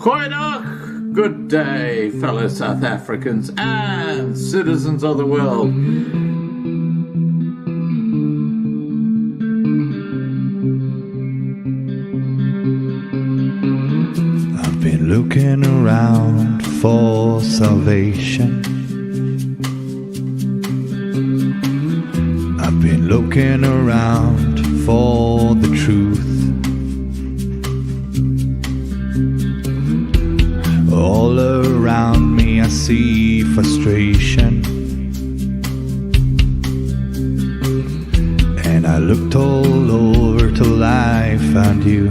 Goeiedag, good day, fellow South Africans and citizens of the world. I've been looking around for salvation. I've been looking around for the truth. All around me I see frustration, and I looked all over till I found you.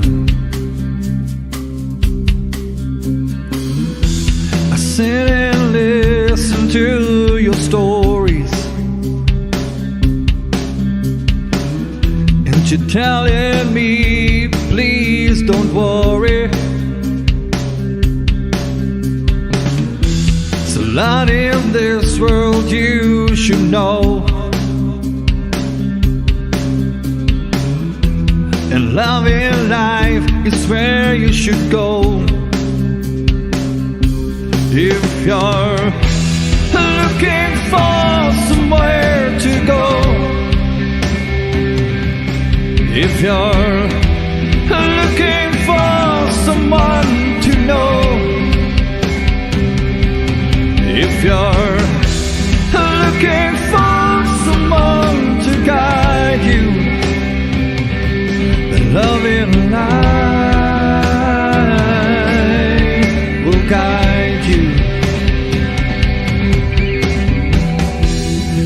I sit and listen to your stories, and you're telling me, please don't worry. A lot in this world you should know, and love in life is where you should go. If you're looking for somewhere to go, if you're looking for someone to know, if you're looking for someone to guide you, then love in life will guide you.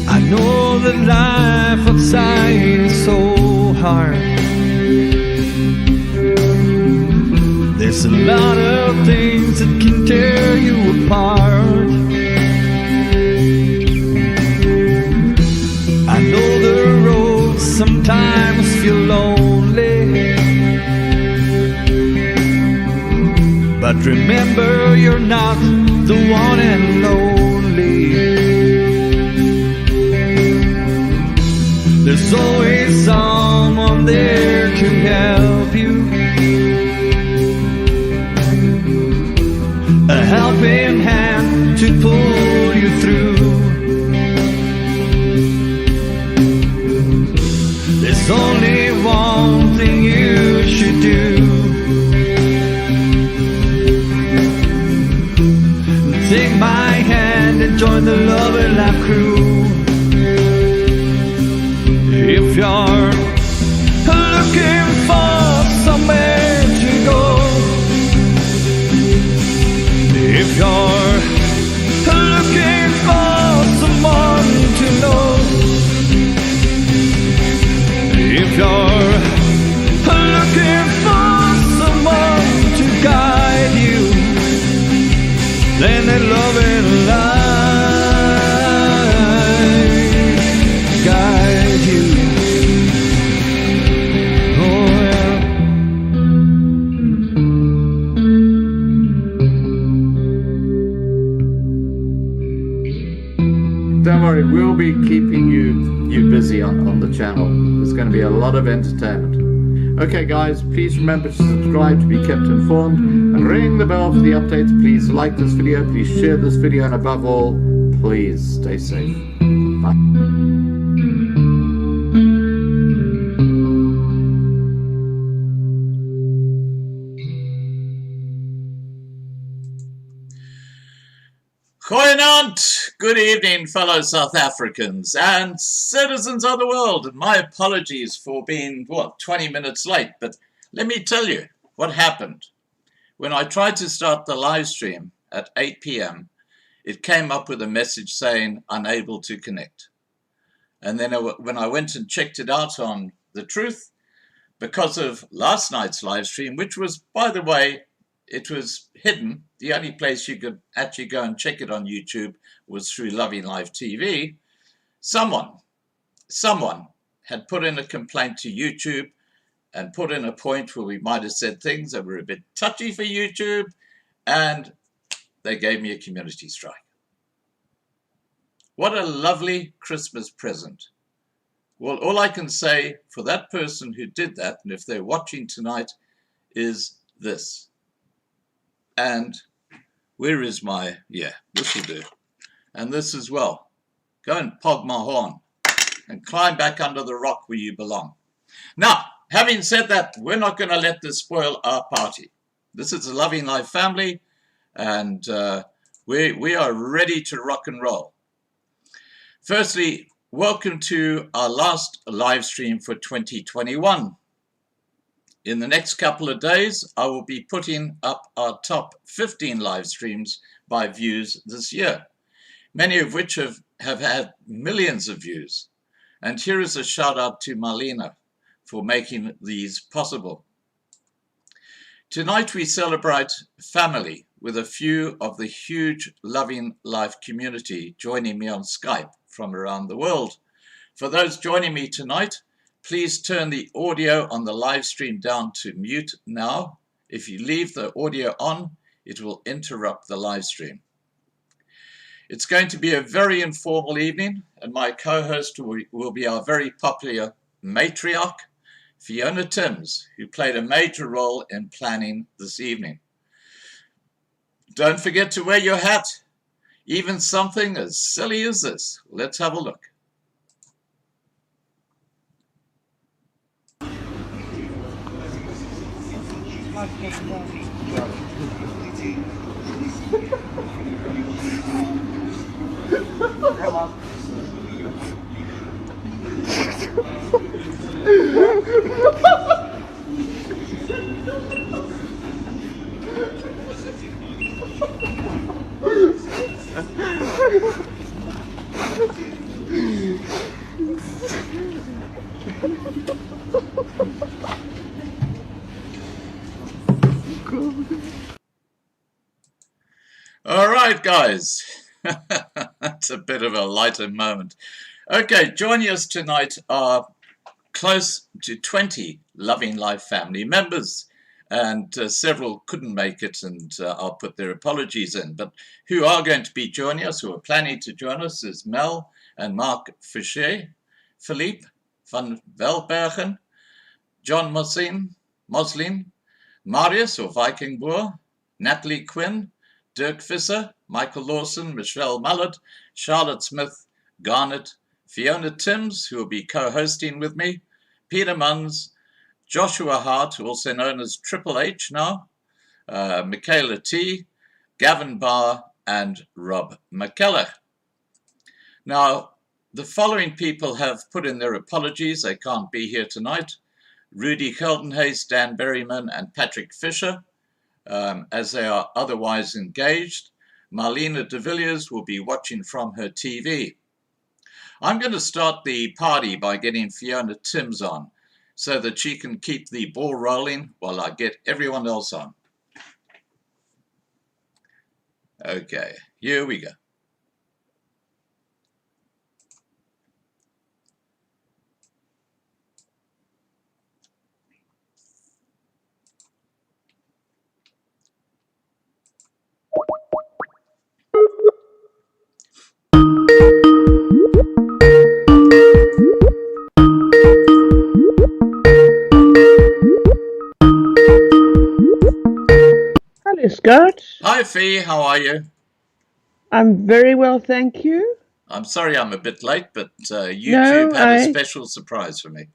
I know that life outside is so hard. There's a lot of things that can tear you apart. I know the road sometimes feel lonely, but remember you're not the one and only. There's always someone there to help you, a helping hand to pull you through. There's only one thing you should do. Take my hand and join the Love and Life crew. If you're looking for somewhere to go, if you're looking for someone to know, if you're looking for someone to guide you, then that love and life guide you. Oh yeah. Don't worry, we'll be keeping you busy on the channel. There's going to be a lot of entertainment. Okay guys, please remember to subscribe to be kept informed and ring the bell for the updates. Please like this video, please share this video, and above all, please stay safe. Bye. Goeienaand, good evening, fellow South Africans and citizens of the world. And my apologies for being, 20 minutes late. But let me tell you what happened. When I tried to start the live stream at 8 p.m., it came up with a message saying unable to connect. And then when I went and checked it out on The Truth, because of last night's live stream, which was, by the way, it was hidden. The only place you could actually go and check it on YouTube was through Loving Life TV. Someone had put in a complaint to YouTube and put in a point where we might have said things that were a bit touchy for YouTube, and they gave me a community strike. What a lovely Christmas present. Well, all I can say for that person who did that, and if they're watching tonight, is this. And where is my, this will do. And this as well. Go and pog my horn and climb back under the rock where you belong. Now, having said that, we're not going to let this spoil our party. This is a Loving Life family, and we are ready to rock and roll. Firstly, welcome to our last live stream for 2021. In the next couple of days, I will be putting up our top 15 live streams by views this year, many of which have had millions of views. And here is a shout out to Marlena for making these possible. Tonight we celebrate family with a few of the huge Loving Life community joining me on Skype from around the world. For those joining me tonight, please turn the audio on the live stream down to mute now. If you leave the audio on, it will interrupt the live stream. It's going to be a very informal evening, and my co-host will be our very popular matriarch, Fiona Timms, who played a major role in planning this evening. Don't forget to wear your hat, even something as silly as this. Let's have a look. All right, guys. That's a bit of a lighter moment. Okay, joining us tonight are close to 20 Loving Life family members, and several couldn't make it, and I'll put their apologies in. But who are going to be joining us, who are planning to join us, is Mel and Mark Fischer, Philippe van Velbergen, John Moslin, Marius or Viking Boer, Natalie Quinn, Dirk Visser, Michael Lawson, Michelle Mullard, Charlotte Smith, Garnet, Fiona Timms, who will be co-hosting with me, Peter Munns, Joshua Hart, also known as Triple H now, Michaela T, Gavin Barr, and Rob McKellar. Now, the following people have put in their apologies. They can't be here tonight. Rudy Keldenhays, Dan Berryman, and Patrick Fisher, as they are otherwise engaged. Marlena de Villiers will be watching from her TV. I'm going to start the party by getting Fiona Timms on so that she can keep the ball rolling while I get everyone else on. Okay, here we go. Hello, Scott. Hi, Fee. How are you? I'm very well, thank you. I'm sorry I'm a bit late, but YouTube had a special surprise for me.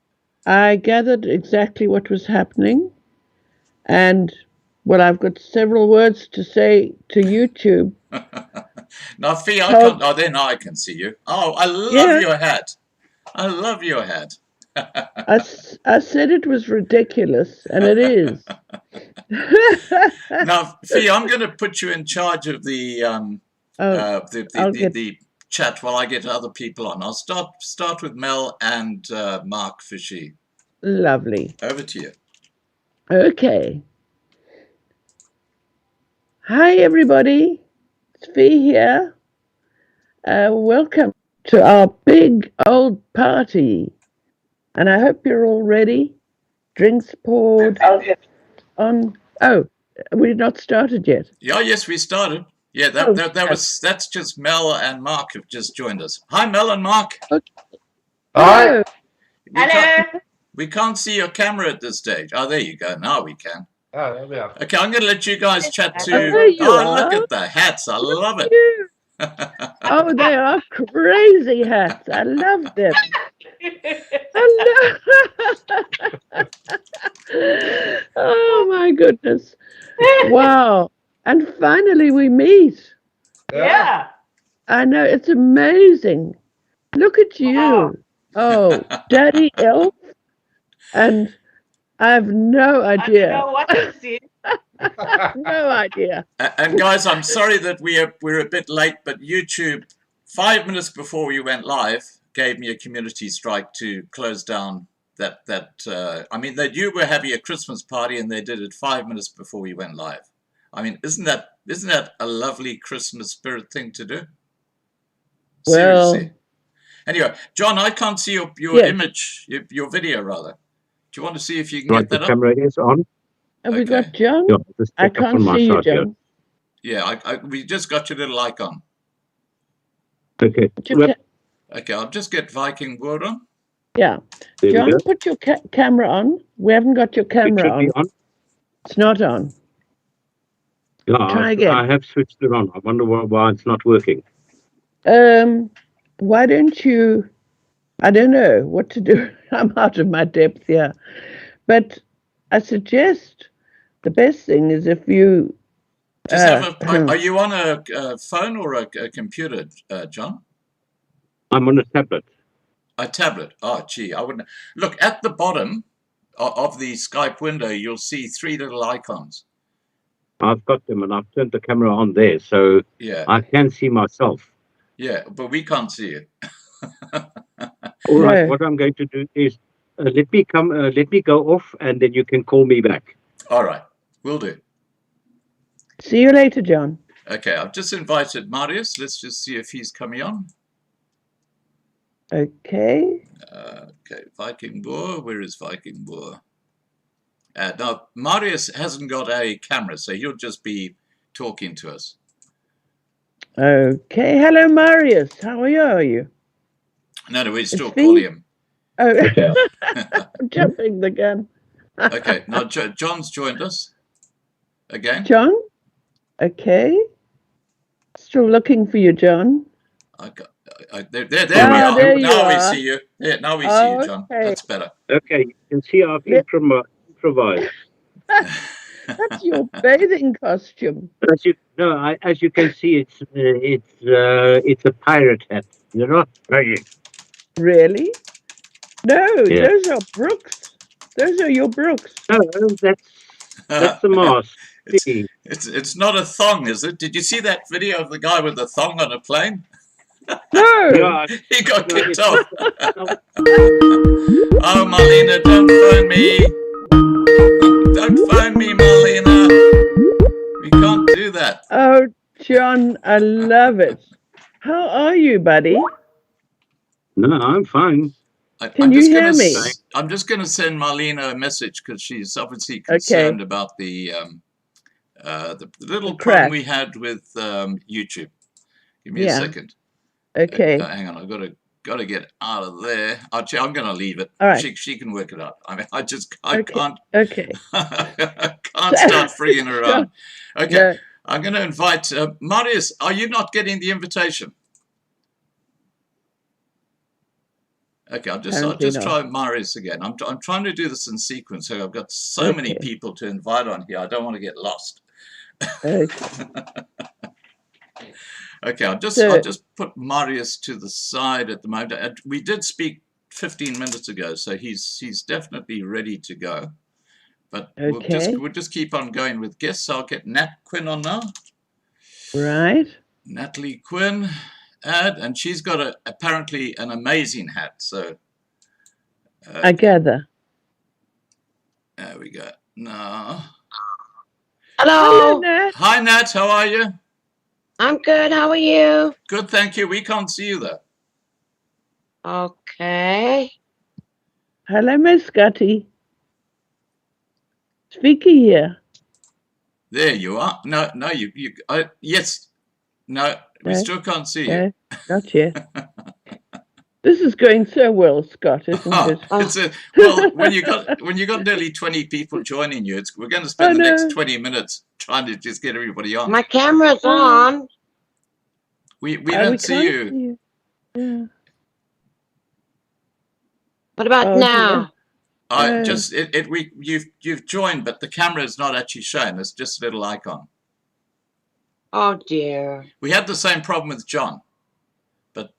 I gathered exactly what was happening, and well, I've got several words to say to YouTube. Now, Fee, I can't. Oh, then I can see you. Oh, I love your hat. I love your hat. I said it was ridiculous, and it is. Now, Fee, I'm going to put you in charge of the chat while I get other people on. I'll start with Mel and Mark Fishy. Lovely. Over to you. Okay. Hi, everybody. It's Fee here. Welcome to our big old party. And I hope you're all ready. Drinks poured on. Oh, we've not started yet. Yeah, yes, we started. Yeah, that's just Mel and Mark have just joined us. Hi, Mel and Mark. Okay. Hi. We can't see your camera at this stage. Oh, there you go. Now we can. Oh, there we are. Okay, I'm going to let you guys chat Oh, to. there you Oh, are. look at the hats! I love it. You. Oh, they are crazy hats. I love them. I love. Oh my goodness! Wow! And finally we meet. Yeah. I know, it's amazing. Look at you. Wow. Oh, Daddy Elf. And I have no I don't idea. know what to see. No idea. And guys, I'm sorry that we're a bit late, but YouTube, 5 minutes before we went live, gave me a community strike to close down that. I mean, they knew we're having a Christmas party, and they did it 5 minutes before we went live. I mean, isn't that a lovely Christmas spirit thing to do? Well, Seriously. Anyway, John, I can't see your Yes. image, your video rather. Do you want to see if you can Right, get the that up? camera is on. have we Okay. got John? Yeah, just I check up can't on my see you, side here. John. Yeah, we just got your little icon. Okay. Put your Well, Okay, I'll just get Viking word on. Yeah. there we John, go. put your camera on. We haven't got your It camera should be on. on. It's not on. Yeah, Try again. I have switched it on. I wonder why it's not working. Why don't you? I don't know what to do. I'm out of my depth here. But I suggest the best thing is if you Just are you on a phone or a computer, John? I'm on a tablet. A tablet. Oh, gee, I wouldn't. Look at the bottom of the Skype window. You'll see 3 little icons. I've got them and I've turned the camera on there, so Yeah, I can see myself. yeah, but we can't see you. All right, No. what I'm going to do is let me go off, and then you can call me back. All right, we'll do. see you later, John. Okay, I've just invited Marius. Let's just see if he's coming on. Okay. Okay, Viking Boer. Where is Viking Boer? Now, Marius hasn't got a camera, so he'll just be talking to us. Okay. Hello, Marius. How are you? No, we still It's call me. him. Oh, I'm jumping the gun. Okay, now John's joined us again. John? Okay. Still looking for you, John. There we Ah, are. there you Now we are. see you. Yeah, now we see you, John. Okay. That's better. Okay, you can see I've Yeah. improvised. That's your bathing costume. As you can see, it's a pirate hat. You know? Really? No, Yeah. those are Brooks. Those are your Brooks. No, that's the mask. See? It's not a thong, is it? Did you see that video of the guy with the thong on a plane? No. Yeah, He got no, kicked it's off. not- Oh, Marlena, don't phone me. Don't phone me, Marlena. We can't do that. Oh, John, I love it. How are you, buddy? No, I'm fine. Can you hear me? I'm just going to send Marlena a message because she's obviously concerned about the little crash. problem we had with YouTube. Give me a Yeah. second. Okay. Hang on, I've got to get out of there. Actually, I'm going to leave it. All right. She can work it out. I mean, I Okay. can't Okay. can't start freaking around. Okay, No. I'm going to invite Marius. Are you not getting the invitation? Okay, I'll just Apparently try Marius again. I'm trying to do this in sequence, so I've got so many Okay. people to invite on here. I don't want to get lost. Okay. Okay, I'll So- just put Marius to the side at the moment. We did speak 15 minutes ago, so he's definitely ready to go. But Okay. we'll just keep on going with guests. I'll get Nat Quinn on now. Right. Natalie Quinn, and she's got apparently an amazing hat. So I gather. there we go. No. Hello, Hello. Nat. Hi Nat, how are you? I'm good. How are you? Good, thank you. We can't see you though. Okay. Hello, Miss Scotty. Speaky here. There you are. No, yes. No, we No. still can't see you. No, not yet. This is going so well, Scott, isn't it? Well, when you got nearly 20 people joining you, we're going to spend the next 20 minutes trying to just get everybody on. My camera's on. We don't see you. Yeah. What about now? You've joined, but the camera is not actually shown. It's just a little icon. Oh dear. We had the same problem with John, but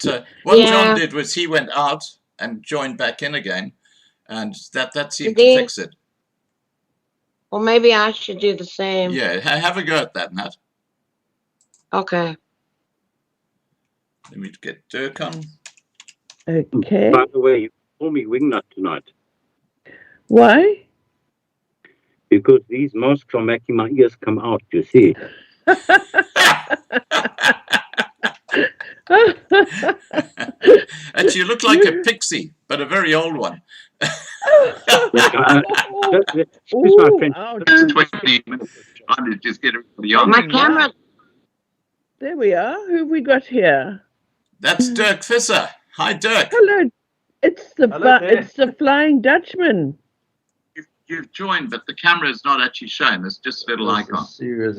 what John did was he went out and joined back in again, and that seemed to fix it. Well, maybe I should do the same. Yeah, have a go at that, Nat. Okay. Let me get Dirk on. Okay. By the way, you call me wingnut tonight. Why? Because these masks are making my ears come out, you see. And you look like a pixie, but a very old one. Excuse my French. 20 minutes trying to just get everybody on. My camera. There we are. Who have we got here? That's Dirk Visser. Hi, Dirk. Hello. It's the Flying Dutchman. You've joined, but the camera is not actually shown. It's just a little icon.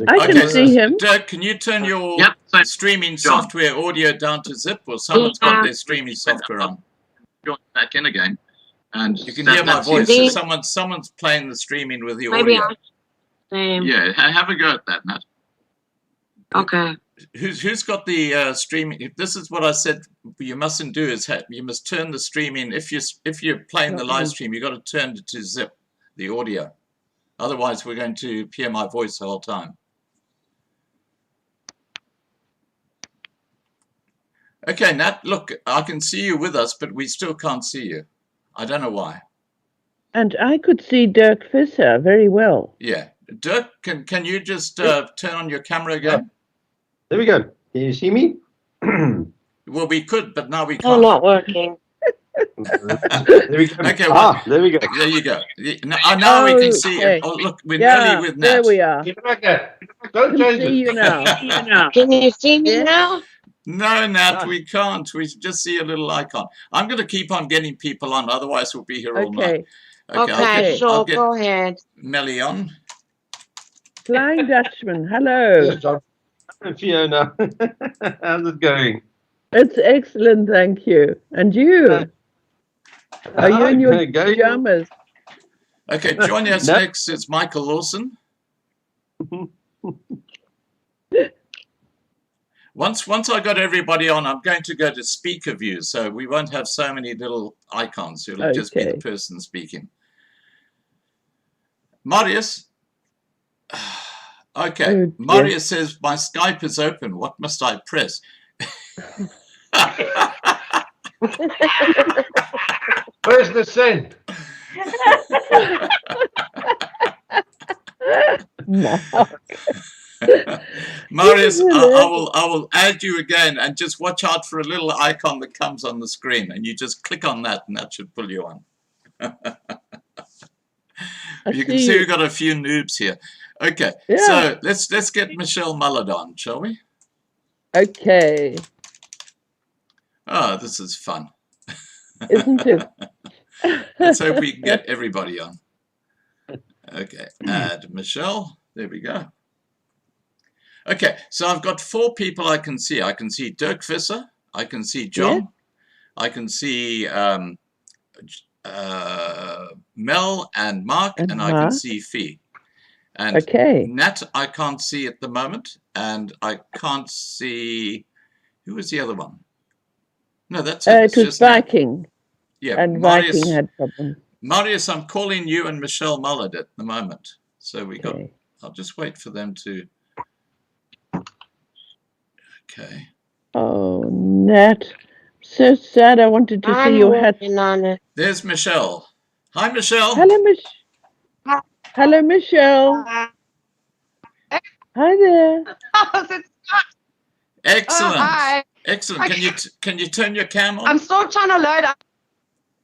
I can see him. Dirk, can you turn your streaming software audio down to zip, or someone's got their streaming software on? Join back in again, and you can hear my voice. So someone's playing the streaming with the audio. Same. Yeah, have a go at that, Nat. Okay. Who's got the streaming? This is what I said you mustn't do. Is you must turn the streaming. If you're playing the live stream, you got to turn it to zip, the audio. Otherwise, we're going to hear my voice the whole time. Okay, Nat, look, I can see you with us, but we still can't see you. I don't know why. And I could see Dirk Visser very well. Yeah. Dirk, can you just turn on your camera again? There we go. Can you see me? Well, we could, but now we Oh, can't. not working. There we go. Okay, well, there we go. There you go. Now we can see you. Oh, look, we're nearly with Nat. There we are. Don't change See you now. Can you see me now? No, Nat, we can't. We just see a little icon. I'm going to keep on getting people on, otherwise we'll be here all night. Okay, I'll get go ahead. Melly on. Flying Dutchman, hello. Yes, John. Fiona, how's it going? It's excellent, thank you. And you? Are you in your pajamas? Okay, joining us next is Michael Lawson. Once I got everybody on, I'm going to go to speaker view, so we won't have so many little icons. It'll just be the person speaking. Marius. Okay, Marius says, my Skype is open. What must I press? Where's the send? Marius, I will add you again, and just watch out for a little icon that comes on the screen, and you just click on that, and that should pull you on. You can see we've got a few noobs here. Okay, so let's get Michelle Mullard on, shall we? Okay. Oh, this is fun. Isn't it? Let's hope we can get everybody on. Okay, add Michelle. There we go. Okay, so I've got 4 people I can see. I can see Dirk Visser. I can see John. I can see Mel and Mark, and I can see Fee. And Nat, I can't see at the moment, and I can't see, who was the other one? No, that's it. It was Viking. Nat. Yeah, and Marius, Viking had problems. Marius, I'm calling you and Michelle Mullard at the moment. So we got, I'll just wait for them to, okay. Oh, Nat, so sad. I wanted to see your hat. There's Michelle. Hi, Michelle. Hello, Hello, Michelle. Hi there. Excellent. Hi. Excellent. Can you turn your cam on? I'm still trying to load up.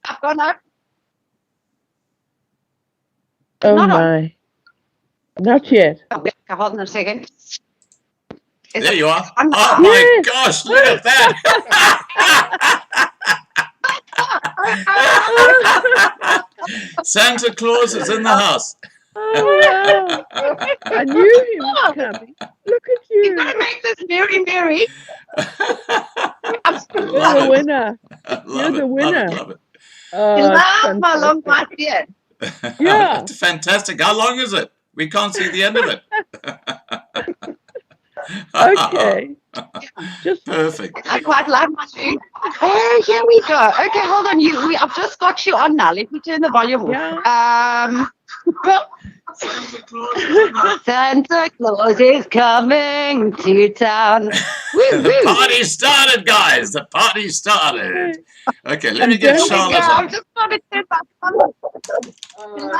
I've gone up. Oh my. Not yet. Okay, hold on a second. There you are. Oh my gosh, look at that. Santa Claus is in the house. Oh, wow. I knew he was coming. Look at You you. gotta make this very merry. You're Love the it. winner. Love You're it. the winner. Love it. Oh, You it's love my long fantastic. white beard. Yeah. It's fantastic. How long is it? We can't see the end of it. Okay. Just Perfect. I quite like my food. Oh, here we go. Okay, hold on. I've just got you on now. Let me turn the volume off. yeah. Santa Claus is coming to town. Woo, The woo. party started, guys. The party started. Okay, let me get don't Charlotte Yeah, I'm on. just going to turn my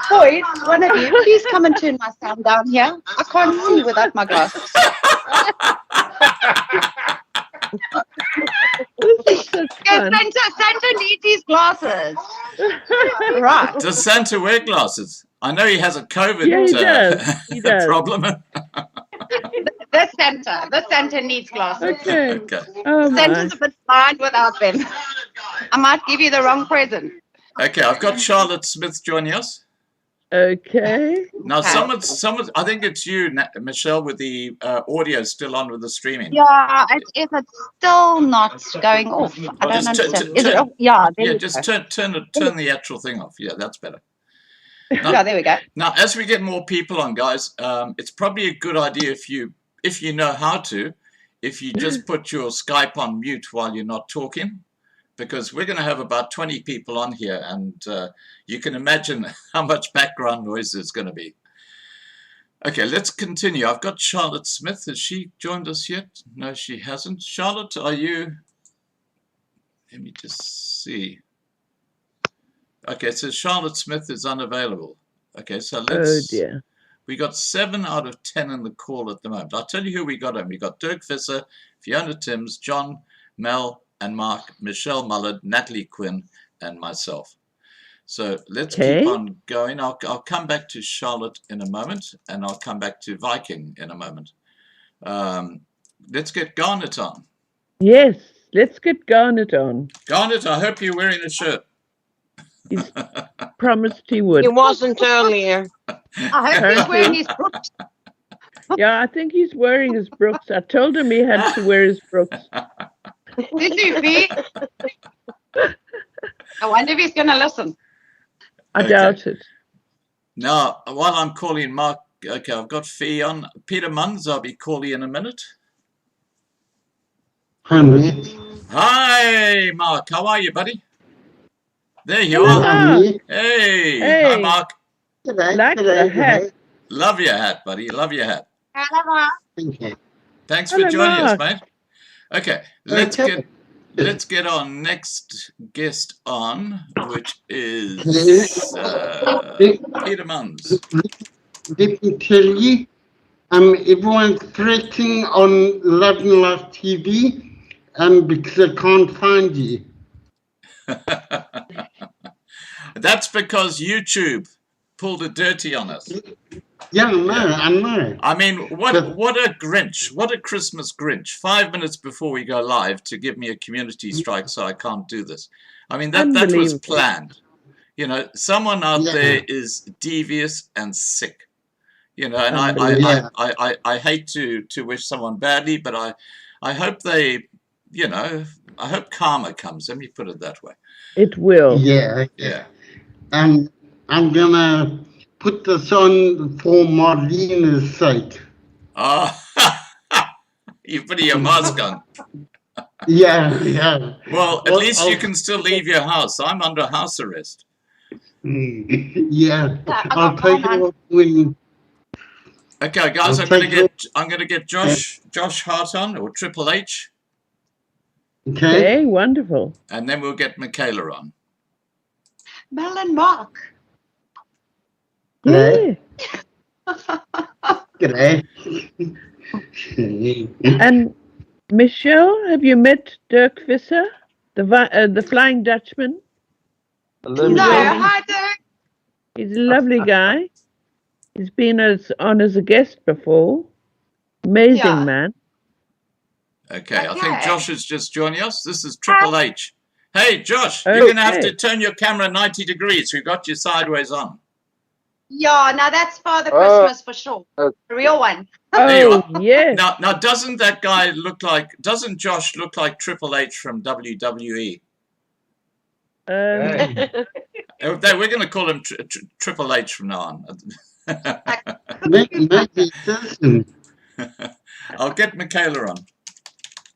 boys, one of you, please come and turn my sound down here. I can't see without my glasses. This is such Yeah, fun. Santa needs his glasses. Right. Does Santa wear glasses? I know he has a COVID Yeah, he does. He does. problem. The Santa needs glasses. Okay. Okay. Oh my. Santa's a bit blind without them. I might give you the wrong present. Okay, I've got Charlotte Smith joining us. Okay. Now, Okay. someone, I think it's you, Michelle, with the audio still on with the streaming. Yeah, it's still not going off. I Well, don't just understand. Is it off? Yeah, there Yeah, we just go. turn the actual thing off. Yeah, that's better. Yeah, there we go. Now, as we get more people on, guys, it's probably a good idea if you know how to, if you just put your Skype on mute while you're not talking, because we're going to have about 20 people on here, and you can imagine how much background noise there's going to be. Okay, let's continue. I've got Charlotte Smith. Has she joined us yet? No, she hasn't. Charlotte, are you? Let me just see. Okay, so Charlotte Smith is unavailable. Okay, so Oh let's. dear. We got 7 out of 10 in the call at the moment. I'll tell you who we got in. We got Dirk Visser, Fiona Timms, John, Mel, and Mark, Michelle Mullard, Natalie Quinn, and myself. So let's keep on going. I'll come back to Charlotte in a moment, and I'll come back to Viking in a moment. Let's get Garnet on. Yes, let's get Garnet on. Garnet, I hope you're wearing a shirt. He's promised he would. He wasn't earlier. I hope he's wearing his Brooks. Yeah, I think he's wearing his Brooks. I told him he had to wear his Brooks. Did you, Fee? I wonder if he's going to listen. I Okay. doubt it. Now, while I'm calling Mark, okay, I've got Fee on. Peter Munns, I'll be calling in a minute. Hi, Mark. How are you, buddy? There you are. Ah, Hey. Hi, Hey. Mark. like the hat. Love your hat, buddy. Love your hat. Thanks for Hello, joining us, Mark. mate. Okay, let's get our next guest on, which is Peter Munns. Let me tell you, everyone's threatening on Love and Life TV because they can't find you. That's because YouTube pulled a dirty on us. Yeah, I know. I mean, what a Grinch. What a Christmas Grinch. 5 minutes before we go live to give me a community strike so I can't do this. I mean, that was Unbelievable. planned. You know, someone out Yeah. there is devious and sick. You know, and Unbelievable. I hate to wish someone badly, but I hope they, you know, I hope karma comes. Let me put it that way. It will. Yeah. Yeah. I'm gonna put this on for Marlena's sake. Oh, you put your mask on. Yeah. Well, at Well, least you I'll- can still leave your house. I'm under house arrest. Yeah. I I'll got take mine it on. off when. Okay, guys, I'll I'm going take to get Josh Hart on, or Triple H, Okay. Okay, wonderful. and then we'll get Michaela on. Mel and Mark. Yeah. G'day. And Michelle, have you met Dirk Visser, the Flying Dutchman? Hello, No, Michelle. hi there. He's a lovely guy. He's been on as a guest before. Amazing Yeah. man. Okay, I think Okay. Josh is just joining us. This is Triple H. Hey, Josh, you're going to have to turn your camera 90 degrees. We've got you sideways on. Yeah, now that's Father Christmas for sure. The real one. There you are. Yes. Now, doesn't that guy doesn't Josh look like Triple H from WWE? Hey. We're going to call him Triple H from now on. Maybe it doesn't. I'll get Michaela on.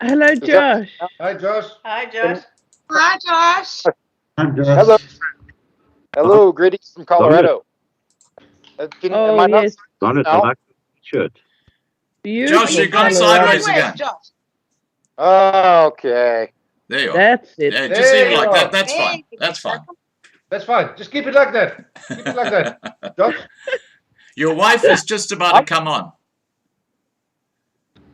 Hello, Josh. Hi, Josh. Hi, Josh. Hi, Josh. Hello. Hello, greetings from Colorado. Oh, am I not yes. Donald, I now? like the shirt. Beautiful. Josh, you've gone Colorado. sideways again. Josh. Okay. There you are. That's it. Yeah, just leave it There like you that. are. That's fine. That's fine. That's fine. Just keep it like that. Keep it like that. Josh? Your wife is just about to come on.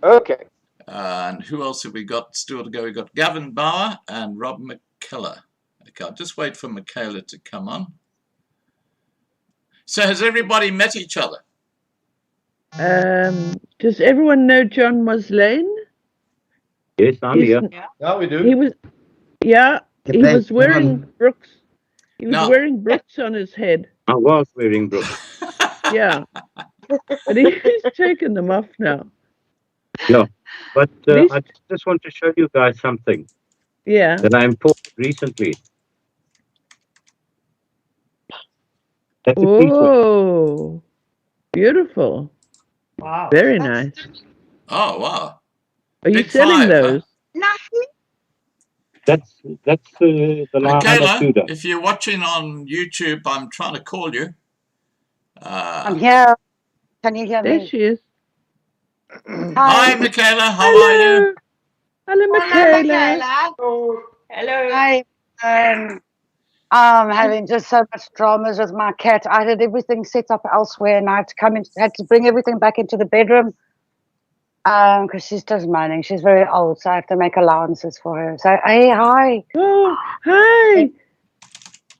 Okay. And who else have we got still to go? We've got Gavin Bauer and Rob McKellar. Okay, I'll just wait for Michaela to come on. So has everybody met each other? Does everyone know John Muslane? Yes, I'm here. Now we do. He was, yeah, The he best was wearing one. Brooks. He was No. wearing Brooks on his head. I was wearing Brooks. Yeah. But he's taken them off now. Yeah. But Least- I just want to show you guys something Yeah. that I imported recently. That's a piece of Oh, beautiful. Wow. Very nice. Oh, wow. Are you Big selling five, huh? those? Nothing. that's the line of Michaela, Judah. if you're watching on YouTube, I'm trying to call you. I'm here. Can you hear There me? she is. Hi, Michaela. How are you? Hello, Michaela. Hello. Hi. I'm having just so much dramas with my cat. I had everything set up elsewhere, and I had to bring everything back into the bedroom. Because she's just moaning. She's very old, so I have to make allowances for her. So, hey, hi. Oh, hi.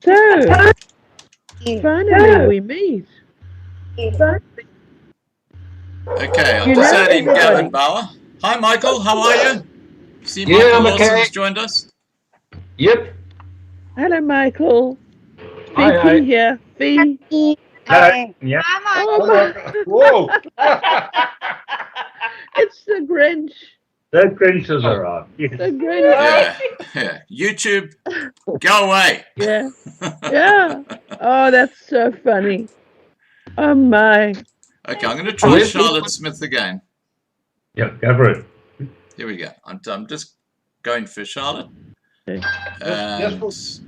So, finally we meet. Okay, I'm You just know adding everybody. Gavin Bauer. Hi, Michael. How are you? See, Yeah, Michael I'm Lawson's okay. joined us. Yep. Hello, Michael. Hi, hi. Fee here. Fee. Hi. Yeah. Oh, my. Whoa. It's the Grinch. The Grinches are on. The Grinch. Yeah. YouTube, go away. Yeah. Yeah. Oh, that's so funny. Oh, my. Okay, I'm going to try Charlotte Smith again. Yeah, go for it. Here we go. I'm just going for Charlotte. Okay. And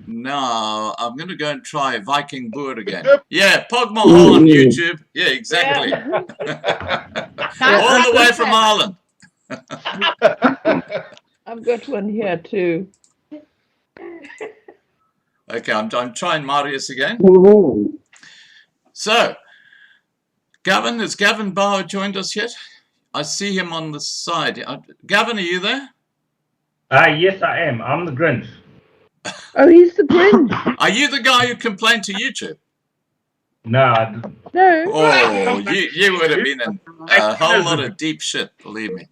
now I'm going to go and try Viking Boer again. Yeah, Pogma on YouTube. Yeah, exactly. All the way from Ireland. I've got one here, too. Okay, I'm trying Marius again. So, Gavin, has Gavin Bauer joined us yet? I see him on the side. Gavin, are you there? Yes, I am. I'm the Grinch. Oh, he's the Grinch. Are you the guy who complained to YouTube? No, No. Oh, you would have been in a whole lot of deep shit, believe me.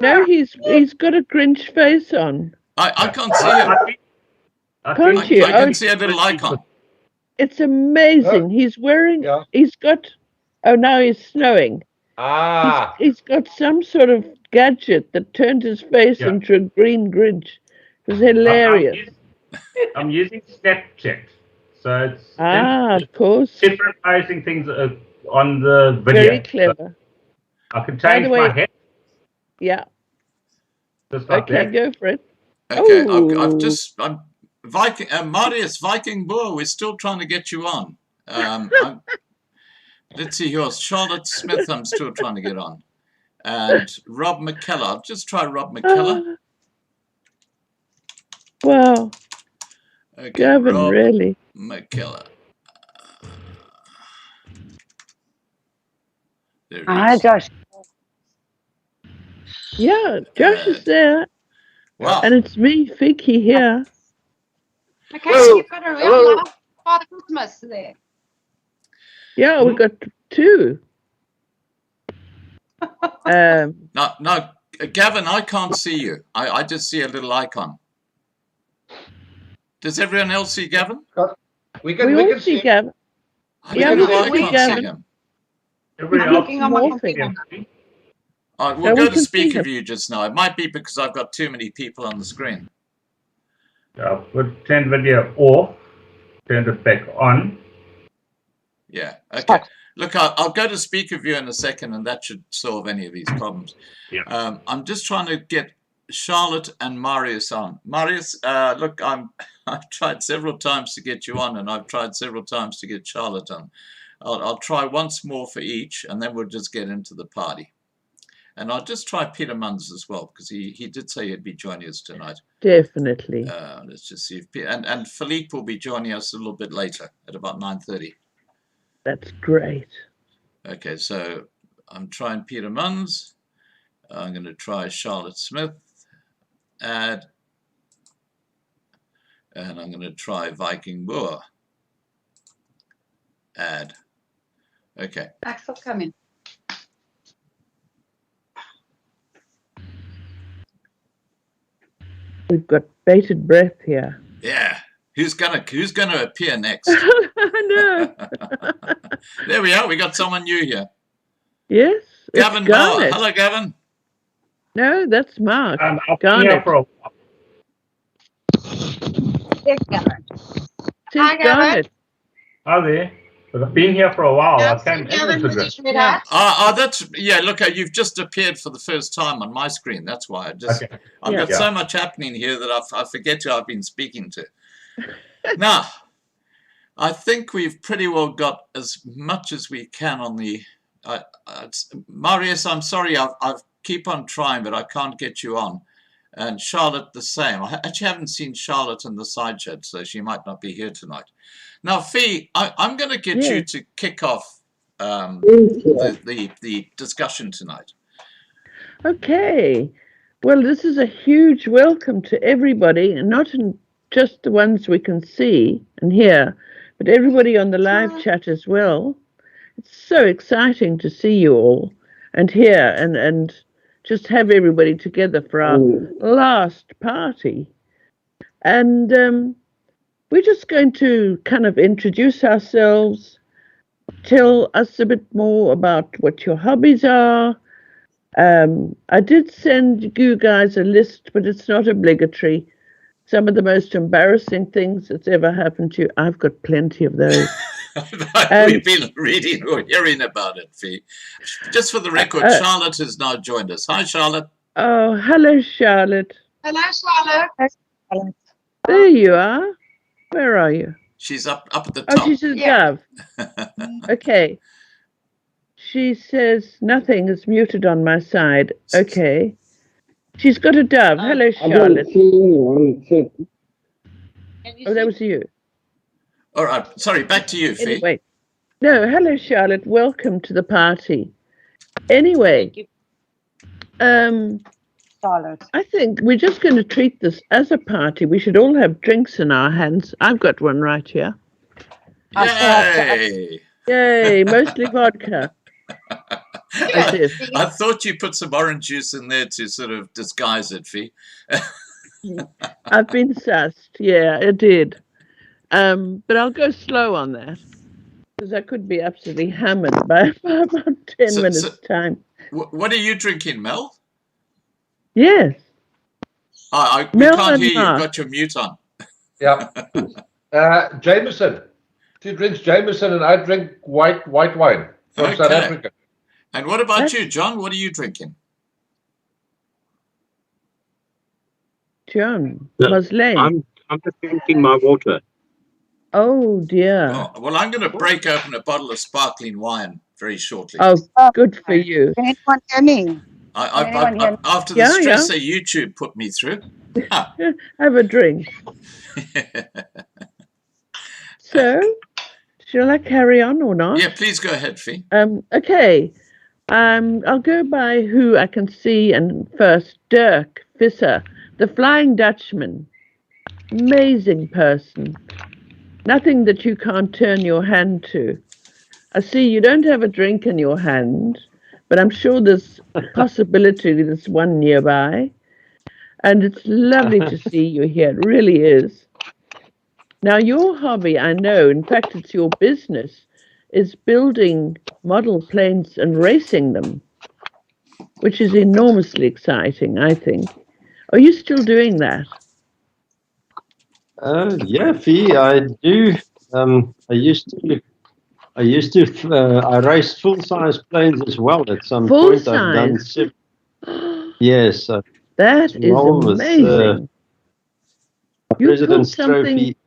No, he's got a Grinch face on. I can't see him. Can't you? I can see a little icon. It's amazing. He's wearing, he's got, oh, now he's snowing. Ah. He's got some sort of gadget that turned his face into a green Grinch. It was hilarious. I'm using Snapchat. So it's of course. superimposing things on the video. Very clever. So I can By change the way, my head. Yeah. Just like Okay, that. go for it. Okay, Oh. I'm Viking, Marius, Viking Boer, we're still trying to get you on. Let's see yours. Charlotte Smith, I'm still trying to get on. And Rob McKellar. I'll just try Rob McKellar. Wow. Okay, Gavin, Rob really. McKellar. There he Hi, is. Josh. Yeah, Josh is there. Wow. And it's me, Vicky, here. Okay, so you've got a real life Father Christmas there. Yeah, we got two. No, Gavin, I can't see you. I just see a little icon. Does everyone else see Gavin? We We all can see see. Gavin. I Yeah, don't we know, I can see can't Gavin. see him. Everybody I'm else looking on my Morphing. computer. All right, No, we'll we go to can see speaker him. view just now. It might be because I've got too many people on the screen. Turn video off. Turn it back on. Yeah, okay. Look, I'll go to speaker view in a second, and that should solve any of these problems. Yeah. I'm just trying to get Charlotte and Marius on. Marius, look, I've tried several times to get you on, and I've tried several times to get Charlotte on. I'll try once more for each, and then we'll just get into the party. And I'll just try Peter Munns as well, because he did say he'd be joining us tonight. Definitely. Let's just see if and Philippe will be joining us a little bit later at about 9:30. That's great. Okay, so I'm trying Peter Munns. I'm going to try Charlotte Smith. Add. And I'm going to try Viking Boer. Add. Okay. Axel, come in. We've got bated breath here. Yeah. Who's gonna appear next? I know. There we are. We got someone new here. Yes. Gavin it's Bauer. Garnet. Hello, Gavin. No, that's Mark. I've been Garnet. here for a while. Yes, Gavin. Tis Hi, Gavin. Garnet. Hi there. But I've been here for a while. I That's came Gavin into with this. his sweetheart. That's yeah. Look, you've just appeared for the first time on my screen. That's why I've Yeah. got so much happening here that I forget who I've been speaking to. Now, I think we've pretty well got as much as we can on the. Marius, I'm sorry, I've keep on trying, but I can't get you on. And Charlotte the same. I actually haven't seen Charlotte in the side chat, so she might not be here tonight. Now, Fee, I'm going to get you to kick off the discussion tonight. Okay. Well, this is a huge welcome to everybody, and not just the ones we can see and hear, but everybody on the live chat as well. It's so exciting to see you all and hear and just have everybody together for our last party. And we're just going to kind of introduce ourselves, tell us a bit more about what your hobbies are. I did send you guys a list, but it's not obligatory. Some of the most embarrassing things that's ever happened to you, I've got plenty of those. We've been reading or hearing about it, Fee. Just for the record, Charlotte has now joined us. Hi, Charlotte. Oh, hello, Charlotte. Hello, Charlotte. Charlotte. There you are. Where are you? She's up at the top. Oh, she's a dove. Okay. She says nothing is muted on my side. Okay. She's got a dove. Hello, Charlotte. Oh, that was you. All right. Sorry, back to you, Fee. Anyway. No, hello, Charlotte. Welcome to the party. Anyway, Charlotte. I think we're just going to treat this as a party. We should all have drinks in our hands. I've got one right here. Yay! Yay, mostly vodka. I thought you put some orange juice in there to sort of disguise it, Fee. I've been sussed. Yeah, I did. But I'll go slow on that because I could be absolutely hammered by about 10 minutes' time. What are you drinking, Mel? Yes. We can't hear you. You've got your mute on. Yeah. Jameson. 2 drinks Jameson, and I drink white wine from South Africa. And what about you, John? What are you drinking? John, Mosley. I'm just drinking my water. Oh, dear. Oh, well, I'm going to break open a bottle of sparkling wine very shortly. Oh, good for you. Can anyone hear me? After the stress that YouTube put me through. Have a drink. So, shall I carry on or not? Yeah, please go ahead, Fee. Okay. I'll go by who I can see, and first, Dirk Visser, the Flying Dutchman. Amazing person. Nothing that you can't turn your hand to. I see you don't have a drink in your hand, but I'm sure there's a possibility there's one nearby. And it's lovely to see you here. It really is. Now, your hobby, I know, in fact, it's your business, is building model planes and racing them, which is enormously exciting, I think. Are you still doing that? Yeah, Fee, I do. I raced full-size planes as well at some point. I've done Full-size? yes. That is amazing. You pulled President's something. Trophy.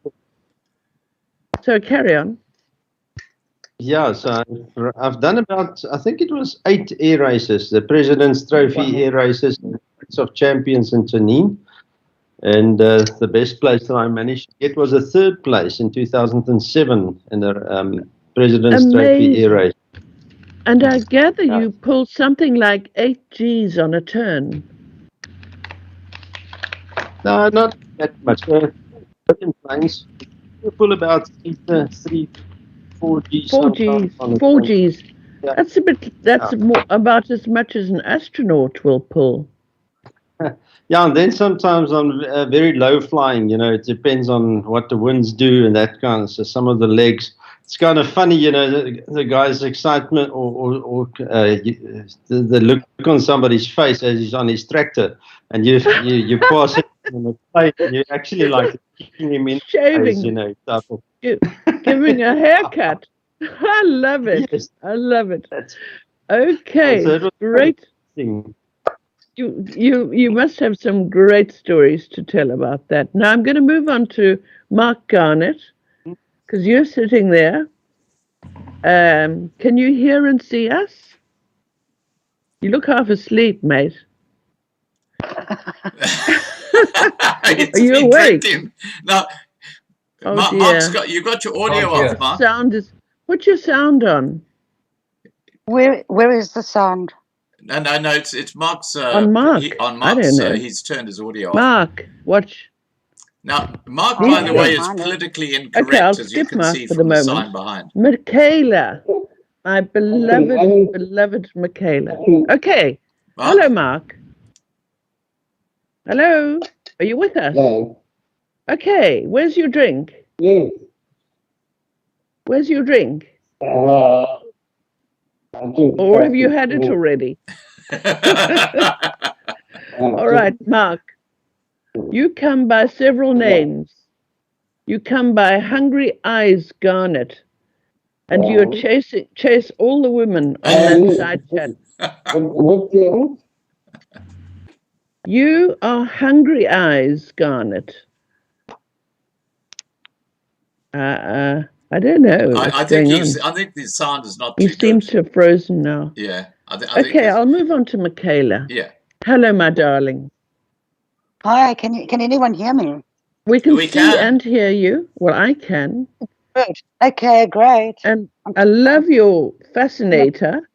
So carry on. Yeah, so I've done about, I think it was 8 air races, the President's Trophy air races, of Champions in Tunin. And the best place that I managed to get was a 3rd place in 2007 in the President's Trophy air race. And I gather you pulled something like 8 Gs on a turn. No, not that much. In planes, you pull about 4 Gs. 4 Gs. 4 Gs. Yeah. That's a bit. That's more, about as much as an astronaut will pull. Yeah, and then sometimes on very low flying, it depends on what the winds do and that kind of. So some of the legs, it's kind of funny, the guy's excitement or the look on somebody's face as he's on his tractor, and you pass it in the plane, and you actually like kicking him in shaving, the face, giving a haircut. I love it. Yes. I love it. Okay, so great. You must have some great stories to tell about that. Now I'm going to move on to Mark Garnett, because you're sitting there. Can you hear and see us? You look half asleep, mate. Are you awake? Now, Mark's you got your audio off, Mark. Sound is. What's your sound on? Where is the sound? No, it's Mark's. On Mark. I don't know. He's turned his audio off. Mark, watch. Now, Mark, by the way, is politically incorrect, as you can see from the sign behind. Michaela, my beloved Michaela. Okay. Mark? Hello, Mark. Hello. Are you with us? Hello. Okay. Where's your drink? Yes. Where's your drink? Or have you had it already? All right, Mark. You come by several names. You come by Hungry Eyes Garnet, and you chase all the women on that side chat. You are Hungry Eyes Garnet. I don't know. I think the sound is not too good. You seem to have frozen now. Yeah. Okay, I'll move on to Michaela. Yeah. Hello, my darling. Hi, can anyone hear me? We can see and hear you. Well, I can. Good. Okay, great. And I love your fascinator.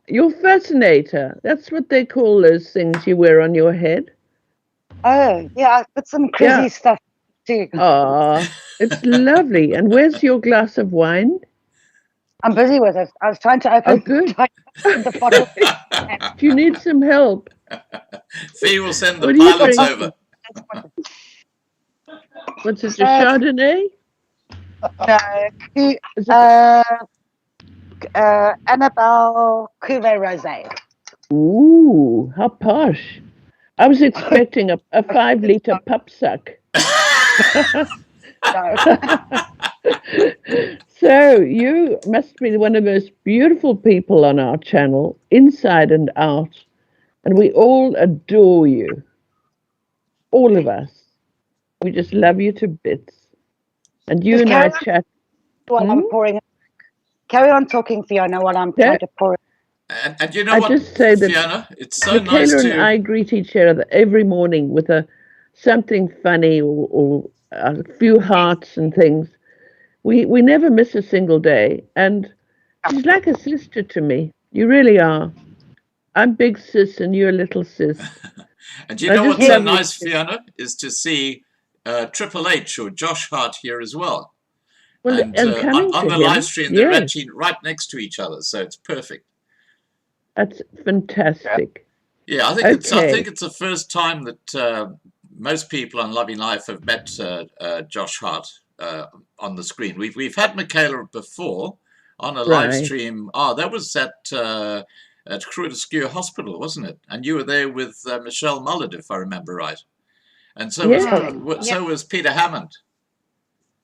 Your fascinator. That's what they call those things you wear on your head. Oh, yeah, I've got some crazy stuff too. Oh, it's lovely. And where's your glass of wine? I'm busy with it. I was trying to open, the bottle. Do you need some help? Fee will send the pilots over. What's it, a Chardonnay? No, Annabelle Cuvée Rosé. Ooh, how posh. I was expecting a 5-liter pup suck. So you must be one of the most beautiful people on our channel, inside and out. And we all adore you. All of us. We just love you to bits. And you and I chat. While I'm pouring. Carry on talking, Fiona, while I'm trying to pour it. And you know what, just say that Fiona? It's so Michaela nice to... and I greet each other every morning with something funny or a few hearts and things. We never miss a single day. And she's like a sister to me. You really are. I'm big sis and you're little sis. And you know what's so nice, Fiona, is to see Triple H or Josh Hart here as well. Well, and on the live stream, they're actually right next to each other, so it's perfect. That's fantastic. Yeah, I think it's the first time that most people on Loving Life have met Josh Hart on the screen. We've had Michaela before on a live Right. stream. Oh, that was at Cruider Hospital, wasn't it? And you were there with Michelle Mullard, if I remember right. And so Yeah. so was Peter Hammond.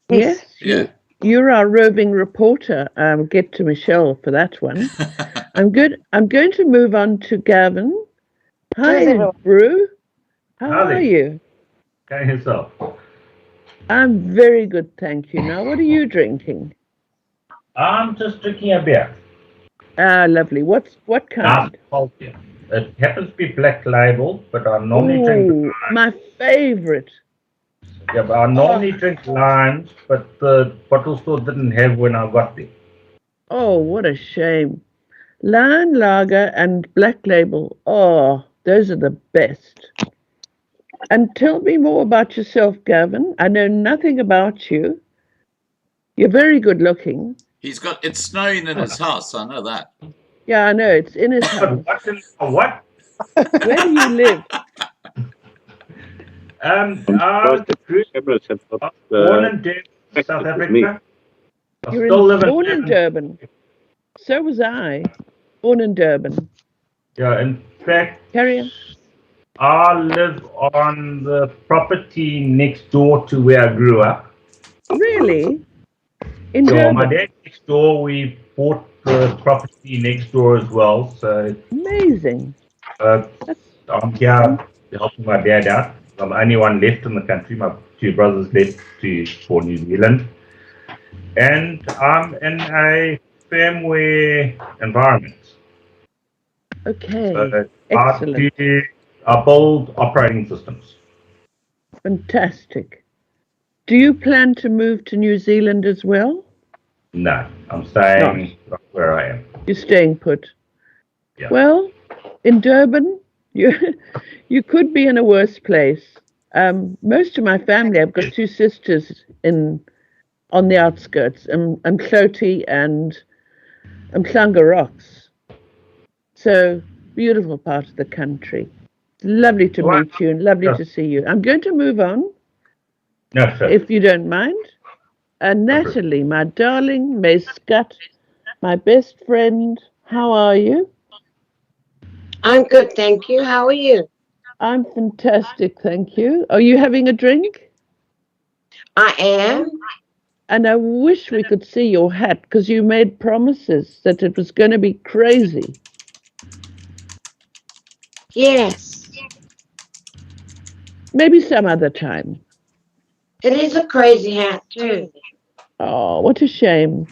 Yes. Yeah. You're our roving reporter. Get to Michelle for that one. I'm good. I'm going to move on to Gavin. Hi, Brew. How Howdy. are you? Okay, yourself. I'm very good, thank you. Now, what are you drinking? I'm just drinking a beer. Ah, lovely. What kind? It happens to be Black Label, but I normally drink. Ooh, my favorite. Yeah, but I normally drink limes, but the bottle store didn't have when I got there. Oh, what a shame. Lion Lager and Black Label. Oh, those are the best. And tell me more about yourself, Gavin. I know nothing about you. You're very good looking. It's snowing in his house, I know that. Yeah, I know. It's in his house. What? Where do you live? I was born in Durban, South Africa. You're born in Durban. So was I. Born in Durban. Yeah, in fact, Carry on. I live on the property next door to where I grew up. Really? In So Durban? my dad next door, we bought the property next door as well. So amazing. I'm here helping my dad out. I'm the only one left in the country. My two brothers left for New Zealand. And I'm in a firmware environment. Okay. So Excellent. I build operating systems. Fantastic. Do you plan to move to New Zealand as well? No, I'm staying right where I am. You're staying put. Yeah. Well, in Durban, you could be in a worse place. Most of my family, I've got two sisters on the outskirts, Mhloti and Mhlanga Rocks. So beautiful part of the country. Lovely to meet you and lovely to see you. I'm going to move on, if you don't mind. Natalie, my darling, May Scott, my best friend, how are you? I'm good, thank you. How are you? I'm fantastic, thank you. Are you having a drink? I am. And I wish we could see your hat, because you made promises that it was going to be crazy. Yes. Maybe some other time. It is a crazy hat, too. Oh, what a shame.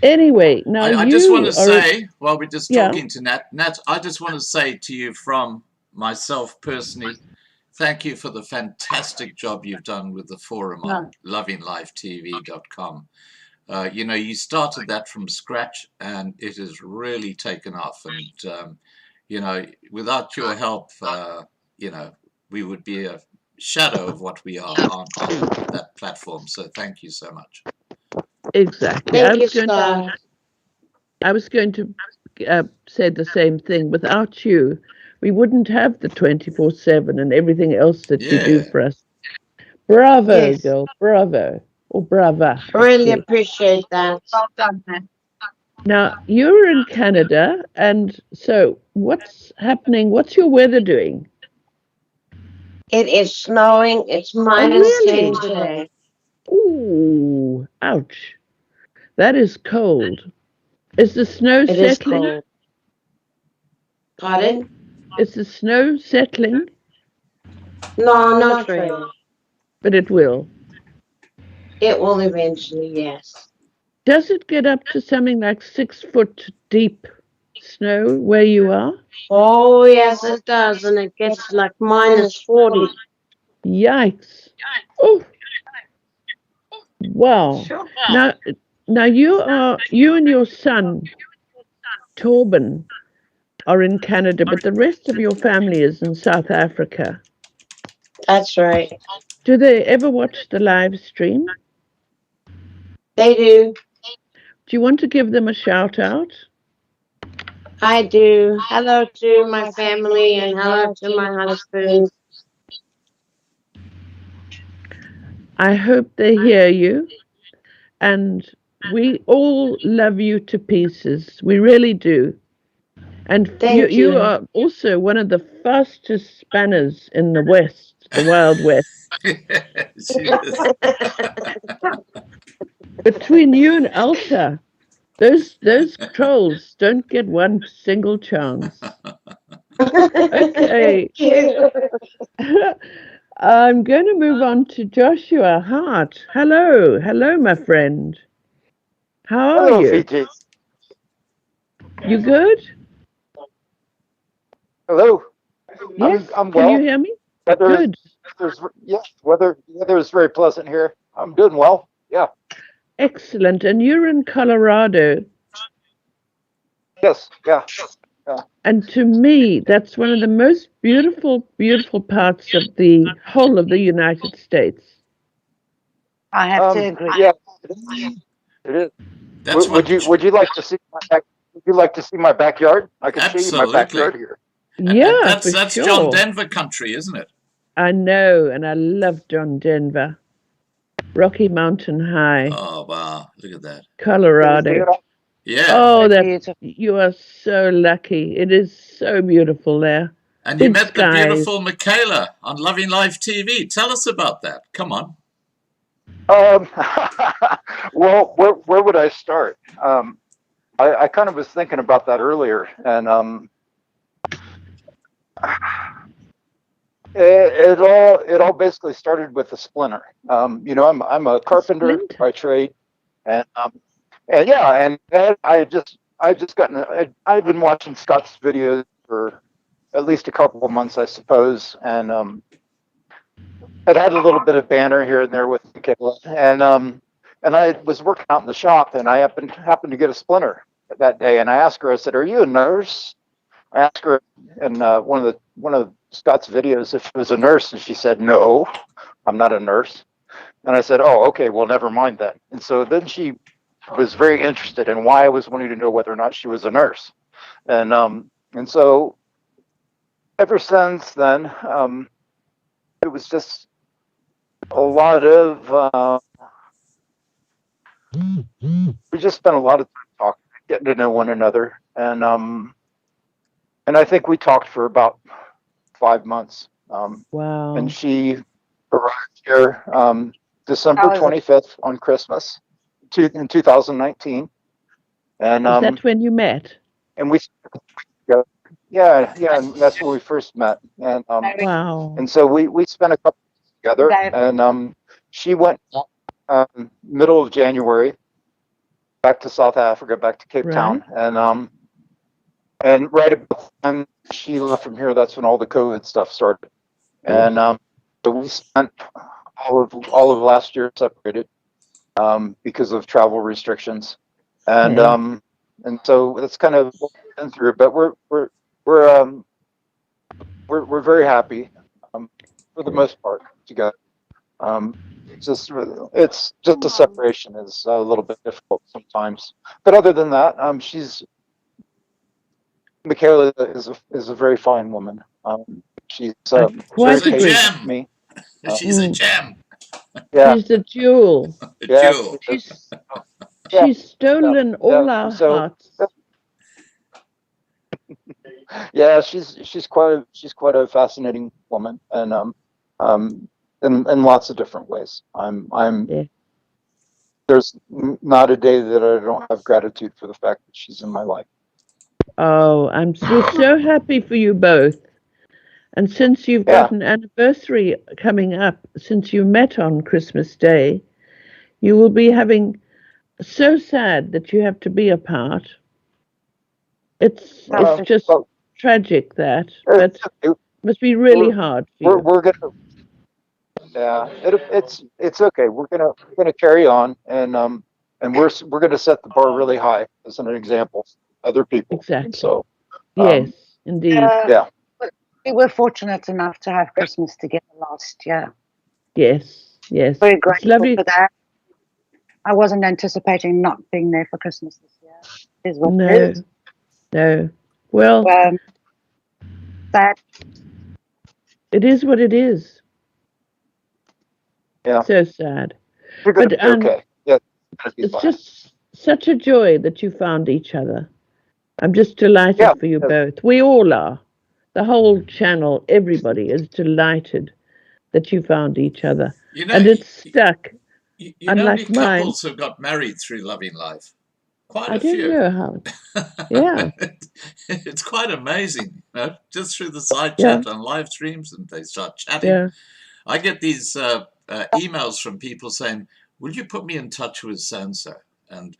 Anyway, now I you just want to are say, while we're just Yeah. talking to Nat, I just want to say to you from myself personally, thank you for the fantastic job you've done with the forum on lovinglifetv.com. You started that from scratch and it has really taken off. And, without your help, we would be a shadow of what we are on that platform. So thank you so much. Exactly. Thank you, Scott. I was going to say the same thing. Without you, we wouldn't have the 24/7 and everything else that you do for us. Bravo, Yes. girl. Bravo. Or brava. Really appreciate that. Well done, man. Now, you're in Canada, and so what's happening? What's your weather doing? It is snowing. It's minus really? 10 today. Ooh, ouch. That is cold. Is the snow It is settling? cold. Pardon? Is the snow settling? No, not really. But it will. It will eventually, yes. Does it get up to something like 6 foot deep snow where you are? Oh, yes, it does. And it gets like minus 40. Yikes. Oh. Wow. Sure. Now you and your son, Torben, are in Canada, but the rest of your family is in South Africa. That's right. Do they ever watch the live stream? They do. Do you want to give them a shout out? I do. Hello to my family and hello to my husband. I hope they hear you. And we all love you to pieces. We really do. And Thank you you. are also one of the fastest spanners in the West, the Wild West. She is. Between you and Alta, those trolls don't get one single chance. Okay. Thank you. I'm going to move on to Joshua Hart. Hello. Hello, my friend. How are Hello, you? Fiji. You good? Hello. Yes. I'm Can well. you hear me? Weather Good. weather is very pleasant here. I'm doing well. Yeah. Excellent. And you're in Colorado. Yes. Yeah. And to me, that's one of the most beautiful, beautiful parts of the whole of the United States. I have to agree. Yeah. It is. That's Would you like to see my would you like to see my backyard? I can show you my backyard here. Yeah, that's for John sure. Denver country, isn't it? I know, and I love John Denver. Rocky Mountain High. Oh wow, look at that. Colorado. Yeah. Oh, you are so lucky. It is so beautiful there. And you Big met the skies. beautiful Michaela on Loving Life TV. Tell us about that. Come on. Well, where would I start? I kind of was thinking about that earlier, and it all basically started with a splinter. I'm a carpenter by trade, and I've been watching Scott's videos for at least a couple of months, I suppose, and I'd had a little bit of banter here and there with Michaela, and I was working out in the shop, and I happened to get a splinter that day, and I asked her, I said, "Are you a nurse?" I asked her in one of Scott's videos if she was a nurse, and she said, "No, I'm not a nurse." And I said, "Oh, okay, well, never mind then." And so then she was very interested in why I was wanting to know whether or not she was a nurse, and so ever since then, it was just a lot of we just spent a lot of time talking, getting to know one another, and I think we talked for about 5 months. Wow. And she arrived here December 25th on Christmas in 2019. And is that when you met? And we, yeah, and that's when we first met. And wow. And so we spent a couple weeks together, and she went middle of January back to South Africa, back to Cape Town, and right about the time she left from here, that's when all the COVID stuff started. And so we spent all of last year separated because of travel restrictions, and so that's kind of what we've been through. But we're very happy for the most part together. It's just a separation is a little bit difficult sometimes, but other than that, Michaela is a very fine woman. She's very patient with me. She's a gem. Yeah. She's a jewel. A jewel. She's stolen all our hearts. Yeah, she's quite a fascinating woman, and in lots of different ways. There's not a day that I don't have gratitude for the fact that she's in my life. Oh, we're so happy for you both. And since you've got an anniversary coming up, since you met on Christmas Day, you will be so sad that you have to be apart. It's just tragic that, but it must be really hard for you. We're gonna, it's okay. We're gonna carry on, and we're gonna set the bar really high as an example for other people. Exactly. So yes, indeed. Yeah. We were fortunate enough to have Christmas together last year. Yes. Very grateful for that. I wasn't anticipating not being there for Christmas this year. It is what it is. No. Well, that it is what it is. Yeah. So sad. You're going to But be okay. Yeah. it's just such a joy that you found each other. I'm just delighted for you both. We all are. The whole channel, everybody is delighted that you found each other. You know, and it's stuck. You know how many Unlike mine. couples have got married through Loving Life? Quite a I don't few. know how. Yeah. It's quite amazing, you know, just through the side chat on live streams, and they start chatting. Yeah. I get these emails from people saying, will you put me in touch with so-and-so? And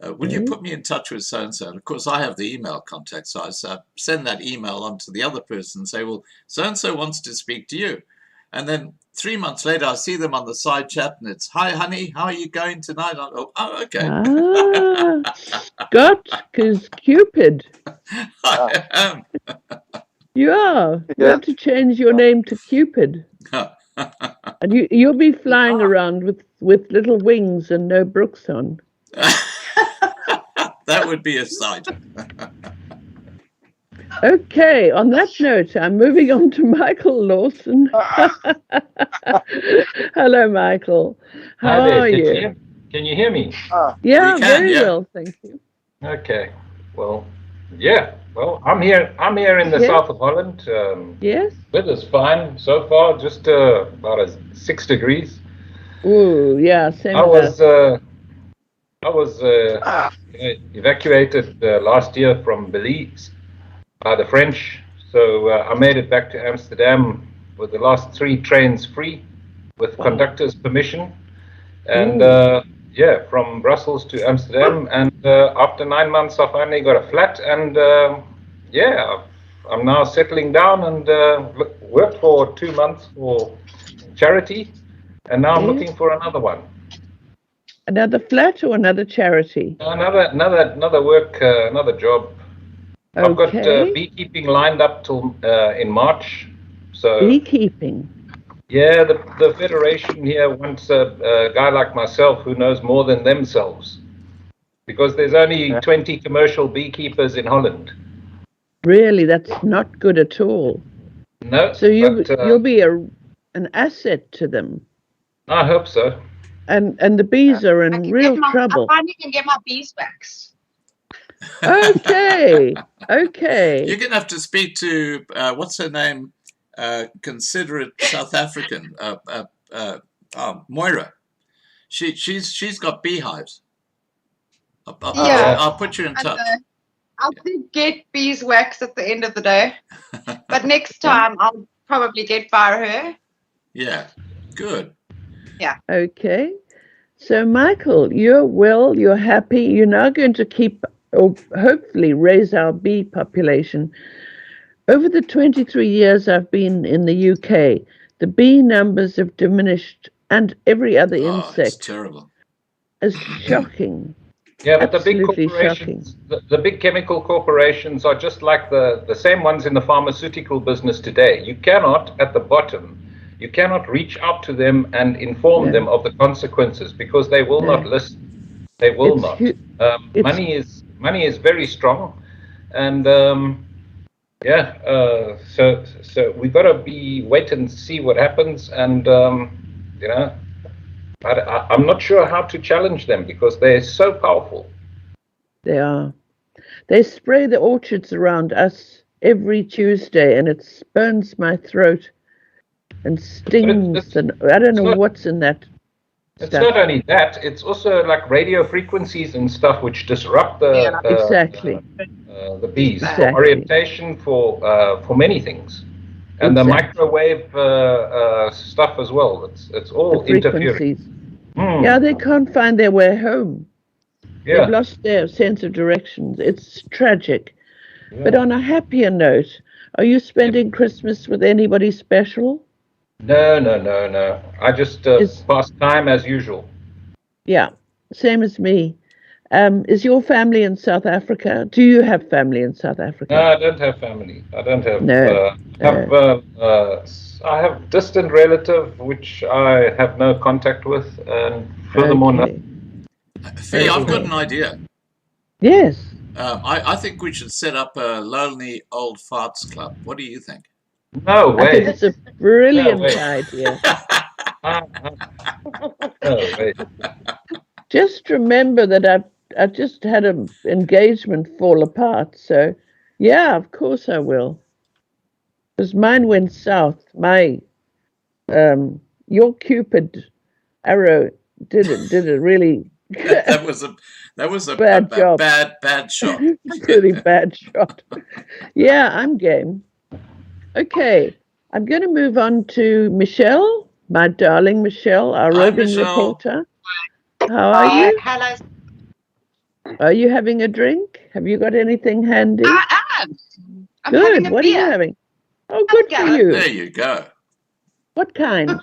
will you put me in touch with so-and-so? And of course, I have the email contact, so I send that email on to the other person and say, well, so-and-so wants to speak to you. And then 3 months later, I see them on the side chat, and it's, hi, honey, how are you going tonight? Oh, okay. Scott, because Cupid. I am. You are. You have to change your name to Cupid. And you'll be flying around with little wings and no brooks on. That would be a sight. Okay, on that note, I'm moving on to Michael Lawson. Hello, Michael. How are you? Can you hear me? Yeah, very well, thank you. Okay. Well, yeah. Well, I'm here in the south of Holland. Yes. Weather's fine so far, just about 6 degrees. Ooh, yeah, same. I was evacuated last year from Belize by the French, so I made it back to Amsterdam with the last 3 trains free, with conductor's permission, and from Brussels to Amsterdam. And after 9 months, I finally got a flat, and I'm now settling down and worked for 2 months for charity, and now I'm looking for another one. Another flat or another charity? Another work, another job. Okay. I've got beekeeping lined up till in March. So beekeeping. Yeah, the federation here wants a guy like myself who knows more than themselves, because there's only 20 commercial beekeepers in Holland. Really, that's not good at all. No. So you'll be an asset to them. I hope so. And the bees are in real trouble. I finally can get my beeswax. Okay. Okay. You're going to have to speak to what's her name? Considerate South African, Moira. She's got beehives. I'll put you in touch. I'll get beeswax at the end of the day, but next time I'll probably get by her. Yeah, good. Yeah. Okay. So, Michael, you're well, you're happy. You're now going to keep, or hopefully raise our bee population. Over the 23 years I've been in the UK, the bee numbers have diminished, and every other insect. It's terrible. It's shocking. Yeah, but absolutely the big corporations, the big chemical corporations are just like the same ones in the pharmaceutical business today. You cannot, at the bottom, you cannot reach out to them and inform them of the consequences, because they will not listen. They will not. Money is very strong, and so we got to wait and see what happens, and I'm not sure how to challenge them, because they're so powerful. They are. They spray the orchards around us every Tuesday, and it burns my throat and stings, and I don't know what's in that It's stuff. not only that, it's also like radio frequencies and stuff which disrupt the bees, for orientation, for many things, and the microwave stuff as well. It's all interfering. Yeah, they can't find their way home. Yeah. They've lost their sense of direction. It's tragic. But on a happier note, are you spending Christmas with anybody special? No. I just pass time as usual. Yeah, same as me. Is your family in South Africa? Do you have family in South Africa? No, I don't have family. I don't have. No. I have distant relative which I have no contact with, and furthermore, Fee, I've got an idea. Yes. I think we should set up a lonely old farts club. What do you think? No way. I think it's a brilliant idea. Just remember that I just had an engagement fall apart. So, yeah, of course I will. Because mine went south. Your Cupid arrow did it really. that was a bad job. Bad shot. Pretty bad shot. Yeah, I'm game. Okay, I'm going to move on to Michelle, my darling Michelle, our roving reporter. How are you? Hello. Are you having a drink? Have you got anything handy? I am. I'm Good. having a What beer. are you having? Oh, good for you. There you go. What kind?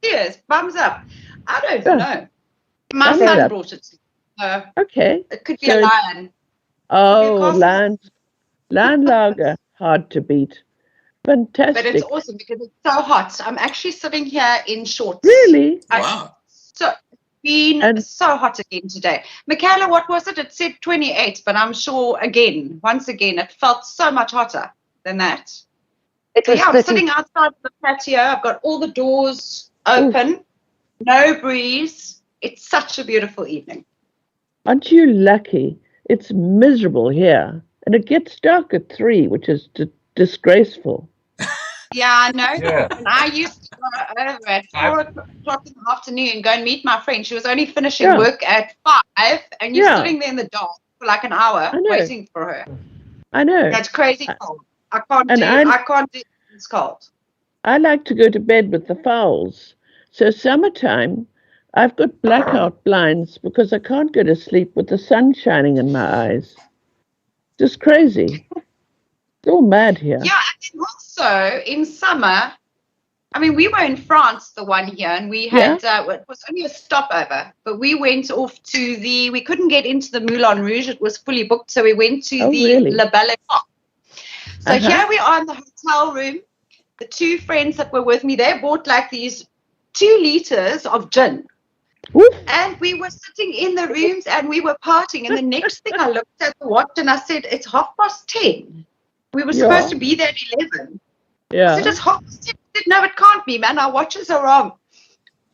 Yes, thumbs up. I don't Oh. know. My Thumbs son up. brought it to me. Okay. It could be So a it's- lion. Oh, land lager, hard to beat. Fantastic. But it's awesome because it's so hot. I'm actually sitting here in shorts. Really? Wow. So been so hot again today. Michaela, what was it? It said 28, but I'm sure once again, it felt so much hotter than that. It was I'm 30. sitting outside the patio. I've got all the doors open, no breeze. It's such a beautiful evening. Aren't you lucky? It's miserable here. And it gets dark at 3, which is disgraceful. Yeah, I know. Yeah. And I used to go over at 4 o'clock in the afternoon and go and meet my friend. She was only finishing Yeah. work at 5, and you're Yeah. sitting there in the dark for like an hour I know. waiting for her. I know. That's crazy cold. I can't And do it. It's cold. I like to go to bed with the fowls. So summertime, I've got blackout blinds because I can't go to sleep with the sun shining in my eyes. Just crazy. It's all mad here. Yeah, and also in summer, I mean, we were in France the one year, and we had it was only a stopover, but we went off to we couldn't get into the Moulin Rouge; it was fully booked, so we went to really? La Belle Époque. So Uh-huh. here we are in the hotel room. The 2 friends that were with me, they bought like these 2 liters of gin. Oof. And we were sitting in the rooms and we were partying. And the next thing I looked at the watch and I said, it's 10:30. We were supposed to be there at 11. Yeah. I said, it's 10:30. I said, no, it can't be, man. Our watches are wrong.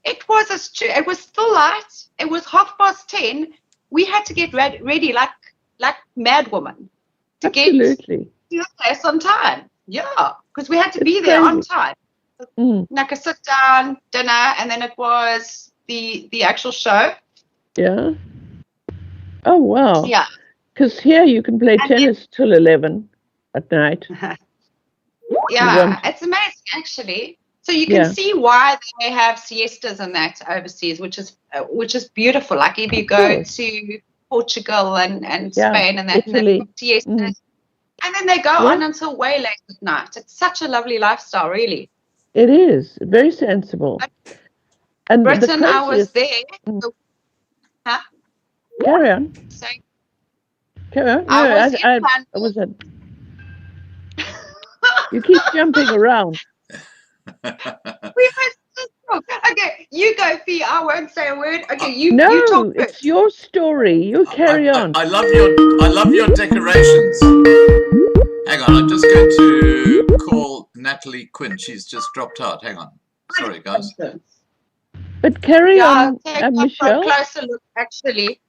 It was it was still light. It was 10:30. We had to get ready like madwoman to Absolutely. get to the place on time. Yeah, because we had to be It's there on crazy. time. Mm. Like a sit down, dinner, and then it was the actual show. Yeah. Oh, wow. Yeah. Because here you can play tennis till 11 at night. Yeah, it's amazing actually. So you can see why they have siestas and that overseas, which is beautiful. Like if you go to Portugal and Spain and that, Italy. they have siestas, and then they go on until way late at night. It's such a lovely lifestyle, really. It is very sensible. And the Britain, I was craziest- there. Huh? Carry on. So Carry on. I No, was in I wasn't. You keep jumping around. we must just talk. Okay, you go, Fee. I won't say a word. Okay, you No, you talk first. it's your story. You carry on. I love your decorations. Hang on, I'm just going to call Natalie Quinn. She's just dropped out. Hang on. Sorry, guys. But carry I'll on, take you for Michelle. a closer look, actually.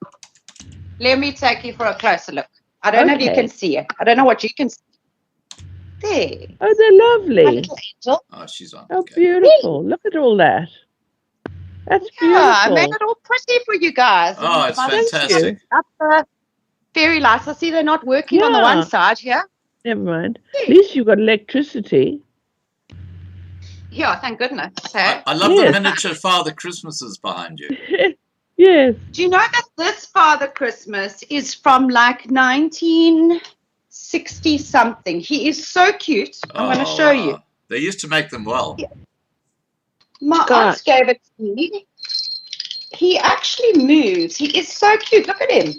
Let me take you for a closer look. I don't know if you Okay. can see it. I don't know what you can see. There. Oh, they're My lovely. little angel. Oh, she's on. Oh, beautiful. Look at all that. That's beautiful. Yeah, I made it all pretty for you guys. Oh, it's My fantastic. Up the fairy lights. I see they're not working on the Yeah. one side here. Never mind. At least you've got electricity. Yeah, thank goodness. Hey? I love Yes. the miniature Father Christmases behind you. Yes. Do you know that this Father Christmas is from like 1960 something? He is so cute. I'm going to show you. They used to make them well. My aunt gave it to me. He actually moves. He is so cute. Look at him.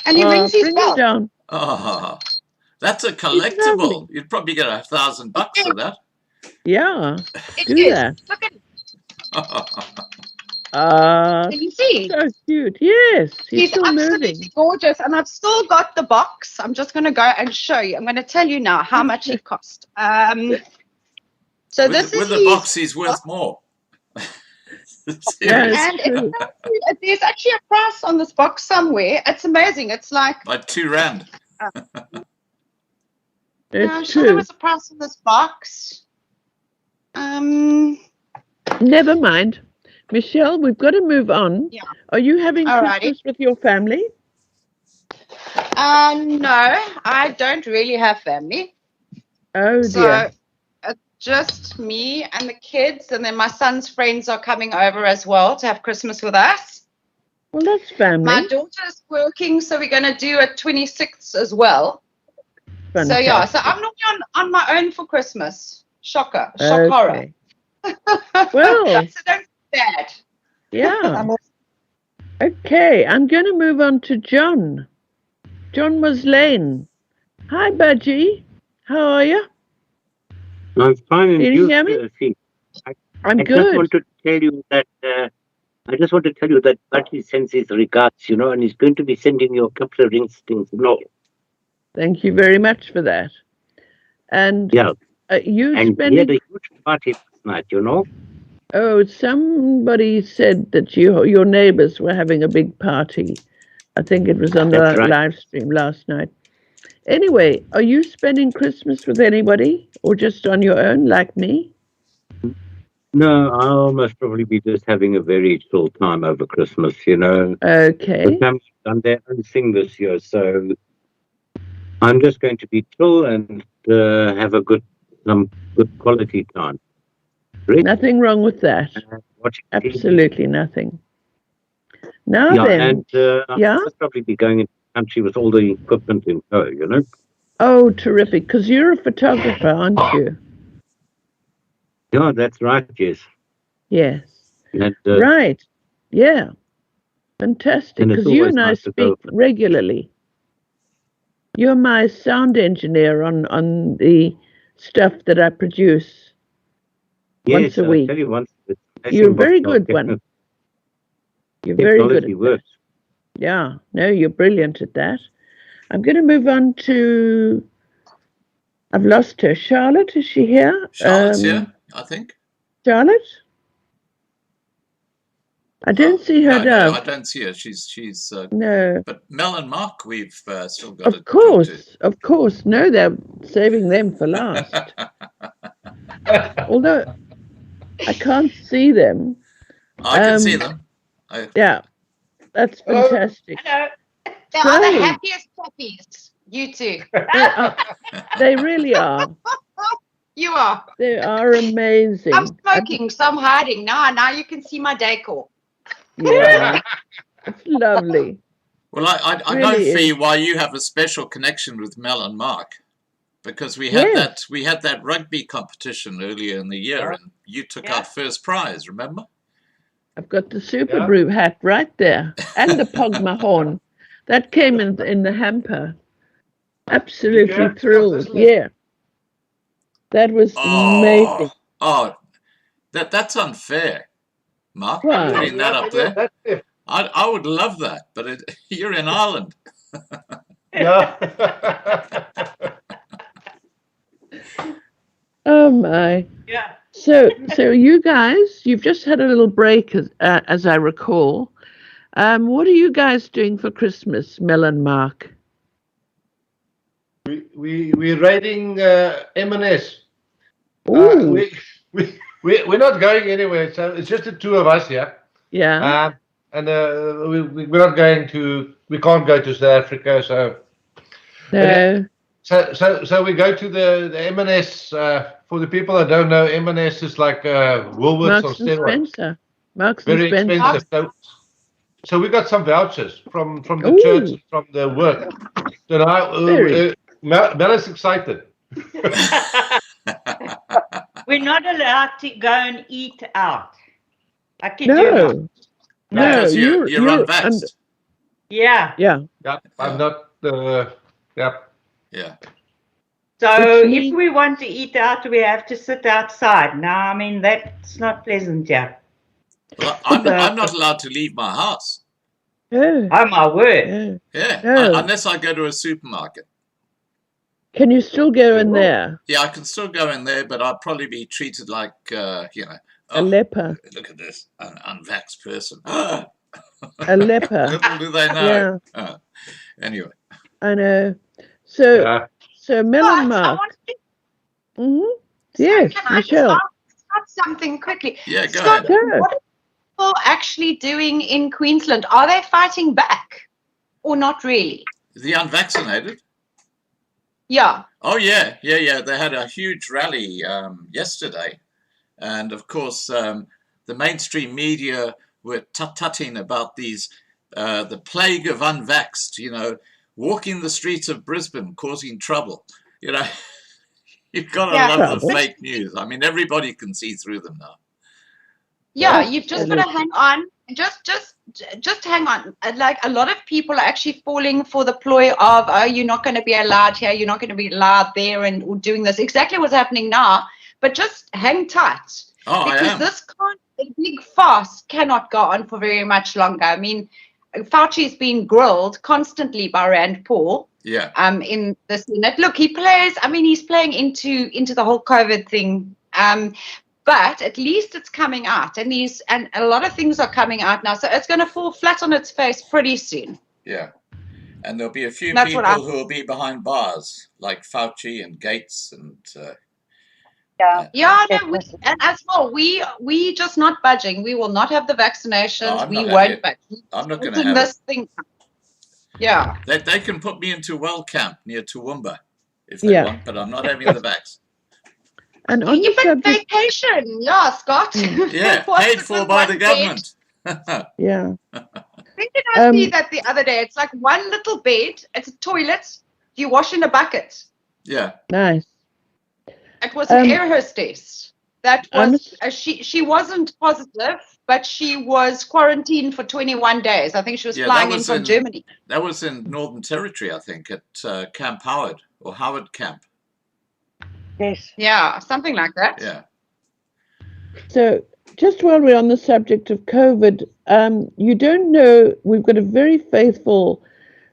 And he rings his bring bell. it down. Oh, that's a collectible. You'd probably get $1,000 for that. Yeah. It Do is. that. Look at him. Can you see? So cute. Yes. He's still absolutely moving. gorgeous. And I've still got the box. I'm just going to go and show you. I'm going to tell you now how much it cost. So this is with the his box, he's worth more. And there's actually a price on this box somewhere. It's amazing. It's like £2. I'm sure there was a price on this box. Never mind. Michelle, we've got to move on. Yeah. Are you having Alrighty. Christmas with your family? No, I don't really have family. Oh, So dear. it's just me and the kids, and then my son's friends are coming over as well to have Christmas with us. Well, that's family. My daughter's working, so we're going to do a 26th as well. Fantastic. So yeah, so I'm normally on my own for Christmas. Shock horror. Well, so don't be bad. Yeah. Okay, I'm going to move on to John. John Muslane. Hi, Budgie. How are you? I'm fine. Can you hear me? I'm good. I just want to tell you that Budgie sends his regards, and he's going to be sending you a couple of rings things. No. Thank you very much for that. And yeah, you and spending... he had a huge party last night, Oh, somebody said that your neighbors were having a big party. I think it was on the live stream last night. Anyway, are you spending Christmas with anybody or just on your own like me? No, I'll most probably be just having a very chill time over Christmas, Okay. The family's done their own thing this year, so I'm just going to be chill and have some good quality time. Right? Nothing wrong with that. Absolutely nothing. Now then, I'll probably be going into the country with all the equipment in tow, Oh, terrific! Because you're a photographer, aren't you? Yeah, that's right. Yes. Yes. And, right. Yeah. Fantastic. Because you and I speak regularly. You're my sound engineer on the stuff that I produce once a week. I'll tell you once, you're a very good one. You're very good at that. Yeah. No, you're brilliant at that. I'm going to move on to... I've lost her. Charlotte, is she here? Charlotte's here, I think. Charlotte? I don't see her No, I don't see her. She's no. But Mel and Mark, we've still got. Of course. No, they're saving them for last. Although I can't see them. I can see them. Yeah, that's fantastic. Hello. They are the happiest puppies. You two. They really are. You are. They are amazing. I'm smoking, so I'm hiding. Now you can see my decor. Yeah, it's lovely. Well, I know, Fee, why you have a special connection with Mel and Mark, because we had that rugby competition earlier in the year, and you took out first prize. Remember? I've got the Super Brew hat right there, and the Pogma horn that came in the hamper. Absolutely thrilled. Yeah, that was amazing. Oh, that's unfair, Mark. Why? Putting that up there. I would love that, but you're in Ireland. Oh my. Yeah. So you guys, you've just had a little break, as I recall. What are you guys doing for Christmas, Mel and Mark? We're raiding M&S. We're not going anywhere, so it's just the two of us here. Yeah. And we're not going to. We can't go to South Africa, so. No. So we go to the M&S. For the people that don't know, M&S is like Woolworths on steroids. Marks Very and Spencer. expensive. So we got some vouchers from the church, from the work. So now Mel is excited. We're not allowed to go and eat out. I can No, you're unvaxxed. Yeah. Yeah. Yeah, I'm not. Yeah. So if we want to eat out, we have to sit outside. Now, I mean, that's not pleasant, yeah. Well, I'm not allowed to leave my house. Yeah. Oh, my word. Yeah, No. unless I go to a supermarket. Can you still go in there? Yeah, I can still go in there, but I'll probably be treated like, a leper. Look at this, an unvaxxed person. A leper. Little do they know. Yeah. Anyway. I know. So, so Mel and Mark. Yes, can I Michelle. just ask something quickly? Yeah, go Scott, ahead. what are people actually doing in Queensland? Are they fighting back or not really? The unvaccinated? Yeah. Oh, yeah. They had a huge rally yesterday. And, of course, the mainstream media were tut-tutting about these, the plague of unvaxxed, walking the streets of Brisbane causing trouble. You've got to love the fake news. I mean, everybody can see through them now. Yeah, you've just got to hang on. Just hang on. Like, a lot of people are actually falling for the ploy of, oh, you're not going to be allowed here, you're not going to be allowed there, and or doing this. Exactly what's happening now. But just hang tight. Because this big farce cannot go on for very much longer. I mean, Fauci's been grilled constantly by Rand Paul. Yeah. In the Senate. Look, he's playing into the whole COVID thing. But at least it's coming out, and a lot of things are coming out now. So it's going to fall flat on its face pretty soon. Yeah. And there'll be a few people who will be behind bars, like Fauci and Gates and. And as well, we just not budging. We will not have the vaccinations. We won't budge. I'm not going to have this thing. Yeah. They can put me into well camp near Toowoomba if they want, but I'm not having the vax. And on you put vacation, Scott. Yeah, paid for by the government. Yeah. Did I see that the other day? It's like one little bed. It's a toilet. You wash in a bucket. Yeah. Nice. It was an air hostess. That was she wasn't positive, but she was quarantined for 21 days. I think she was flying in from Germany. That was in Northern Territory, I think, at Camp Howard or Howard Camp. Yes. Yeah, something like that. Yeah. So just while we're on the subject of COVID, you don't know, we've got a very faithful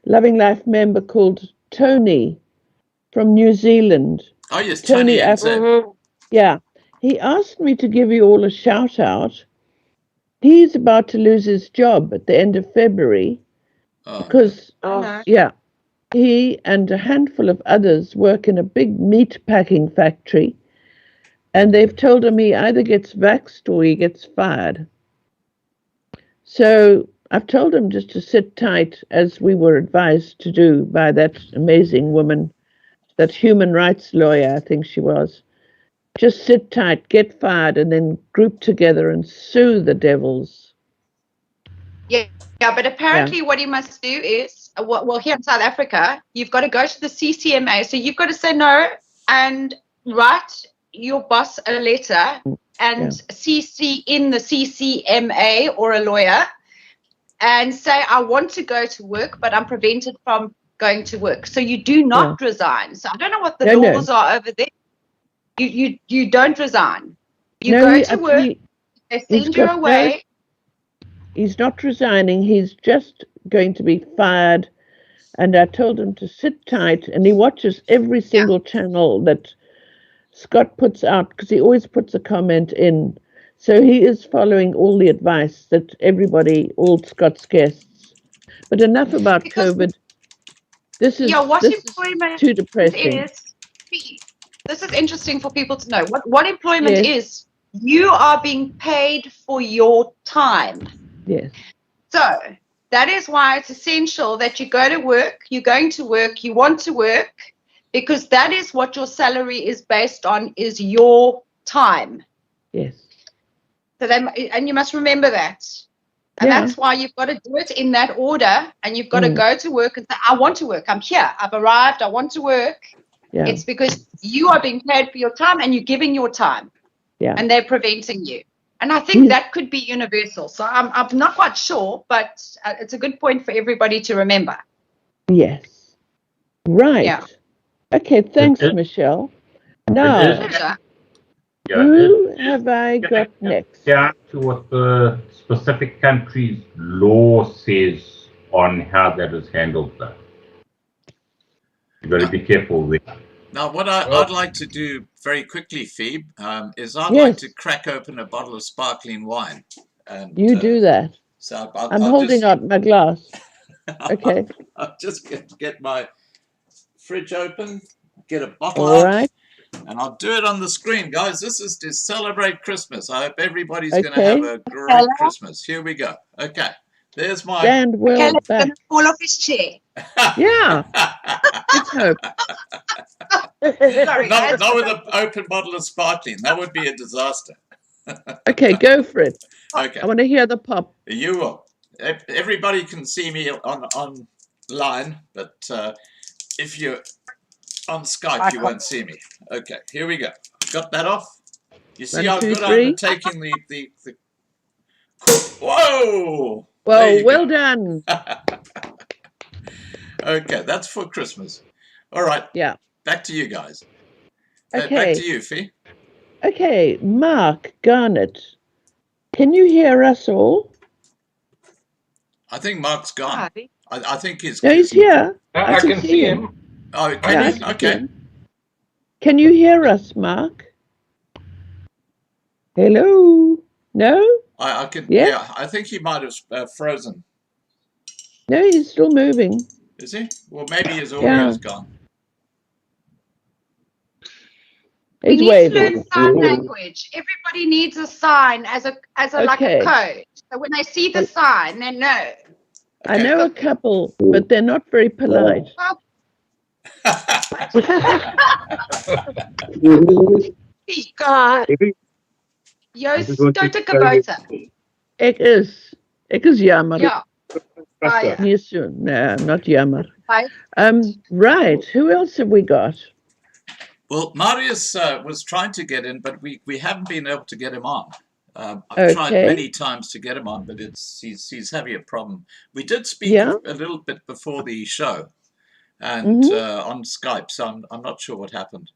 Loving Life member called Tony from New Zealand. Oh, yes, Tony. Yeah. He asked me to give you all a shout out. He's about to lose his job at the end of February because, he and a handful of others work in a big meat packing factory, and they've told him he either gets vaxxed or he gets fired. So I've told him just to sit tight, as we were advised to do by that amazing woman, that human rights lawyer, I think she was. Just sit tight, get fired, and then group together and sue the devils. Yeah, but apparently what he must do is, well, here in South Africa, you've got to go to the CCMA. So you've got to say no and write your boss a letter and CC in the CCMA or a lawyer and say, I want to go to work, but I'm prevented from going to work. So you do not resign. So I don't know what the laws are over there. You don't resign. You go to work, they send you away. He's not resigning. He's just going to be fired. And I told him to sit tight. And he watches every single channel that Scott puts out, because he always puts a comment in. So he is following all the advice that everybody, all Scott's guests. But enough about COVID. This is too depressing. This is interesting for people to know. What employment is, you are being paid for your time. Yes. So that is why it's essential that you go to work, you're going to work, you want to work, because that is what your salary is based on, is your time. Yes. So and you must remember that. And that's why you've got to do it in that order, and you've got to go to work and say, I want to work. I'm here. I've arrived. I want to work. Yeah. It's because you are being paid for your time and you're giving your time. Yeah. And they're preventing you. And I think that could be universal. So I'm not quite sure, but it's a good point for everybody to remember. Yes. Right. Yeah. Okay, thanks, Michelle. Now, who have I got next? Down to what the specific country's law says on how that is handled, though. You've got to be careful there. Now, what I'd like to do very quickly, Phoebe, is I'd Yes. like to crack open a bottle of sparkling wine. And, You do that. So I'm I'll holding just, out my glass. Okay. I'll just get my fridge open, get a bottle All out, right. and I'll do it on the screen. Guys, this is to celebrate Christmas. I hope everybody's going to Okay. have a great Christmas. Here we go. Okay. There's my... Stand well Caleb's back. going to fall off his chair. Yeah. Let's hope. Sorry, guys. Not with an open bottle of sparkling. That would be a disaster. Okay, go for it. Okay. I want to hear the pop. You will. Everybody can see me online, but if you're on Skype, you won't see me. Okay, here we go. Got that off? You see 1, how 2, good 3. I'm taking the... Whoa! Well, well done. Okay, that's for Christmas. All right. Yeah. Back to you guys. Okay. Back to you, Fee. Okay, Mark Garnett. Can you hear us all? I think Mark's gone. I think he's... No, he's here. I can see him. Oh, Yeah, can I you? can Okay. see him. Can you hear us, Mark? Hello? No? I can... Yeah? Yeah, I think he might have frozen. No, he's still moving. Is he? Well, maybe his audio's gone. We He's need waving. to learn sign language. Everybody needs a sign as a like a Okay. code. So when they see the sign, they know. I know a couple, but they're not very polite. Well, God. Joost, don't take a boter. Ek is jammer. Yeah. Oh, yeah. Nee, so, no, not jammer. Right. Right. Who else have we got? Well, Marius was trying to get in, but we haven't been able to get him on. I've tried Okay. many times to get him on, but he's having a problem. We did speak Yeah. a little bit before the show, and on Skype, so I'm not sure what happened.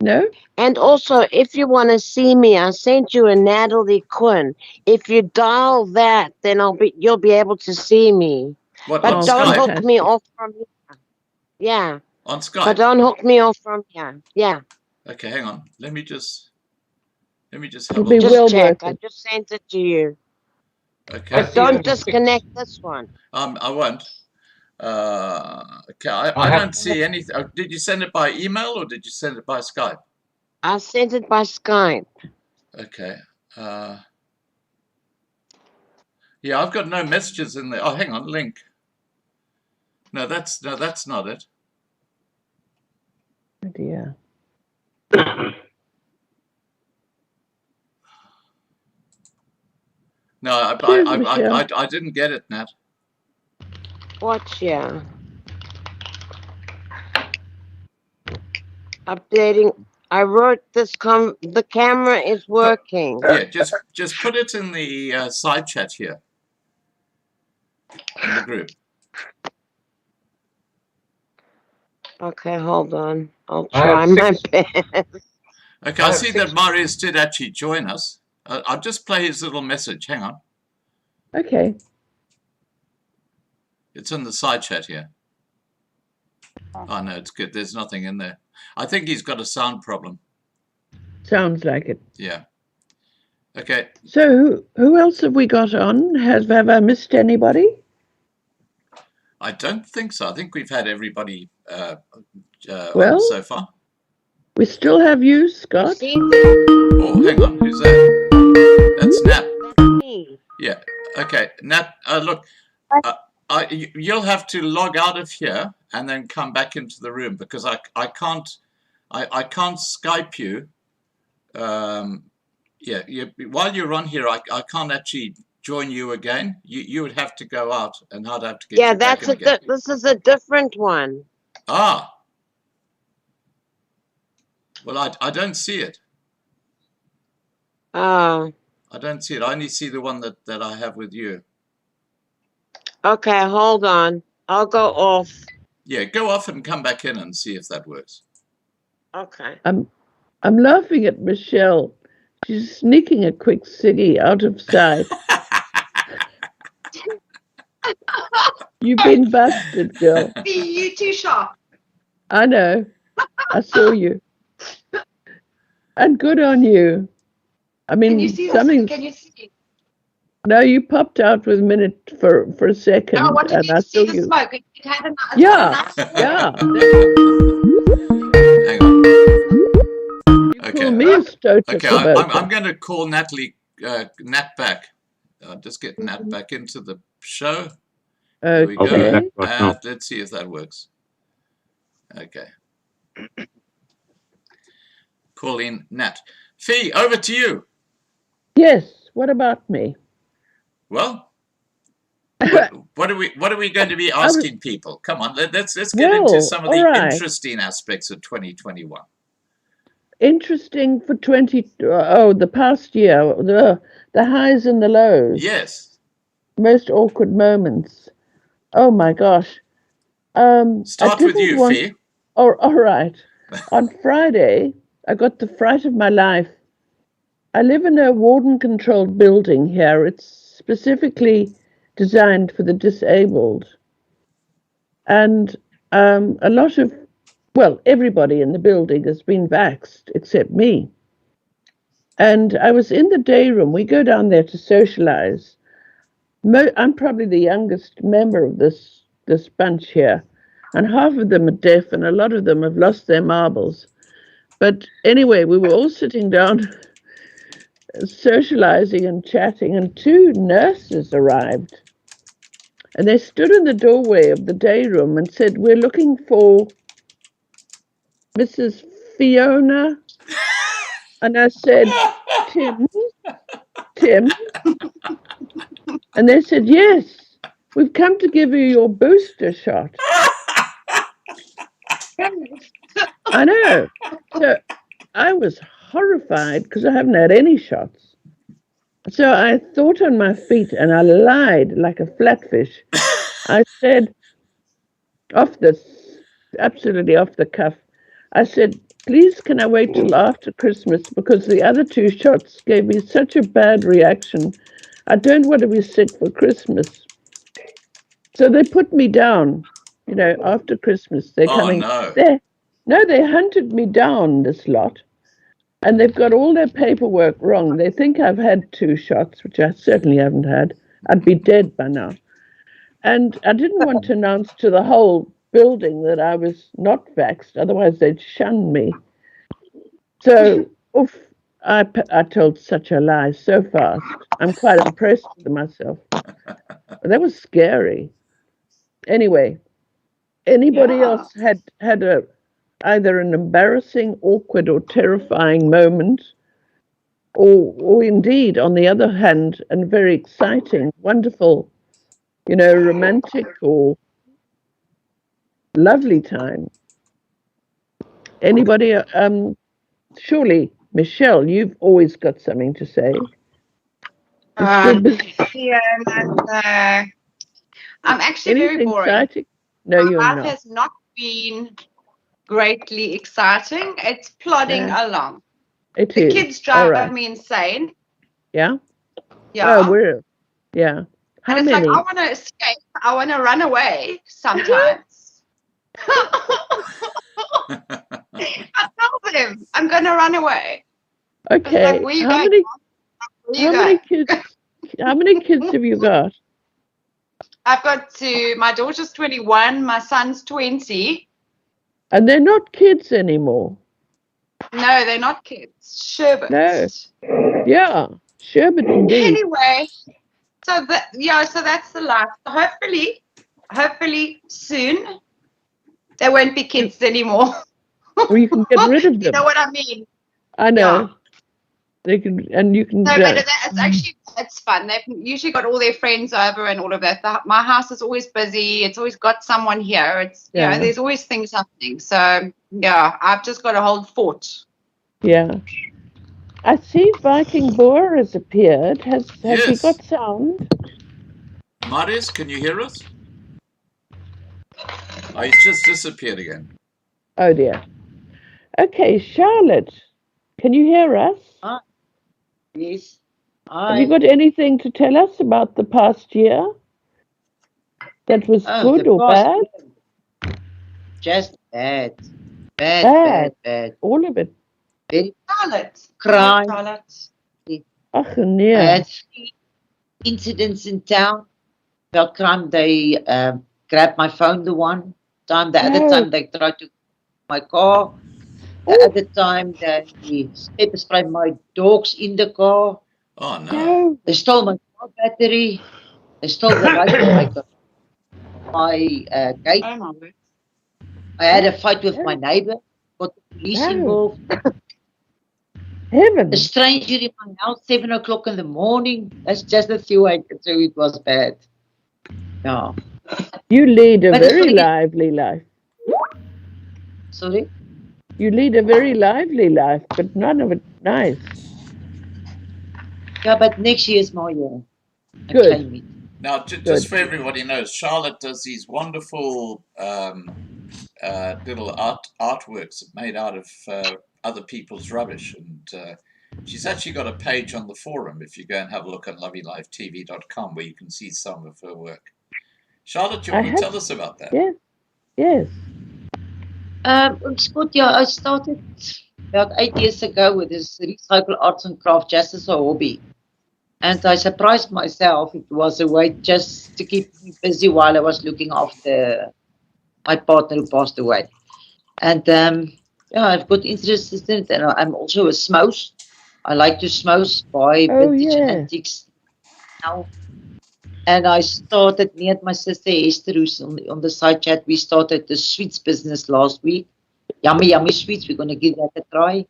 No? And also, if you want to see me, I sent you a Natalie Quinn. If you dial that, then you'll be able to see me. What, But on don't Skype? hook me off from here. Yeah. On Skype. But don't hook me off from here. Yeah. Okay, hang on. Let me just have It'll a be look. well Just check. worth I it. just sent it to you. Okay. But don't disconnect this one. I won't. Okay, I have- don't see anything. Did you send it by email or did you send it by Skype? I sent it by Skype. Okay. Yeah, I've got no messages in there. Oh, hang on, link. No, that's not it. Oh dear. No, Cheers, Michelle. I didn't get it, Nat. Watch, yeah. Updating. I wrote this. The camera is working. Yeah, just put it in the side chat here in the group. Okay, hold on. I'll I try have my six- best. Okay, I see that Marius did actually join us. I'll just play his little message. Hang on. Okay. It's in the side chat here. Oh, no, it's good. There's nothing in there. I think he's got a sound problem. Sounds like it. Yeah. Okay. So who else have we got on? Have I missed anybody? I don't think so. I think we've had everybody Well, on so far. We still have you, Scott. Oh, hang on. Who's that? That's Nat. That's me. Yeah. Okay. Nat, look, you'll have to log out of here and then come back into the room because I can't Skype you. Yeah. While you're on here, I can't actually join you again. You would have to go out, and I'd have to get Yeah, you back that's in again. this is a different one. Ah. Well, I don't see it. Oh, I don't see it. I only see the one that I have with you. okay, hold on. I'll go off. Yeah, go off and come back in and see if that works. Okay. I'm laughing at Michelle. She's sneaking a quick ciggy out of sight. You've been busted, girl. Be you too sharp. I know. I saw you. And good on you. I mean, Can you see something. Can you see? No, you popped out with a minute for a second, No, I wanted and you I to saw see the you. smoke. It had enough. Yeah, yeah. Hang on. Call me a stoter Okay, I'm going to call Nat back. I'll just get Nat back into the show. There we go. And let's see if that works. Okay. Call in Nat. Fee, over to you. Yes. What about me? Well, what are we going to be asking people? Come on, let's get into some of the interesting aspects of 2021. Interesting for the past year, the highs and the lows. Yes. Most awkward moments. Oh my gosh. Start with you, Fee. Oh, all right. On Friday, I got the fright of my life. I live in a warden-controlled building here. It's specifically designed for the disabled. And a lot of, everybody in the building has been vaxxed except me. And I was in the day room. We go down there to socialize. I'm probably the youngest member of this bunch here. And half of them are deaf and a lot of them have lost their marbles. But anyway, we were all sitting down socializing and chatting, and two nurses arrived. And they stood in the doorway of the day room and said, "We're looking for Mrs. Fiona." And I said, Tim. And they said, "Yes, we've come to give you your booster shot." I know. So I was horrified because I haven't had any shots. So I thought on my feet and I lied like a flatfish. I said, absolutely off the cuff, I said, "Please, can I wait till after Christmas because the other two shots gave me such a bad reaction. I don't want to be sick for Christmas." So they put me down, after Christmas. They're coming. No. They hunted me down, this lot. And they've got all their paperwork wrong. They think I've had 2 shots, which I certainly haven't had. I'd be dead by now. And I didn't want to announce to the whole building that I was not vaxxed, otherwise they'd shun me. So, I told such a lie so fast. I'm quite impressed with myself. But that was scary. Anyway, anybody else had either an embarrassing, awkward, or terrifying moment, or indeed, on the other hand, a very exciting, wonderful, romantic or lovely time? Anybody? Surely, Michelle, you've always got something to say. I'm actually very boring. Exciting? No, you're not. My life has not been greatly exciting. It's plodding along. The kids drive me insane. Yeah? Yeah. Oh, yeah. How and it's many? like, I want to escape. I want to run away sometimes. I tell them, I'm going to run away. Okay. Like, where you going? How many kids have you got? I've got my daughter's 21, my son's 20. And they're not kids anymore. No, they're not kids. Sherbet. No. Yeah, sherbet indeed. Anyway, so that's the life. Hopefully soon there won't be kids anymore. Or you can get rid of them. You know what I mean? I know. Yeah. They can, and you can. No, but it's fun. They've usually got all their friends over and all of that. My house is always busy. It's always got someone here. It's there's always things happening. So I've just got to hold fort. Yeah. I see Viking Boer has appeared. Has he got sound? Marius, can you hear us? Oh, he's just disappeared again. Oh dear. Okay, Charlotte, can you hear us? Yes. Have you got anything to tell us about the past year that was good or bad? Just bad. Bad. All of it. Very Charlotte. crime. Charlotte. Ach, I nee. had 3 incidents in town about crime. They grabbed my phone the one time. The other time they tried to my car. The other time they pepper sprayed my dogs in the car. Oh no. They stole my car battery. They stole the right to my gate. Oh my word. I had a fight with my neighbor. Got the police involved. Heaven. A stranger in my house, 7 o'clock in the morning. That's just a few I could say it was bad. Yeah. You lead a But it's very really- lively life. Sorry? You lead a very lively life, but none of it nice. Yeah, but next year is my year. Good. Claim it. Now, just for everybody knows, Charlotte does these wonderful little artworks made out of other people's rubbish, and she's actually got a page on the forum if you go and have a look at loveylifetv.com where you can see some of her work. Charlotte, you want to tell us about that? Yes. Yes. Scott, yeah, I started about 8 years ago with this recycle arts and craft just as a hobby. And I surprised myself. It was a way just to keep me busy while I was looking after my partner who passed away. And yeah, I've got interest in it. And I'm also a smose. I like to smose, buy vintage and antiques now. And I started, me and my sister Esther, who's on the side chat, we started the sweets business last week. Yummy sweets. We're going to give that a try.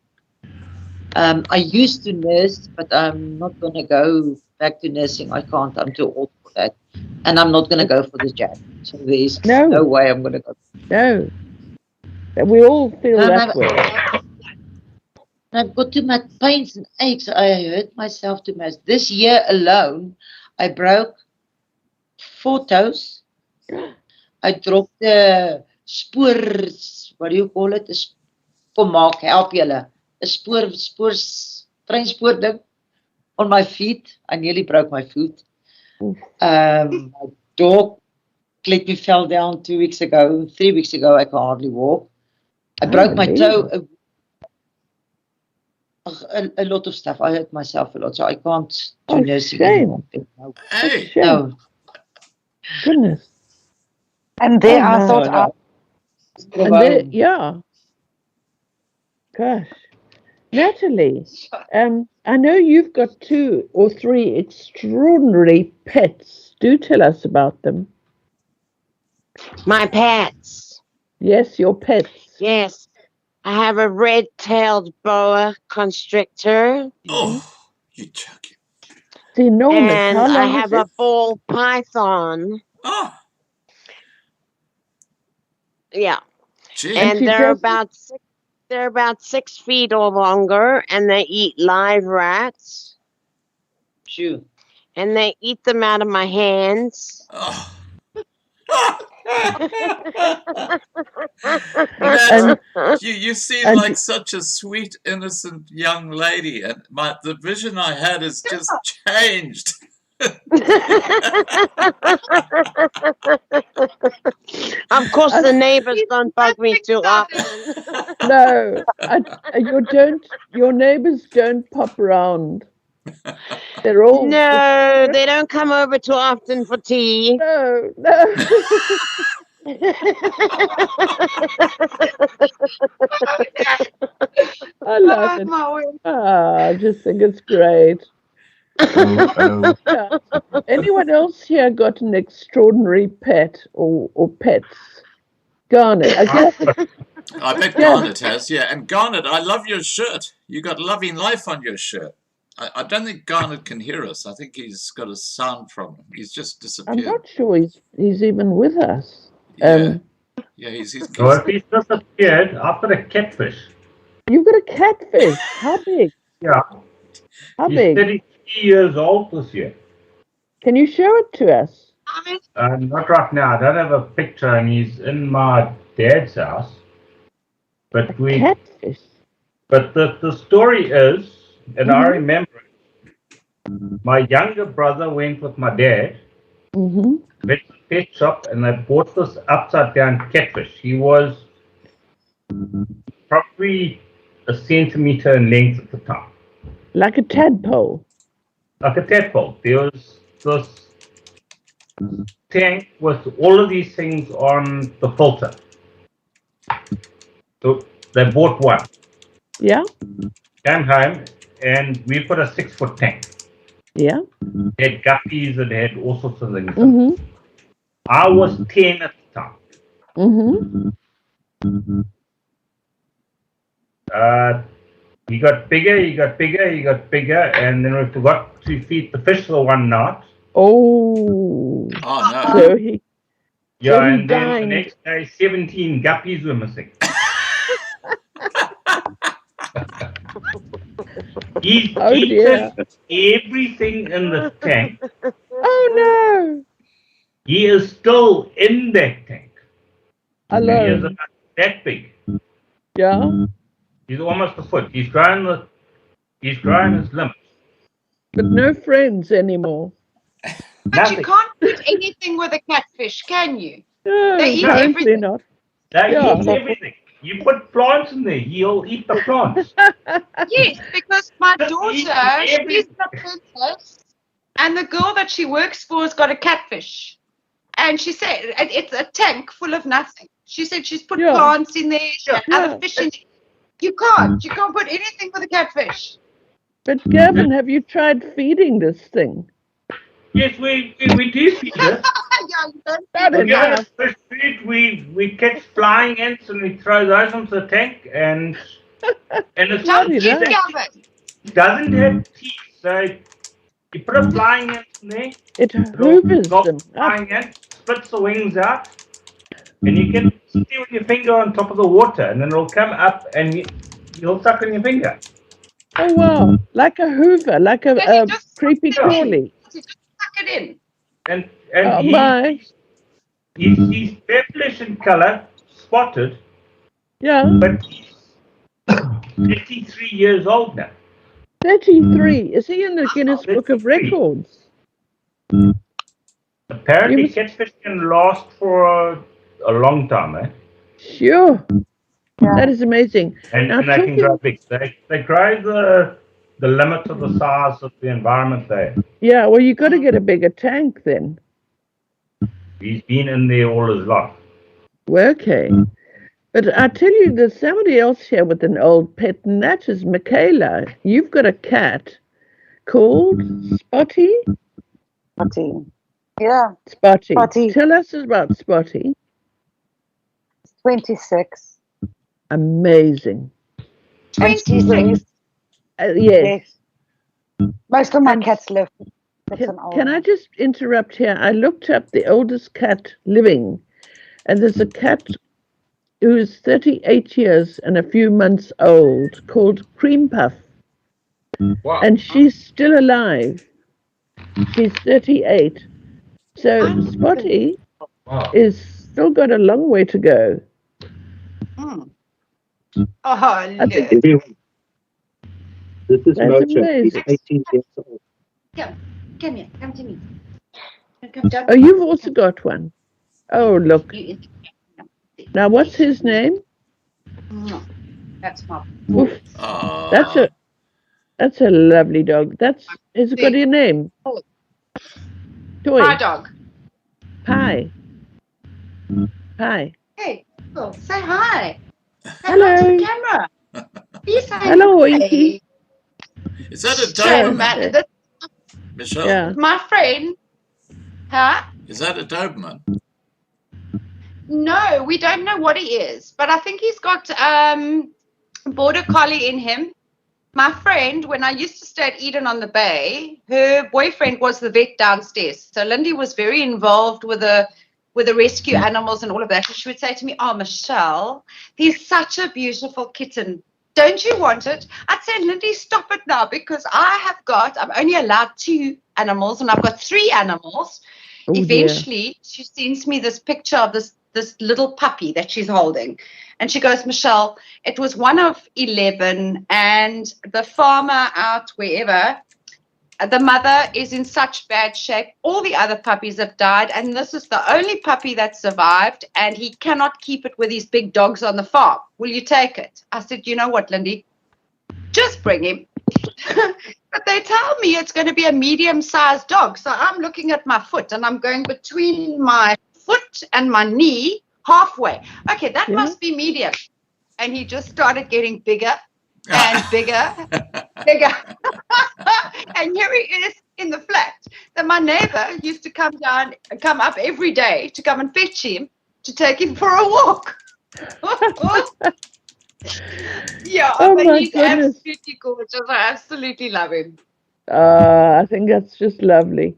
I used to nurse, but I'm not going to go back to nursing. I can't. I'm too old for that. And I'm not going to go for the jab. So there's no way I'm going to go. No. We all feel that way. I've got too much pains and aches. I hurt myself too much. This year alone, I broke 4 toes. I dropped the spoors, what do you call it? Kom maak, help julle. A treinspoor ding on my feet. I nearly broke my foot. My dog let me fell down 2 weeks ago. 3 weeks ago, I can hardly walk. I broke my toe. A lot of stuff. I hurt myself a lot, so I can't do nursing anymore. Hey. No. Goodness. And there I thought, yeah. Gosh. Natalie, I know you've got 2 or 3 extraordinary pets. Do tell us about them. My pets. Yes, your pets. Yes. I have a red-tailed boa constrictor. Oh, you're joking. It's enormous. And How long I is have it? a ball python. Oh. Yeah. Gee. And they're about 6 feet or longer, and they eat live rats. Sure. And they eat them out of my hands. Oh. You seem like such a sweet, innocent young lady, and the vision I had has just changed. Of course, the neighbors don't bug me too often. No, your neighbors don't pop around. They're all No, they don't come over too often for tea. No. I love it. I just think it's great. Yeah. Anyone else here got an extraordinary pet or pets? Garnet. I bet Garnet has, yeah. And Garnet, I love your shirt. You got Loving Life on your shirt. I don't think Garnet can hear us. I think he's got a sound problem. He's just disappeared. I'm not sure he's even with us. Yeah, he's No, if he's disappeared after a catfish. You've got a catfish. How big? Yeah. How He's big? 33 years old this year. Can you show it to us? Not right now. I don't have a picture, and he's in my dad's house. But catfish. But the story is, and I remember it, my younger brother went with my dad, went to the pet shop, and they bought this upside down catfish. He was probably a centimeter in length at the top. Like a tadpole. Like a tadpole. There was this tank with all of these things on the filter. So they bought one. Yeah. Came home and we put a 6-foot tank. Yeah. It had guppies and had all sorts of things. Mm-hmm. I was 10 at the time. Mm-hmm. He got bigger, he got bigger, he got bigger, and then we forgot to feed the fish for one night. Oh. Oh no. So he. Yeah, so he and then died. the next day, 17 guppies were missing. He's eaten everything in the tank. Oh no! He is still in that tank. Alone. He is about that big. Yeah. He's almost a foot. He's growing his limbs. But no friends anymore. But you can't eat anything with a catfish, can you? No, They eat apparently everything. not. They Yeah. eat everything. You put plants in there, he'll eat the plants. Yes, because my daughter, everything. she's a princess, and the girl that she works for has got a catfish. And she said it's a tank full of nothing. She said she's put plants in there, she had other fish in there. You can't put anything with a catfish. But Gavin, have you tried feeding this thing? Yes, we do feed it. Not We give enough. it fish food. We catch flying ants and we throw those into the tank, and it's Don't eat, it Gavin. doesn't have teeth, so you put a flying ant in there. It hoovers them up. Flying ant splits the wings out, and you can steal your finger on top of the water, and then it'll come up and you'll suck on your finger. Oh wow! Like a hoover, like a creepy crawly. You just suck it in. And Oh my! he's purplish in color, spotted. Yeah. But he's 53 years old now. 33. Is he in the Guinness Book of Records? Apparently, catfish can last for a long time, eh? Sure. That is amazing. And, Now, and they can grow big. They grow the limit of the size of the environment there. Yeah, well, you got to get a bigger tank then. He's been in there all his life. Okay. But I tell you, there's somebody else here with an old pet, and that is Michaela. You've got a cat called Spotty? Spotty. Yeah. Spotty. Spotty. Tell us about Spotty. 26. Amazing. 26. Yes. Most of my cats live. Can I just interrupt here? I looked up the oldest cat living, and there's a cat who is 38 years and a few months old called Cream Puff. Wow. And she's still alive. She's 38. So Spotty is still got a long way to go. Oh, I think This is That's Mocha. He's amazing. 18 years old. Come here, come to me. Come down. Oh, you've also got one. Oh, look. Now, what's his name? That's my Oof. That's a lovely dog. Has it got your name? Toy. My dog. Hi. Hi. Hey, oh, say hi. Say Hello. hi to the camera. Please say Hello, hi. Inky. Is that a So, Doberman? man, that's Michelle? Yeah. my friend. Huh? Is that a Doberman? No, we don't know what he is, but I think he's got border collie in him. My friend, when I used to stay at Eden on the Bay, her boyfriend was the vet downstairs. So Lindy was very involved with the rescue animals and all of that. And she would say to me, "Oh, Michelle, he's such a beautiful kitten. Don't you want it?" I'd say, "Lindy, stop it now, because I'm only allowed 2 animals and I've got 3 animals." Oh, dear. Eventually, she sends me this picture of this little puppy that she's holding. And she goes, "Michelle, it was one of 11, and the farmer out wherever the mother is in such bad shape. All the other puppies have died, and this is the only puppy that survived, and he cannot keep it with his big dogs on the farm. Will you take it? I said, you know what, Lindy? Just bring him. But they tell me it's going to be a medium-sized dog. So I'm looking at my foot, and I'm going between my foot and my knee halfway. Okay, that must be medium. And he just started getting bigger and bigger, bigger. And here he is in the flat. Then my neighbor used to come up every day to come and fetch him to take him for a walk. Yeah, but he's absolutely gorgeous. I absolutely love him. I think that's just lovely.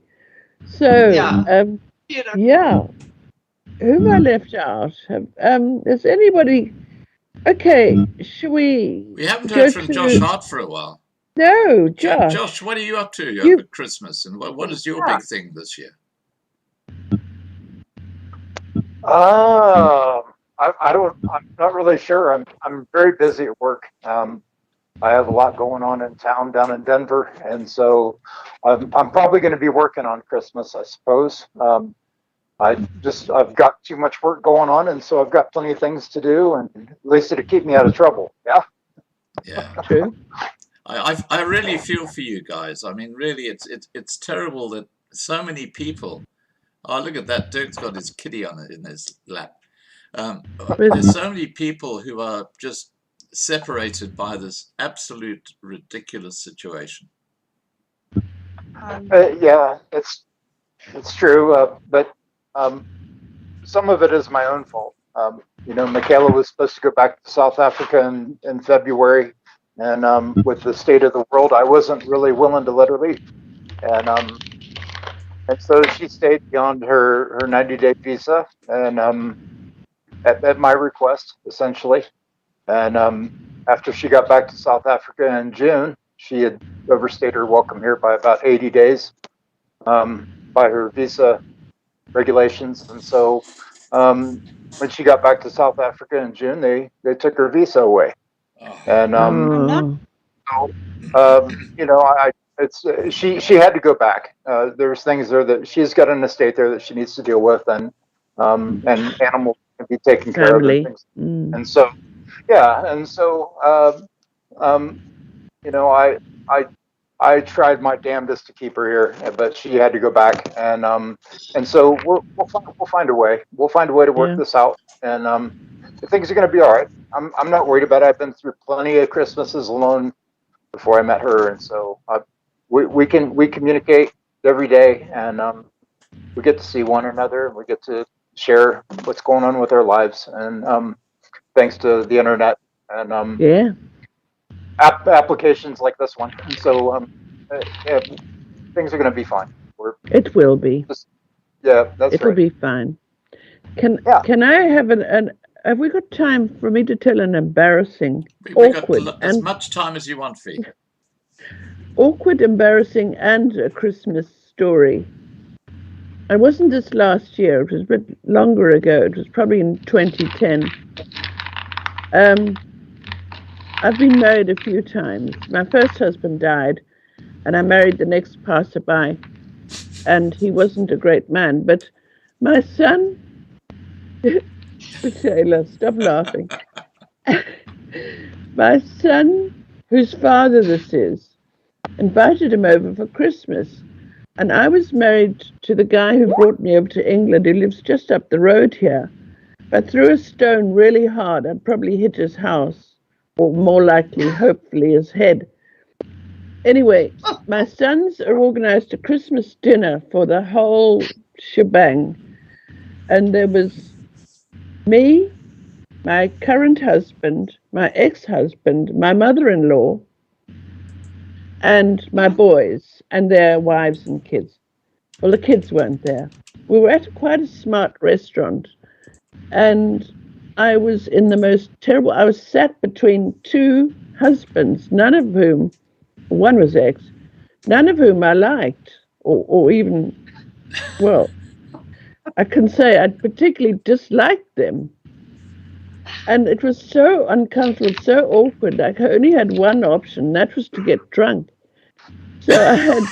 So, who have I left out? Is anybody? Okay, should we? We haven't heard from Josh Hart for a while. No, Josh. Josh, what are you up to over Christmas, and what is your big thing this year? I'm not really sure. I'm very busy at work. I have a lot going on in town down in Denver, and so I'm probably going to be working on Christmas, I suppose. I've got too much work going on, and so I've got plenty of things to do, and at least to keep me out of trouble. Yeah. Yeah. True. I really feel for you guys. I mean, really, it's terrible that so many people. Oh, look at that! Dirk's got his kitty in his lap. There's so many people who are just separated by this absolute ridiculous situation. Yeah, it's true, but some of it is my own fault. Michaela was supposed to go back to South Africa in February, and with the state of the world, I wasn't really willing to let her leave, and so she stayed beyond her 90-day visa, and at my request, essentially. And after she got back to South Africa in June, she had overstayed her welcome here by about 80 days by her visa regulations. And so when she got back to South Africa in June, they took her visa away. And she had to go back. There's things there that she's got an estate there that she needs to deal with, and animals can be taken care of and things. And so I tried my damnedest to keep her here, but she had to go back, and so we'll find a way. We'll find a way to work this out, and things are going to be all right. I'm not worried about it. I've been through plenty of Christmases alone before I met her, and so we communicate every day, and we get to see one another, and we get to share what's going on with our lives, and thanks to the internet and applications like this one. And so things are going to be fine. It will be. That's right. It'll be fine. Can I have have we got time for me to tell an embarrassing, awkward, got as much time as you want, Fee. Awkward, embarrassing, and a Christmas story? It wasn't this last year. It was a bit longer ago. It was probably in 2010. I've been married a few times. My first husband died, and I married the next passerby, and he wasn't a great man. But my son, Shayla, stop laughing. My son, whose father this is, invited him over for Christmas. And I was married to the guy who brought me over to England, who lives just up the road here. If I threw a stone really hard, I'd probably hit his house, or more likely, hopefully, his head. Anyway, my sons are organized a Christmas dinner for the whole shebang. And there was me, my current husband, my ex-husband, my mother-in-law, and my boys and their wives and kids. Well, the kids weren't there. We were at quite a smart restaurant, and I was in the most terrible. I was sat between two husbands, none of whom, one was ex, none of whom I liked, or even, well, I can say I particularly disliked them. And it was so uncomfortable, so awkward. I only had one option, that was to get drunk. So I had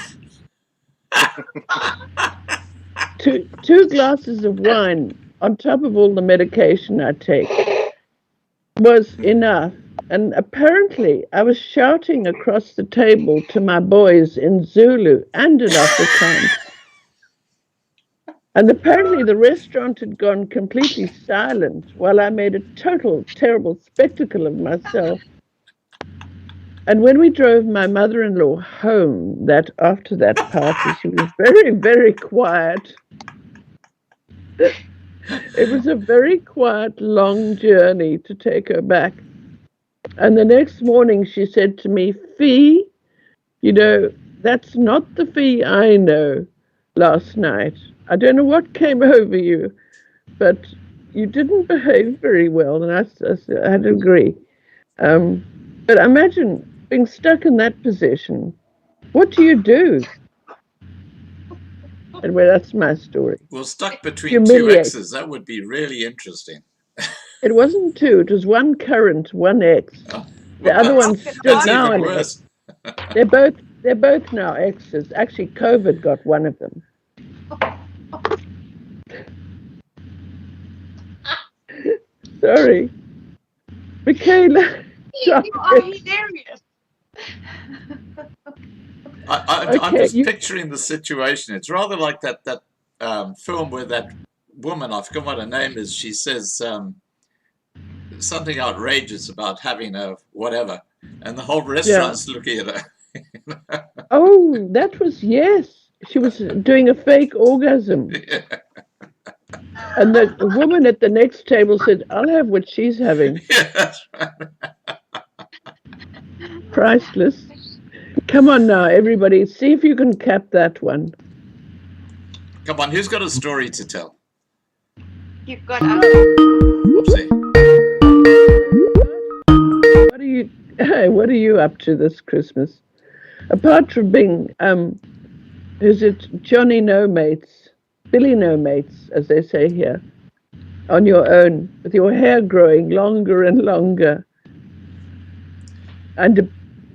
two glasses of wine on top of all the medication I take was enough. And apparently I was shouting across the table to my boys in Zulu and in Afrikaans. And apparently the restaurant had gone completely silent while I made a total terrible spectacle of myself. And when we drove my mother-in-law home after that party, she was very, very quiet. It was a very quiet, long journey to take her back. And the next morning she said to me, Fee, you know, that's not the Fee I know last night. I don't know what came over you, but you didn't behave very well. And I had to agree. But imagine being stuck in that position. What do you do? Anyway, that's my story. Well, stuck between two exes, that would be really interesting. It wasn't two, it was one current, one ex. The other one's still now an ex. They're both now exes. Actually, COVID got one of them. Sorry. Michaela. You are hilarious. I'm just picturing the situation. It's rather like that film where that woman, I forgot what her name is, she says something outrageous about having a whatever, and the whole restaurant's looking at her. Oh, that was, yes. She was doing a fake orgasm. Yeah. And the woman at the next table said, I'll have what she's having. Yeah, that's right. Priceless. Come on now, everybody. See if you can cap that one. Come on, who's got a story to tell? You've got Whoopsie. What are you up to this Christmas? Apart from being, is it Johnny No Mates, Billy No Mates, as they say here, on your own, with your hair growing longer and longer. And,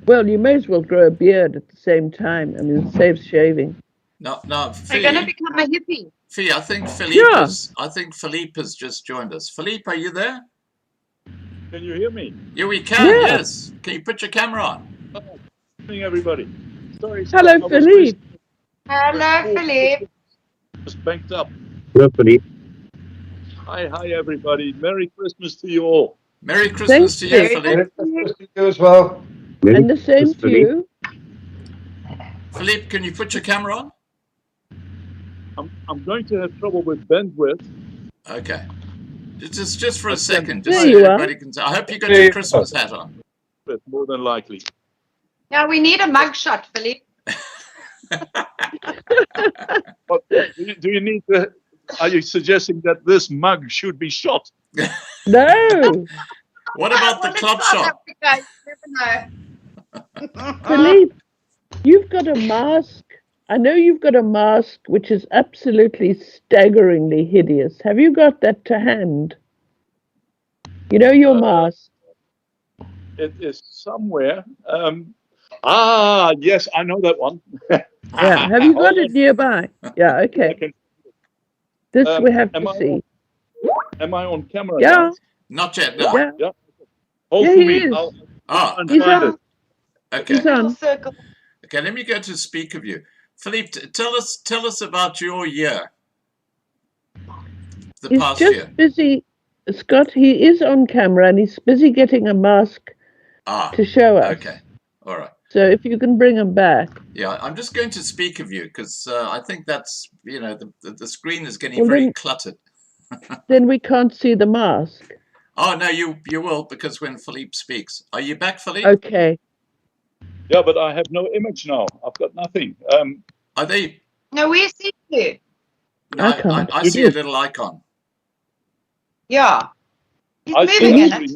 well, you may as well grow a beard at the same time. I mean, it saves shaving. No, Fee, you're going to become a hippie. Fee, I think Philippe has just joined us. Philippe, are you there? Can you hear me? Yeah, we can, yes. Can you put your camera on? Oh, good morning, everybody. Sorry, hello, Philippe. Hello, Philippe. Just banked up. Hello, Philippe. Hi, everybody. Merry Christmas to you all. Merry Christmas to you, Philippe. Merry Christmas to you as well. And the same to you. Philippe, can you put your camera on? I'm going to have trouble with bandwidth. Okay. Just for a second, just there so you everybody can. I hope you got your Christmas hat on. But more than likely. Yeah, we need a mugshot, Philippe. Do you need to? Are you suggesting that this mug should be shot? No. What about the club shot? Philippe, you've got a mask. I know you've got a mask which is absolutely staggeringly hideous. Have you got that to hand? You know your mask? It is somewhere. Yes, I know that one. Yeah, have you got it nearby? Yeah, okay. This we have to see. Am I on camera? Yeah. Now? Not yet, no. Yeah. Hold Yeah, for he me. is. He's on. Okay. He's on. Okay, let me go to speak of you. Philippe, tell us about your year. He's past just year. busy, Scott. He is on camera and he's busy getting a mask to show us. Okay, all right. So if you can bring him back. Yeah, I'm just going to speak of you because I think that's, the screen is getting very cluttered. Then we can't see the mask. Oh, no, you will, because when Philippe speaks. Are you back, Philippe? Okay. Yeah, but I have no image now. I've got nothing. Are they? No, we see you. No, I see a little icon. Yeah. He's I moving in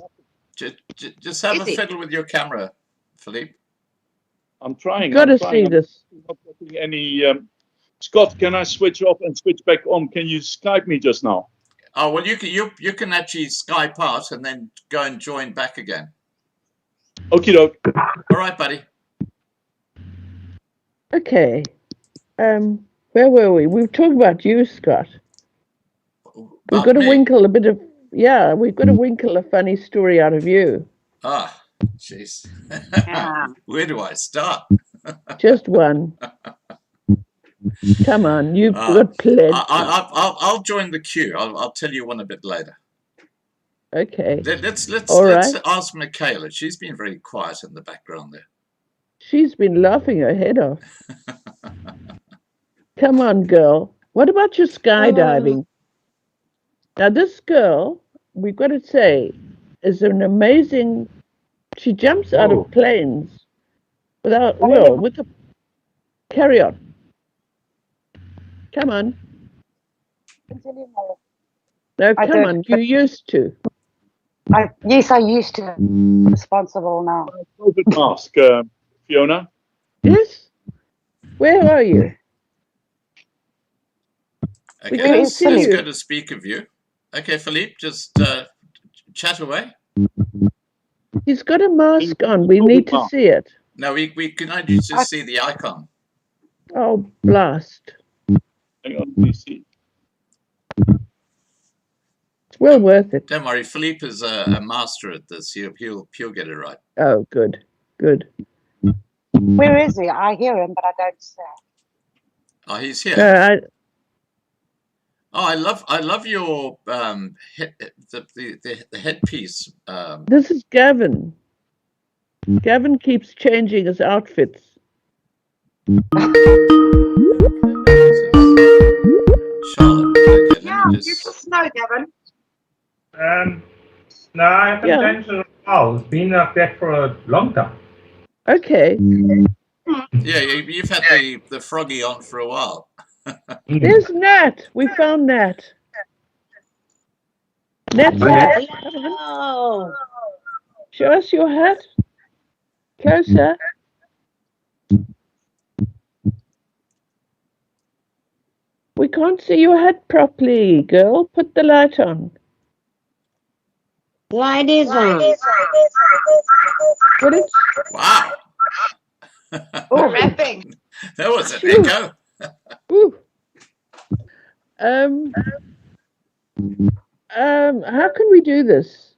it. Just have a fiddle with your camera, Philippe. I'm trying. Got to see this. Not getting any. Scott, can I switch off and switch back on? Can you Skype me just now? Oh well, you can actually Skype out and then go and join back again. Okie doke. All right, buddy. Okay. Where were we? We were talking about you, Scott. We've got to winkle a bit of, we've got to winkle a funny story out of you. Ah, jeez. Where do I start? Just one. Come on, you've got plenty. I'll join the queue. I'll tell you one a bit later. Okay. Let's right. ask Michaela. She's been very quiet in the background there. She's been laughing her head off. Come on, girl. What about your skydiving? Now, this girl, we've got to say, is an amazing. She jumps out of planes without with a carry on. Come on. No, come on. You used to. Yes, I used to. Responsible now. COVID mask, Fiona. Yes. Where are you? Okay, let's go to speak of you. Okay, Philippe, just chat away. He's got a mask on. We need to see it. No, we can only just see the icon. Oh, blast. Hang on, let me see. It's well worth it. Don't worry, Philippe is a master at this. He'll get it right. Oh, good. Good. Where is he? I hear him, but I don't see him. Oh, he's here. I love your the headpiece. This is Gavin. Gavin keeps changing his outfits. Charlotte, okay, You just know, Gavin. No, I haven't changed it at all. It's been like that for a long time. Okay. Yeah, you've had the froggy on for a while. There's Nat. We found Nat. Nat's hat. Oh. Show us your hat. Closer. We can't see your hat properly, girl. Put the light on. Light is on. Wow. Oh, rapping. That was an echo. How can we do this?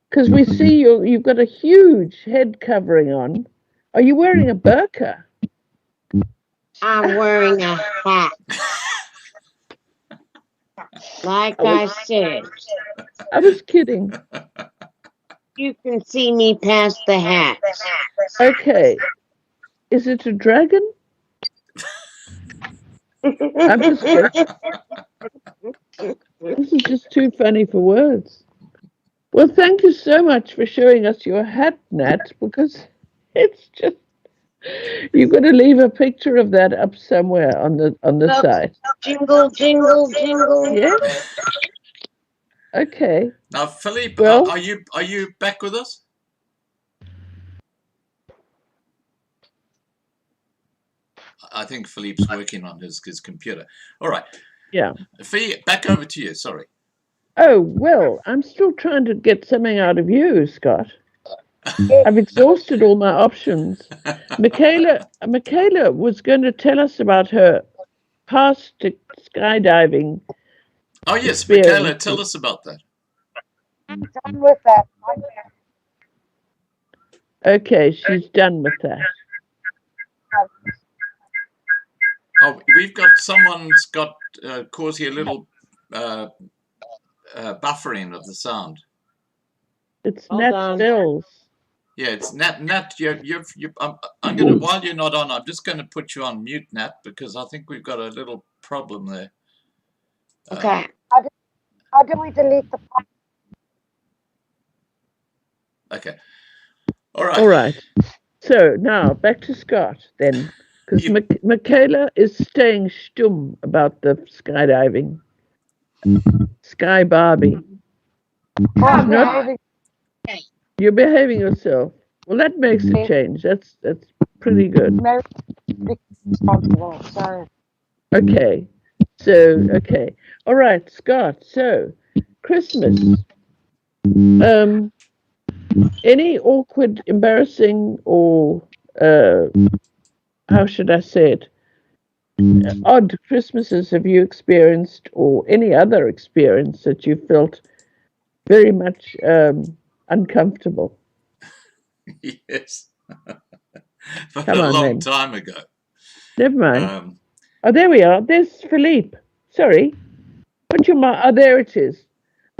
Because we see you've got a huge head covering on. Are you wearing a burqa? I'm wearing a hat. Like I said. I was kidding. You can see me past the hat. Okay. Is it a dragon? I'm just kidding. This is just too funny for words. Well, thank you so much for showing us your hat, Nat, because it's just you've got to leave a picture of that up somewhere on the site. Jingle, jingle, jingle. Yeah. Okay. Now, Philippe, are you back with us? I think Philippe's working on his computer. All right. Yeah. Fee, back over to you. Sorry. Oh, well, I'm still trying to get something out of you, Scott. I've exhausted all my options. Michaela was going to tell us about her past skydiving. Oh, yes, Michaela, tell us about that. I'm done with that. Okay, she's done with that. Oh, we've got someone's got causing a little buffering of the sound. It's Nat Stills. Yeah, it's Nat. I'm gonna while you're not on, I'm just going to put you on mute, Nat, because I think we've got a little problem there. Okay. How do we delete the? Okay. All right. All right. So now back to Scott then, because Michaela is staying stum about the skydiving. Sky Barbie. You're behaving yourself. Well, that makes a change. That's pretty good. Okay. So, okay. All right, Scott. So, Christmas. Any awkward, embarrassing, or how should I say it? odd Christmases have you experienced, or any other experience that you felt very much uncomfortable? Yes. But Come a on, long then. time ago. Never mind. Oh, there we are. There's Philippe. Sorry. Put your oh, there it is.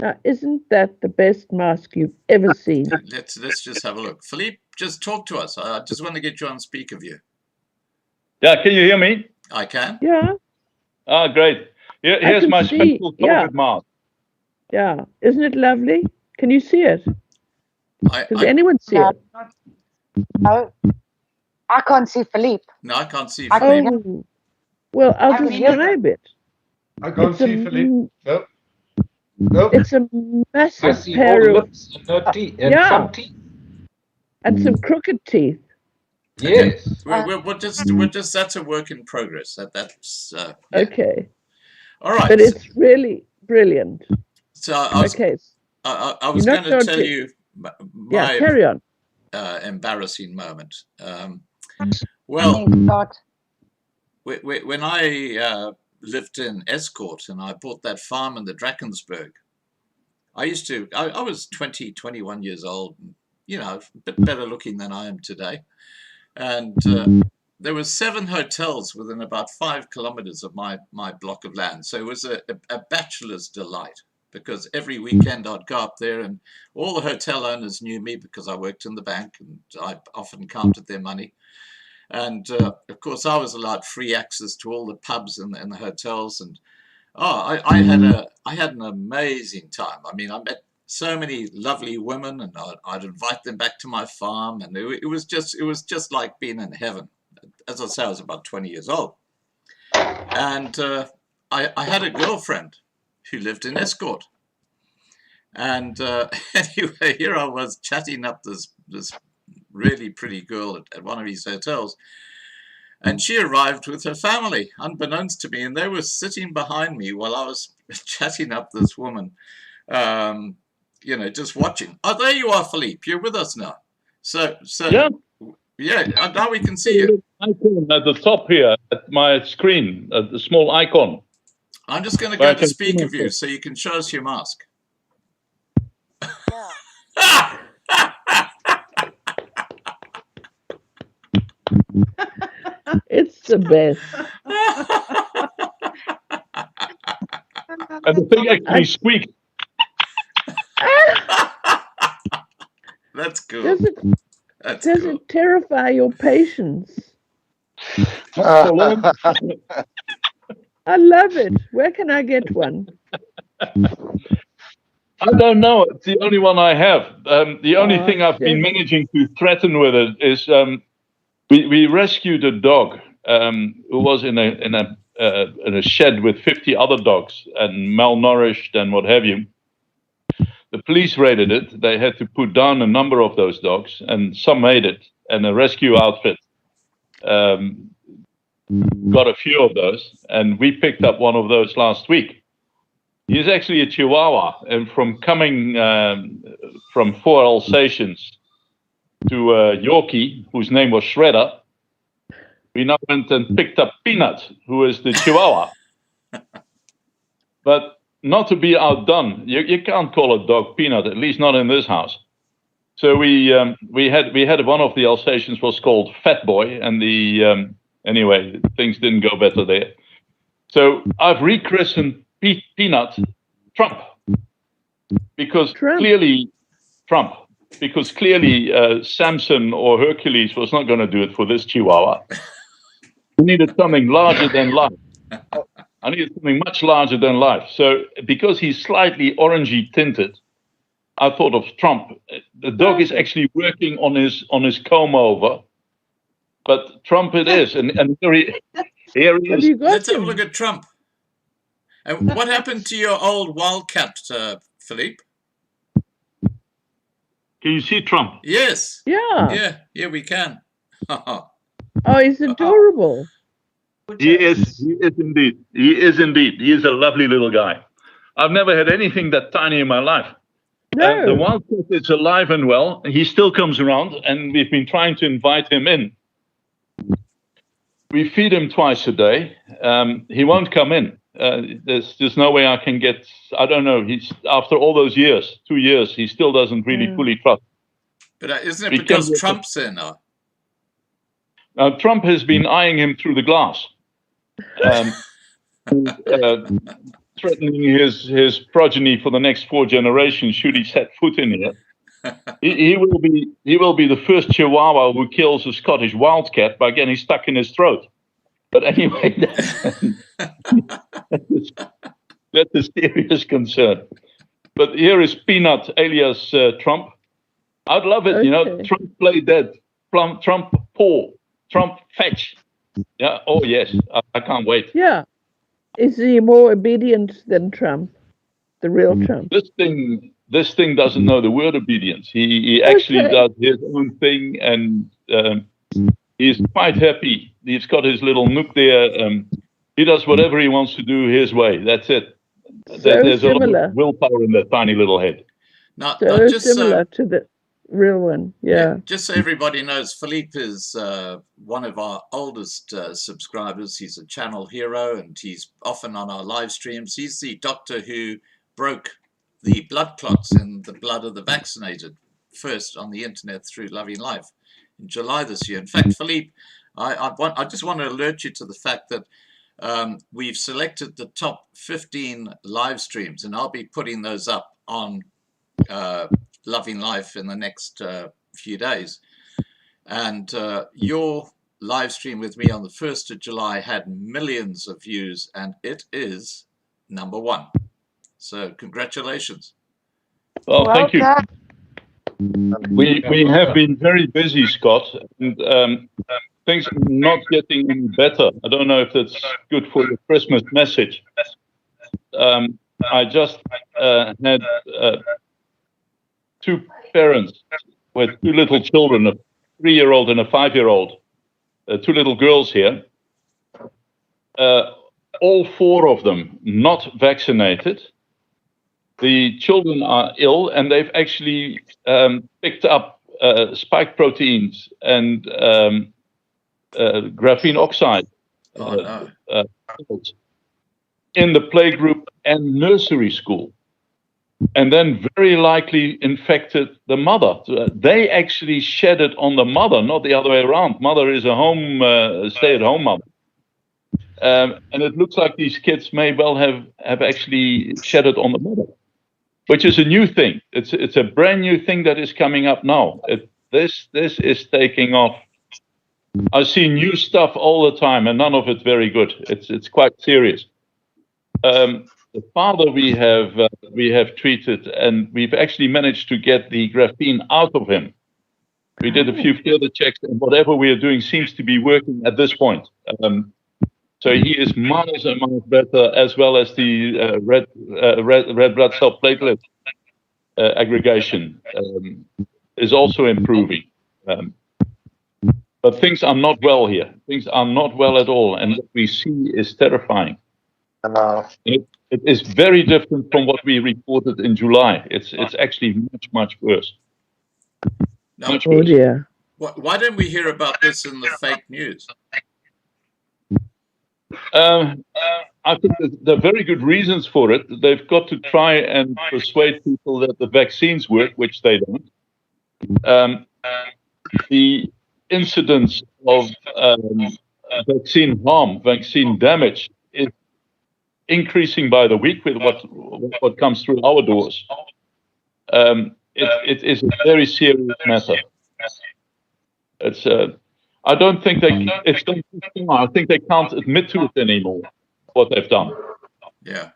Now, isn't that the best mask you've ever seen? Let's just have a look. Philippe, just talk to us. I just want to get you on speaker view. Yeah, can you hear me? I can. Yeah. Ah, great. Here's my special COVID mask. Yeah. Isn't it lovely? Can you see it? Does anyone see it? No. I can't see Philippe. No, I can't see Philippe. Oh, well, I'll describe it. I can't see Philippe. Nope. Nope. It's a massive I see pair all of lips and no teeth and some teeth. and some crooked teeth. Yes. We're just that's a work in progress. That's yeah. Okay. All right. But it's really brilliant. So I was going to tell you my carry on. Embarrassing moment. Well, when I lived in Escort and I bought that farm in the Drakensberg, I was 20, 21 years old, and, you know, a bit better looking than I am today. And there were 7 hotels within about 5 kilometers of my block of land. So it was a bachelor's delight, because every weekend I'd go up there and all the hotel owners knew me because I worked in the bank and I often counted their money. And of course, I was allowed free access to all the pubs and the hotels. And I had an amazing time. I mean, I met so many lovely women, and I'd invite them back to my farm, and it was just like being in heaven. As I say, I was about 20 years old, and I had a girlfriend who lived in Escort, and anyway, here I was chatting up this really pretty girl at one of these hotels, and she arrived with her family, unbeknownst to me, and they were sitting behind me while I was chatting up this woman. You know, just watching. Oh, there you are, Philippe. You're with us now. So yeah, now we can see you. Icon at the top here at my screen, the small icon. I'm just going to go to speaker view so you can show us your mask. It's the best. And the thing actually squeaks. That's cool. Does it terrify your patients? I love it. Where can I get one? I don't know. It's the only one I have. The only thing I've been managing to threaten with it is we rescued a dog who was in a shed with 50 other dogs and malnourished and what have you. The police raided it. They had to put down a number of those dogs, and some made it. And a rescue outfit got a few of those, and we picked up one of those last week. He's actually a Chihuahua, and from coming from 4 Alsatians to a Yorkie, whose name was Shredder, we now went and picked up Peanut, who is the Chihuahua. But not to be outdone, you can't call a dog Peanut, at least not in this house. So we had one of the Alsatians was called Fat Boy, and anyway, things didn't go better there. So I've rechristened Peanut Trump, because clearly Samson or Hercules was not going to do it for this Chihuahua. We needed something larger than life. I needed something much larger than life. So because he's slightly orangey tinted, I thought of Trump. The dog is actually working on his comb over, but Trump it is, and here he is. Let's have a look at Trump. And what happened to your old wildcat, Philippe? Can you see Trump? Yes. Yeah. Yeah, we can. Oh, he's adorable. He is indeed. He is indeed. He is a lovely little guy. I've never had anything that tiny in my life. No. The wildcat is alive and well. He still comes around, and we've been trying to invite him in. we feed him twice a day. He won't come in. There's no way I can get. I don't know. He's after all those years, 2 years, he still doesn't really fully trust. But isn't it because Trump's in? Trump has been eyeing him through the glass, threatening his progeny for the next 4 generations should he set foot in here. He will be the first Chihuahua who kills a Scottish wildcat by getting stuck in his throat. But anyway, that's a serious concern. But here is Peanut alias Trump. I'd love it, Trump play dead, Trump paw, Trump fetch. Yeah. Oh yes, I can't wait. Yeah. Is he more obedient than Trump, the real Trump? This thing doesn't know the word obedience. He actually does his own thing, and he's quite happy. He's got his little nook there. He does whatever he wants to do his way. That's it. There's a lot of willpower in that tiny little head. Not just similar to the real one. Yeah. Just so everybody knows, Philippe is one of our oldest subscribers. He's a channel hero, and he's often on our live streams. He's the doctor who broke the blood clots in the blood of the vaccinated first on the internet through Loving Life in July this year. In fact, Philippe, I just want to alert you to the fact that we've selected the top 15 live streams, and I'll be putting those up on Loving Life in the next few days. And your live stream with me on the 1st of July had millions of views, and it is #1. So congratulations. Well, thank you. We have been very busy, Scott, and things are not getting any better. I don't know if that's good for your Christmas message. I just had 2 parents with 2 little children, a 3-year-old and a 5-year-old, 2 little girls here. All 4 of them not vaccinated. The children are ill, and they've actually picked up spike proteins and graphene oxide in the playgroup and nursery school, and then very likely infected the mother. They actually shed it on the mother, not the other way around. Mother is a stay-at-home mother. And it looks like these kids may well have actually shed it on the mother, which is a new thing. It's a brand new thing that is coming up now. This is taking off. I see new stuff all the time, and none of it very good. It's quite serious. The father we have treated, and we've actually managed to get the graphene out of him. We did a few further checks, and whatever we are doing seems to be working at this point. So he is miles and miles better, as well as the red blood cell platelet aggregation is also improving. But things are not well here. Things are not well at all, and what we see is terrifying. It is very different from what we reported in July. It's actually much worse. No, oh dear. Why don't we hear about this in the fake news? I think there are very good reasons for it. They've got to try and persuade people that the vaccines work, which they don't. The incidence of vaccine harm, vaccine damage is increasing by the week with what comes through our doors. It is a very serious matter. It's I don't think it's done too far. I think they can't admit to it anymore, what they've done. Yeah.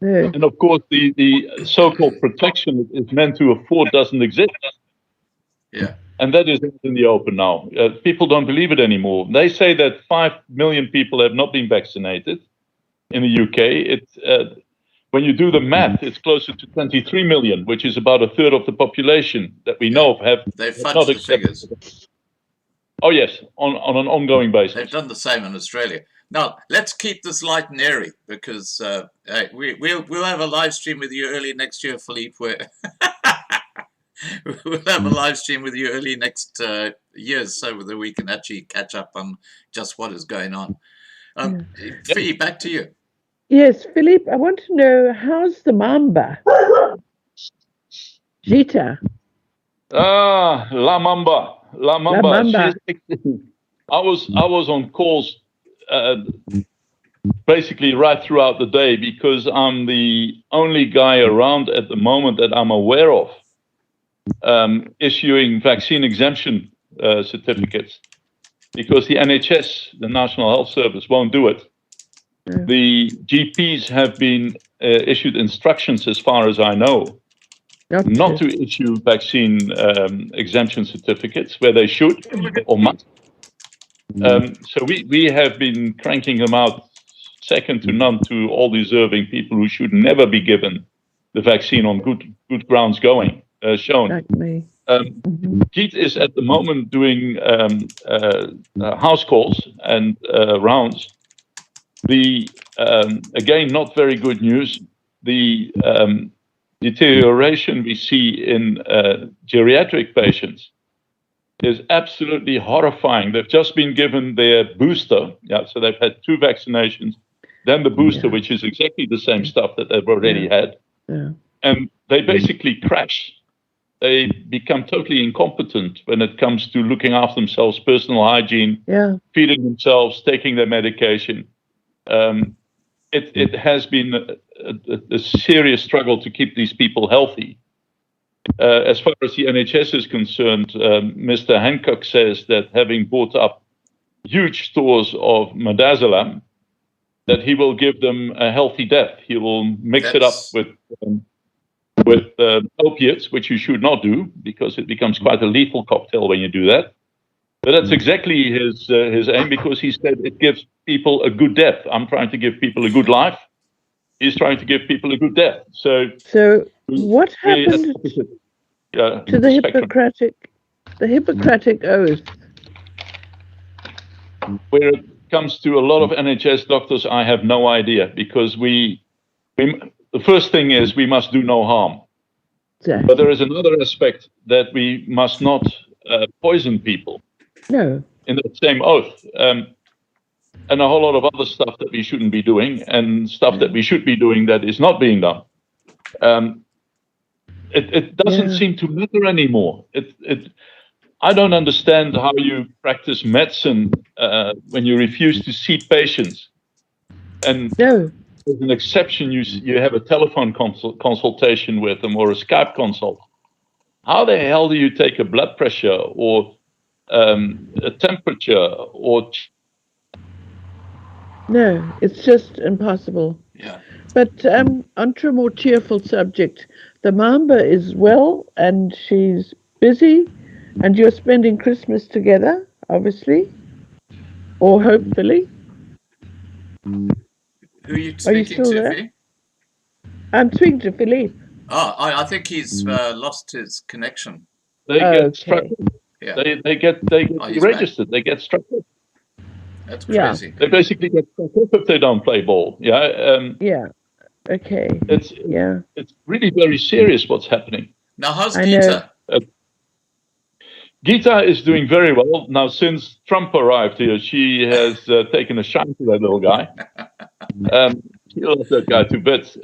And of course, the so-called protection it is meant to afford doesn't exist. Yeah. And that is in the open now. People don't believe it anymore. They say that 5 million people have not been vaccinated in the UK. When you do the math, it's closer to 23 million, which is about a third of the population that we know of have not the accepted. figures. Oh yes, on an ongoing basis. They've done the same in Australia. Now let's keep this light and airy, because we'll have a live stream with you early next year, Philippe, where We'll have a live stream with you early next year, so that we can actually catch up on just what is going on. Fee, back to you. Yes, Philippe, I want to know, how's the Mamba? Gita. La Mamba. La Mamba. I was on calls basically right throughout the day, because I'm the only guy around at the moment that I'm aware of issuing vaccine exemption certificates, because the NHS, the National Health Service, won't do it. The GPs have been issued instructions, as far as I know, not to issue vaccine exemption certificates where they should or must. So we have been cranking them out second to none to all deserving people who should never be given the vaccine on good grounds shown. Like me. Keith is at the moment doing house calls and rounds. Again, not very good news. The deterioration we see in geriatric patients is absolutely horrifying. They've just been given their booster. So they've had 2 vaccinations, then the booster, which is exactly the same stuff that they've already had. And they basically crash. They become totally incompetent when it comes to looking after themselves, personal hygiene, feeding themselves, taking their medication. It has been a serious struggle to keep these people healthy. As far as the NHS is concerned, Mr. Hancock says that having bought up huge stores of midazolam, that he will give them a healthy death. He will mix it up with opiates, which you should not do, because it becomes quite a lethal cocktail when you do that. But that's exactly his aim, because he said it gives people a good death. I'm trying to give people a good life. He's trying to give people a good death. So what happened to the Hippocratic oath? Where it comes to a lot of NHS doctors, I have no idea, because the first thing is we must do no harm. Exactly. But there is another aspect, that we must not poison people. No. In the same oath. And a whole lot of other stuff that we shouldn't be doing, and stuff that we should be doing that is not being done. It doesn't seem to matter anymore. I don't understand how you practice medicine when you refuse to see patients. And as an exception, you have a telephone consultation with them, or a Skype consult. How the hell do you take a blood pressure or a temperature or? No, it's just impossible. Yeah. But onto a more cheerful subject. The Mamba is well, and she's busy, and you're spending Christmas together, obviously, or hopefully. Who are you speaking to, Philippe? I'm speaking to Philippe. Oh, I think he's lost his connection. They get struck. Yeah. They get registered. They get struck. That's crazy. They basically get struck up if they don't play ball. Okay. It's really very serious what's happening. Now, how's Gita? Gita is doing very well. Now, since Trump arrived here, she has taken a shine to that little guy. She loves that guy to bits.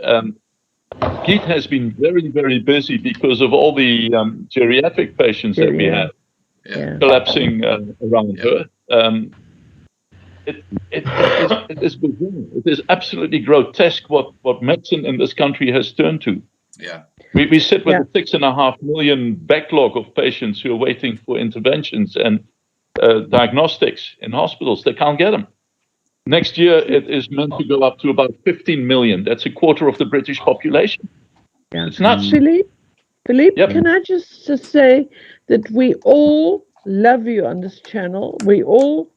Gita has been very, very busy because of all the geriatric patients that we have collapsing around her. It is bizarre. It is absolutely grotesque what medicine in this country has turned to. Yeah. We sit with a 6.5 million backlog of patients who are waiting for interventions and diagnostics in hospitals. They can't get them. Next year, it is meant to go up to about 15 million. That's a quarter of the British population. It's nuts. Philippe, can I just say that we all love you on this channel. We all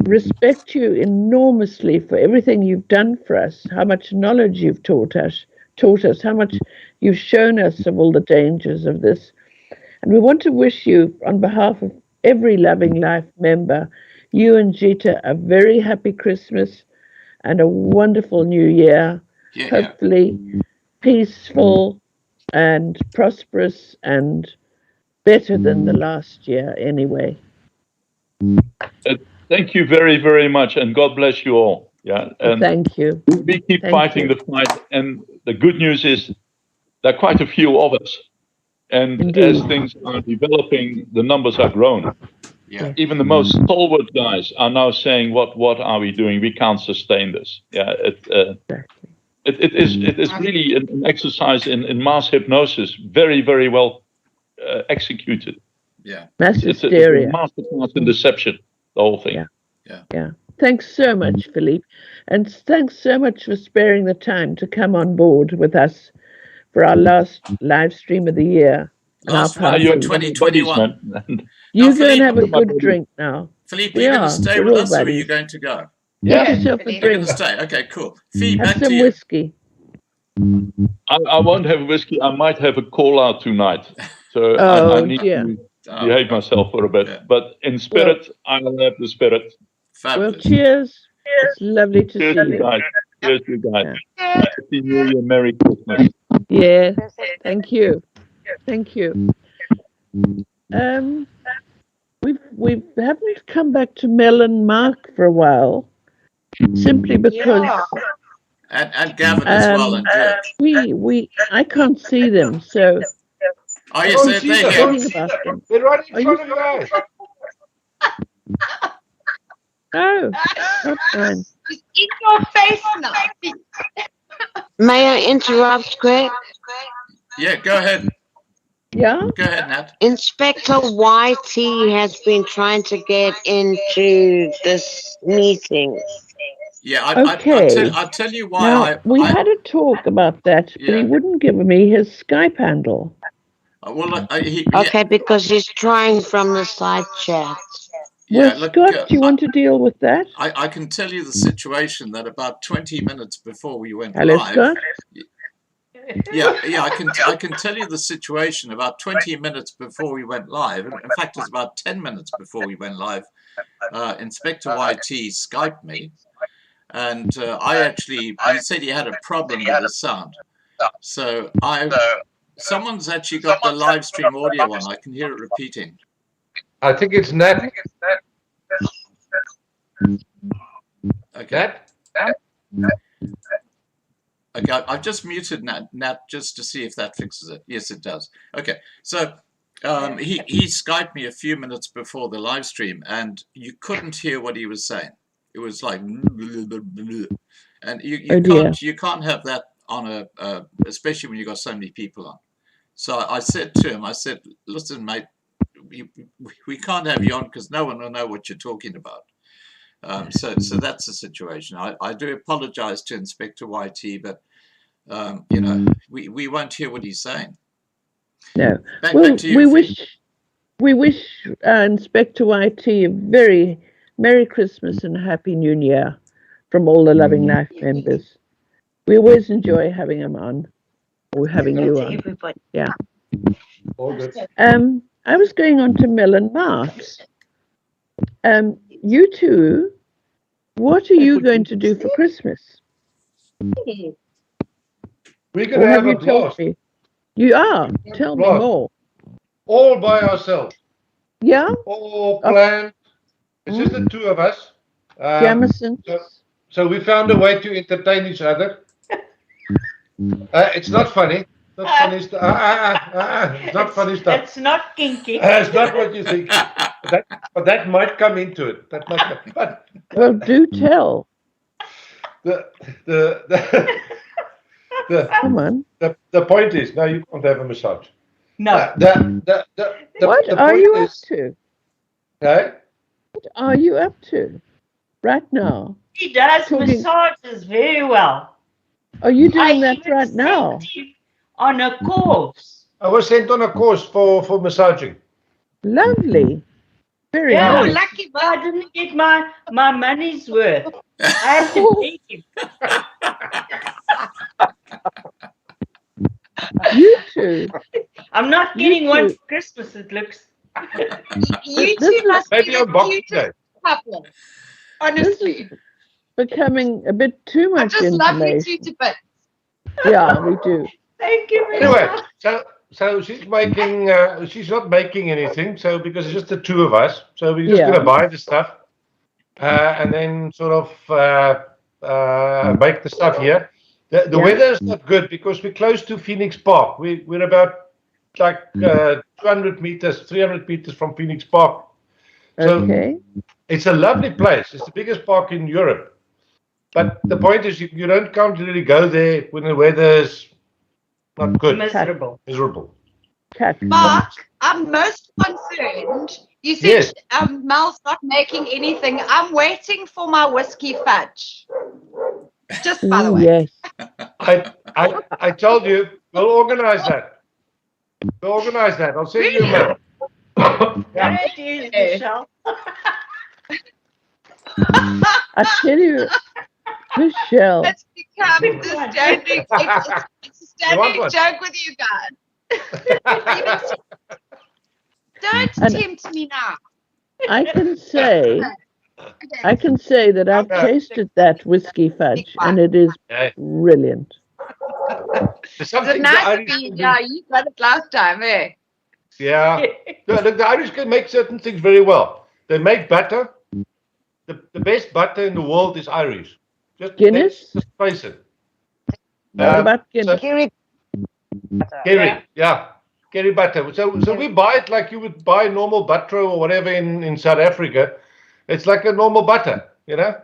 respect you enormously for everything you've done for us, how much knowledge you've taught us, how much you've shown us of all the dangers of this. And we want to wish you, on behalf of every Loving Life member, you and Gita, a very happy Christmas and a wonderful New Year. Hopefully peaceful, and prosperous and better than the last year anyway. Thank you very, very much, and God bless you all. Yeah, and thank you. We keep fighting the fight, and the good news is there are quite a few of us, and Indeed. as things are developing, the numbers are growing. Yeah. Even the most stalwart guys are now saying, "What are we doing? We can't sustain this." Yeah, it is really an exercise in mass hypnosis, very, very well executed. Yeah, mass It's a hysteria. masterclass in deception, the whole thing. Yeah. Thanks so much, Philippe, and thanks so much for sparing the time to come on board with us for our last live stream of the year. Last one of 2021. You Now, go and Philippe, have a good drink now. Philippe, are you going to stay with us, or are you going to go? Get yourself a You're going drink. to stay. Okay, cool. Fee, Have back to some you. whiskey. I won't have whiskey. I might have a call out tonight, so I need to behave myself for a bit. But in spirit, I will have the spirit. Well, cheers. It's lovely to Cheers, see you you. guys. Cheers, you guys. Happy New Year, Merry Christmas. Yeah, thank you. Thank you. We haven't come back to Mel and Mark for a while, simply because And Gavin as well, and George. I can't see them, so Oh, yes, they're here. thinking about them. They're right in Are front you- of you guys. Oh, that's fine. It's in your face now. May I interrupt quick? Yeah, go ahead. Yeah? Go ahead, Nat. Inspector YT has been trying to get into this meeting. Yeah, Okay. I'll tell you why. Now, we had a talk about that, but he wouldn't give me his Skype handle. Okay, because he's trying from the side chat. Well, Scott, do you want to deal with that? I can tell you the situation that about 20 minutes before we went Hello, live. Scott? Yeah, I can tell you the situation about 20 minutes before we went live. In fact, it's about 10 minutes before we went live. Inspector YT Skyped me, and he said he had a problem with the sound. So someone's actually got the live stream audio on. I can hear it repeating. I think it's Nat. Okay. Okay, I've just muted Nat just to see if that fixes it. Yes, it does. Okay, so he Skyped me a few minutes before the live stream, and you couldn't hear what he was saying. It was like, and you can't have that on especially when you got so many people on. So I said to him, listen, mate, we can't have you on because no one will know what you're talking about. So that's the situation. I do apologize to Inspector YT, but we won't hear what he's saying. No. Back to you, we wish Inspector YT a very Merry Christmas and Happy New Year from all the Loving Life members. We always enjoy having him on, or having you on. Everybody. Yeah. All good. I was going on to Mel and Mark. You two, what are you going to do for Christmas? We're going to have a you told blast. me? You are. Tell me more. All by ourselves. Yeah? All planned. It's just the two of us. Jamison. So we found a way to entertain each other. It's not funny. Not funny stuff. It's not funny stuff. It's not kinky. It's not what you think. But that might come into it. That might come. But well, do tell. Come on. The point is, now you can't have a massage. No. What are you up to? Okay. What are you up to right now? He does massages very well. Are you doing that right now? On a course. I was sent on a course for massaging. Lovely. Very nice. Lucky, but I didn't get my money's worth. I had to pay him. You two. I'm not getting one for Christmas, it looks. You two must maybe be on the Boxing Day. cutest couple. Honestly. Becoming a bit too much I just love you information. two to bits. Yeah, we do. Thank you very Anyway, much. So she's making. She's not making anything. So because it's just the two of us, so we're just gonna buy the stuff, and then sort of make the stuff here. The weather is not good because we're close to Phoenix Park. We're about like 200 meters, 300 meters from Phoenix Park. So it's a lovely place. It's the biggest park in Europe. But the point is, you can't really go there when the weather is not good. Miserable. Mark, I'm most concerned. You said Mel's not making anything. I'm waiting for my whiskey fudge. Just by the way. Yes. I told you, we'll organize that. We'll organize that. I'll send you a mail. Michelle. I tell you, Michelle. It's become a standing joke with you guys. Don't tempt me now. I can say that I've tasted that whiskey fudge, and it is brilliant. Is it nice to be? Yeah, you got it last time, eh? Yeah. No, look, the Irish can make certain things very well. They make butter. The best butter in the world is Irish. Guinness? Just face it. What about Guinness? Kerry, yeah. Kerry butter. So we buy it like you would buy normal butter or whatever in South Africa. It's like a normal butter, you know?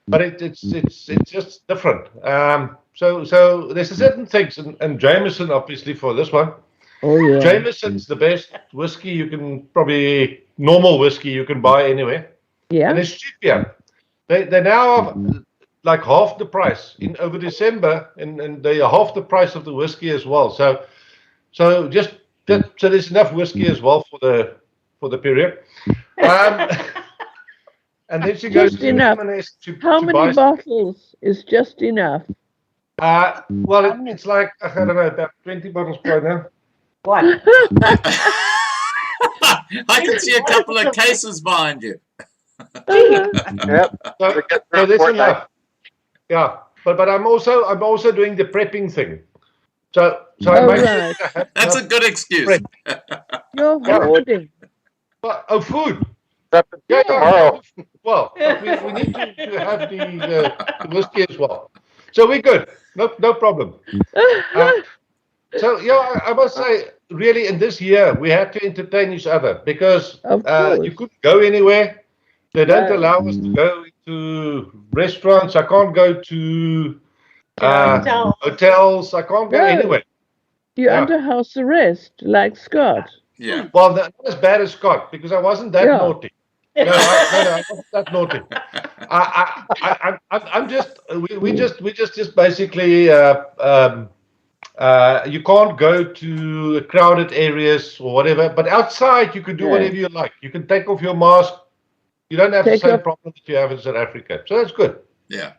But it's just different. So there's certain things, and Jameson obviously for this one. Oh yeah. Jameson's the best whiskey you can normal whiskey you can buy anywhere. Yeah. And it's cheap here. They now have like half the price over December, and they are half the price of the whiskey as well. So there's enough whiskey as well for the period. And then she goes to enough. How many bottles is just enough? Well, it's like, I don't know, about 20 bottles by now. What? I can see a couple of cases behind you. Yep. So that's enough. Yeah, but I'm also doing the prepping thing. So I right. That's a good excuse. You're hoarding. Oh, food. Tomorrow. Well, we need to have the whiskey as well. So we're good. No problem. So yeah, I must say, really, in this year we had to entertain each other because you couldn't go anywhere. They don't allow us to go to restaurants. I can't go to hotels. I can't go anywhere. You're under house arrest, like Scott. Yeah. Well, not as bad as Scott because I wasn't that naughty. No, I wasn't that naughty. I'm just. We just basically. You can't go to crowded areas or whatever, but outside you can do whatever you like. You can take off your mask. You don't have the same problem that you have in South Africa, so that's good. Yeah.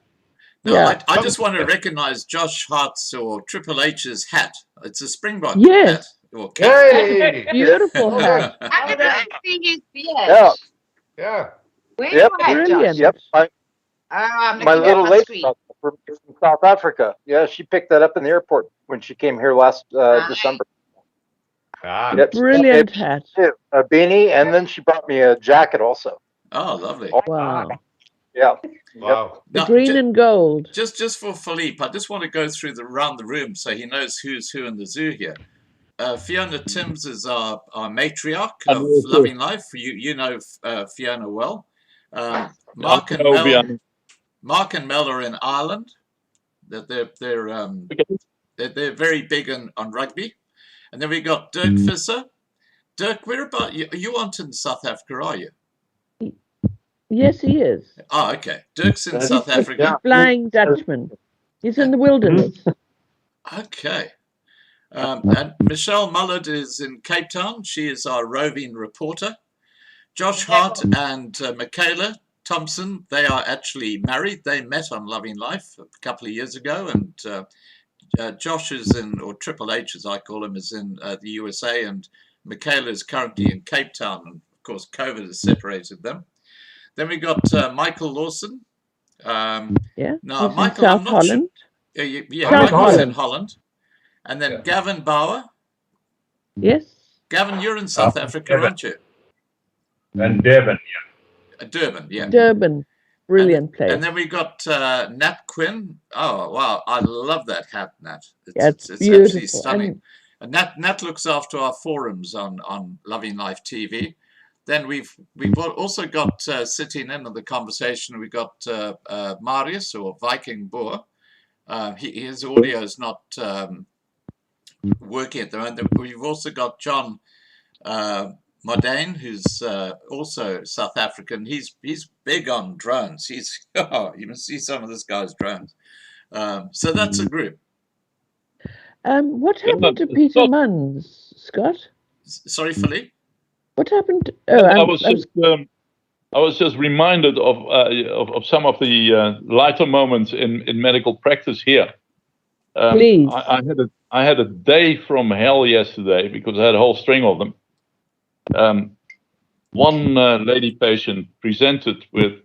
No, I just want to recognize Josh Hart's or Triple H's hat. It's a Springbok hat. Or Hey! Beautiful hat. I can see his beard. Yeah. Yeah. Where you at, Josh? Yep. I'm My looking little at my lady screen. from South Africa. Yeah, she picked that up in the airport when she came here last December. Yep, Brilliant hat. A beanie, and then she brought me a jacket also. Oh, lovely. Wow. Yeah. Wow. The green and gold. Just for Philippe, I just want to go through around the room so he knows who's who in the zoo here. Fiona Timms is our matriarch of Loving Life. You know Fiona well. Mark and Mel are in Ireland. They're very big on rugby. And then we got Dirk Visser. Dirk, where about you aren't in South Africa, are you? Yes, he is. Oh, okay. Dirk's in South Africa. Flying Dutchman. He's in the wilderness. Okay. And Michelle Mullard is in Cape Town. She is our roving reporter. Josh Hart and Michaela Thompson, they are actually married. They met on Loving Life a couple of years ago. And Josh is or Triple H as I call him, is in the USA. And Michaela is currently in Cape Town. And of course, COVID has separated them. Then we got Michael Lawson. Yeah. No, he's Michael, in South Holland. Michael's in Holland. And then Gavin Bauer Yes. Gavin, you're in South Africa, Durban. aren't you? And Durban, yeah. Durban, yeah. Durban. Brilliant place. And then we got Nat Quinn. Oh, wow. I love that hat, Nat. It's absolutely beautiful. stunning. And Nat looks after our forums on Loving Life TV. Then we've also got sitting in on the conversation, we got Marius, or Viking Boer. His audio is not working at the moment. We've also got John Modane, who's also South African. He's big on drones. You can see some of this guy's drones. So that's a group. What happened to Peter Munns, Scott? Sorry, Philippe? What happened? I was just reminded of some of the lighter moments in medical practice here. Please. I had a day from hell yesterday because I had a whole string of them. One lady patient presented with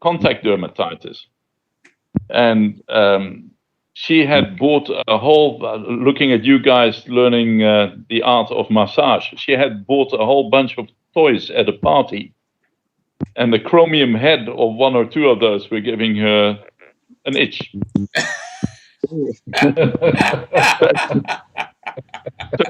contact dermatitis, and she had bought a whole, looking at you guys learning the art of massage, she had bought a whole bunch of toys at a party, and the chromium head of one or two of those were giving her an itch. So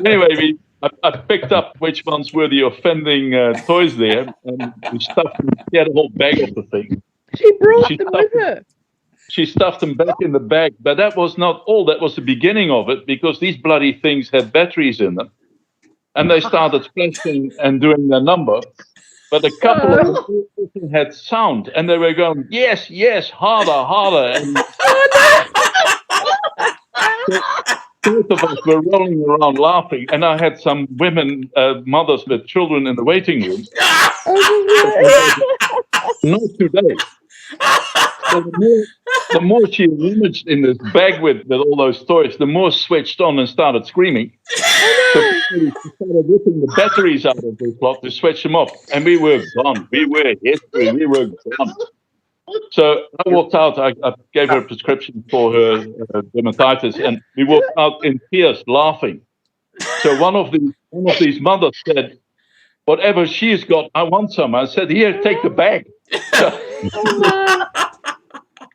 anyway, I picked up which ones were the offending toys there, and we stuffed them. She had a whole bag of the thing. She brought them with her. She stuffed them back in the bag, but that was not all. That was the beginning of it, because these bloody things had batteries in them, and they started splashing and doing their number. But a couple of them had sound, and they were going, yes, yes, harder, harder. And both of us were rolling around laughing, and I had some women, mothers with children in the waiting room. Not today. So the more she rummaged in this bag with all those toys, the more switched on and started screaming. So she started ripping the batteries out of this lot to switch them off, and we were gone. We were history. We were gone. So I walked out. I gave her a prescription for her dermatitis, and we walked out in tears, laughing. So one of these mothers said, "Whatever she's got, I want some." I said, "Here, take the bag."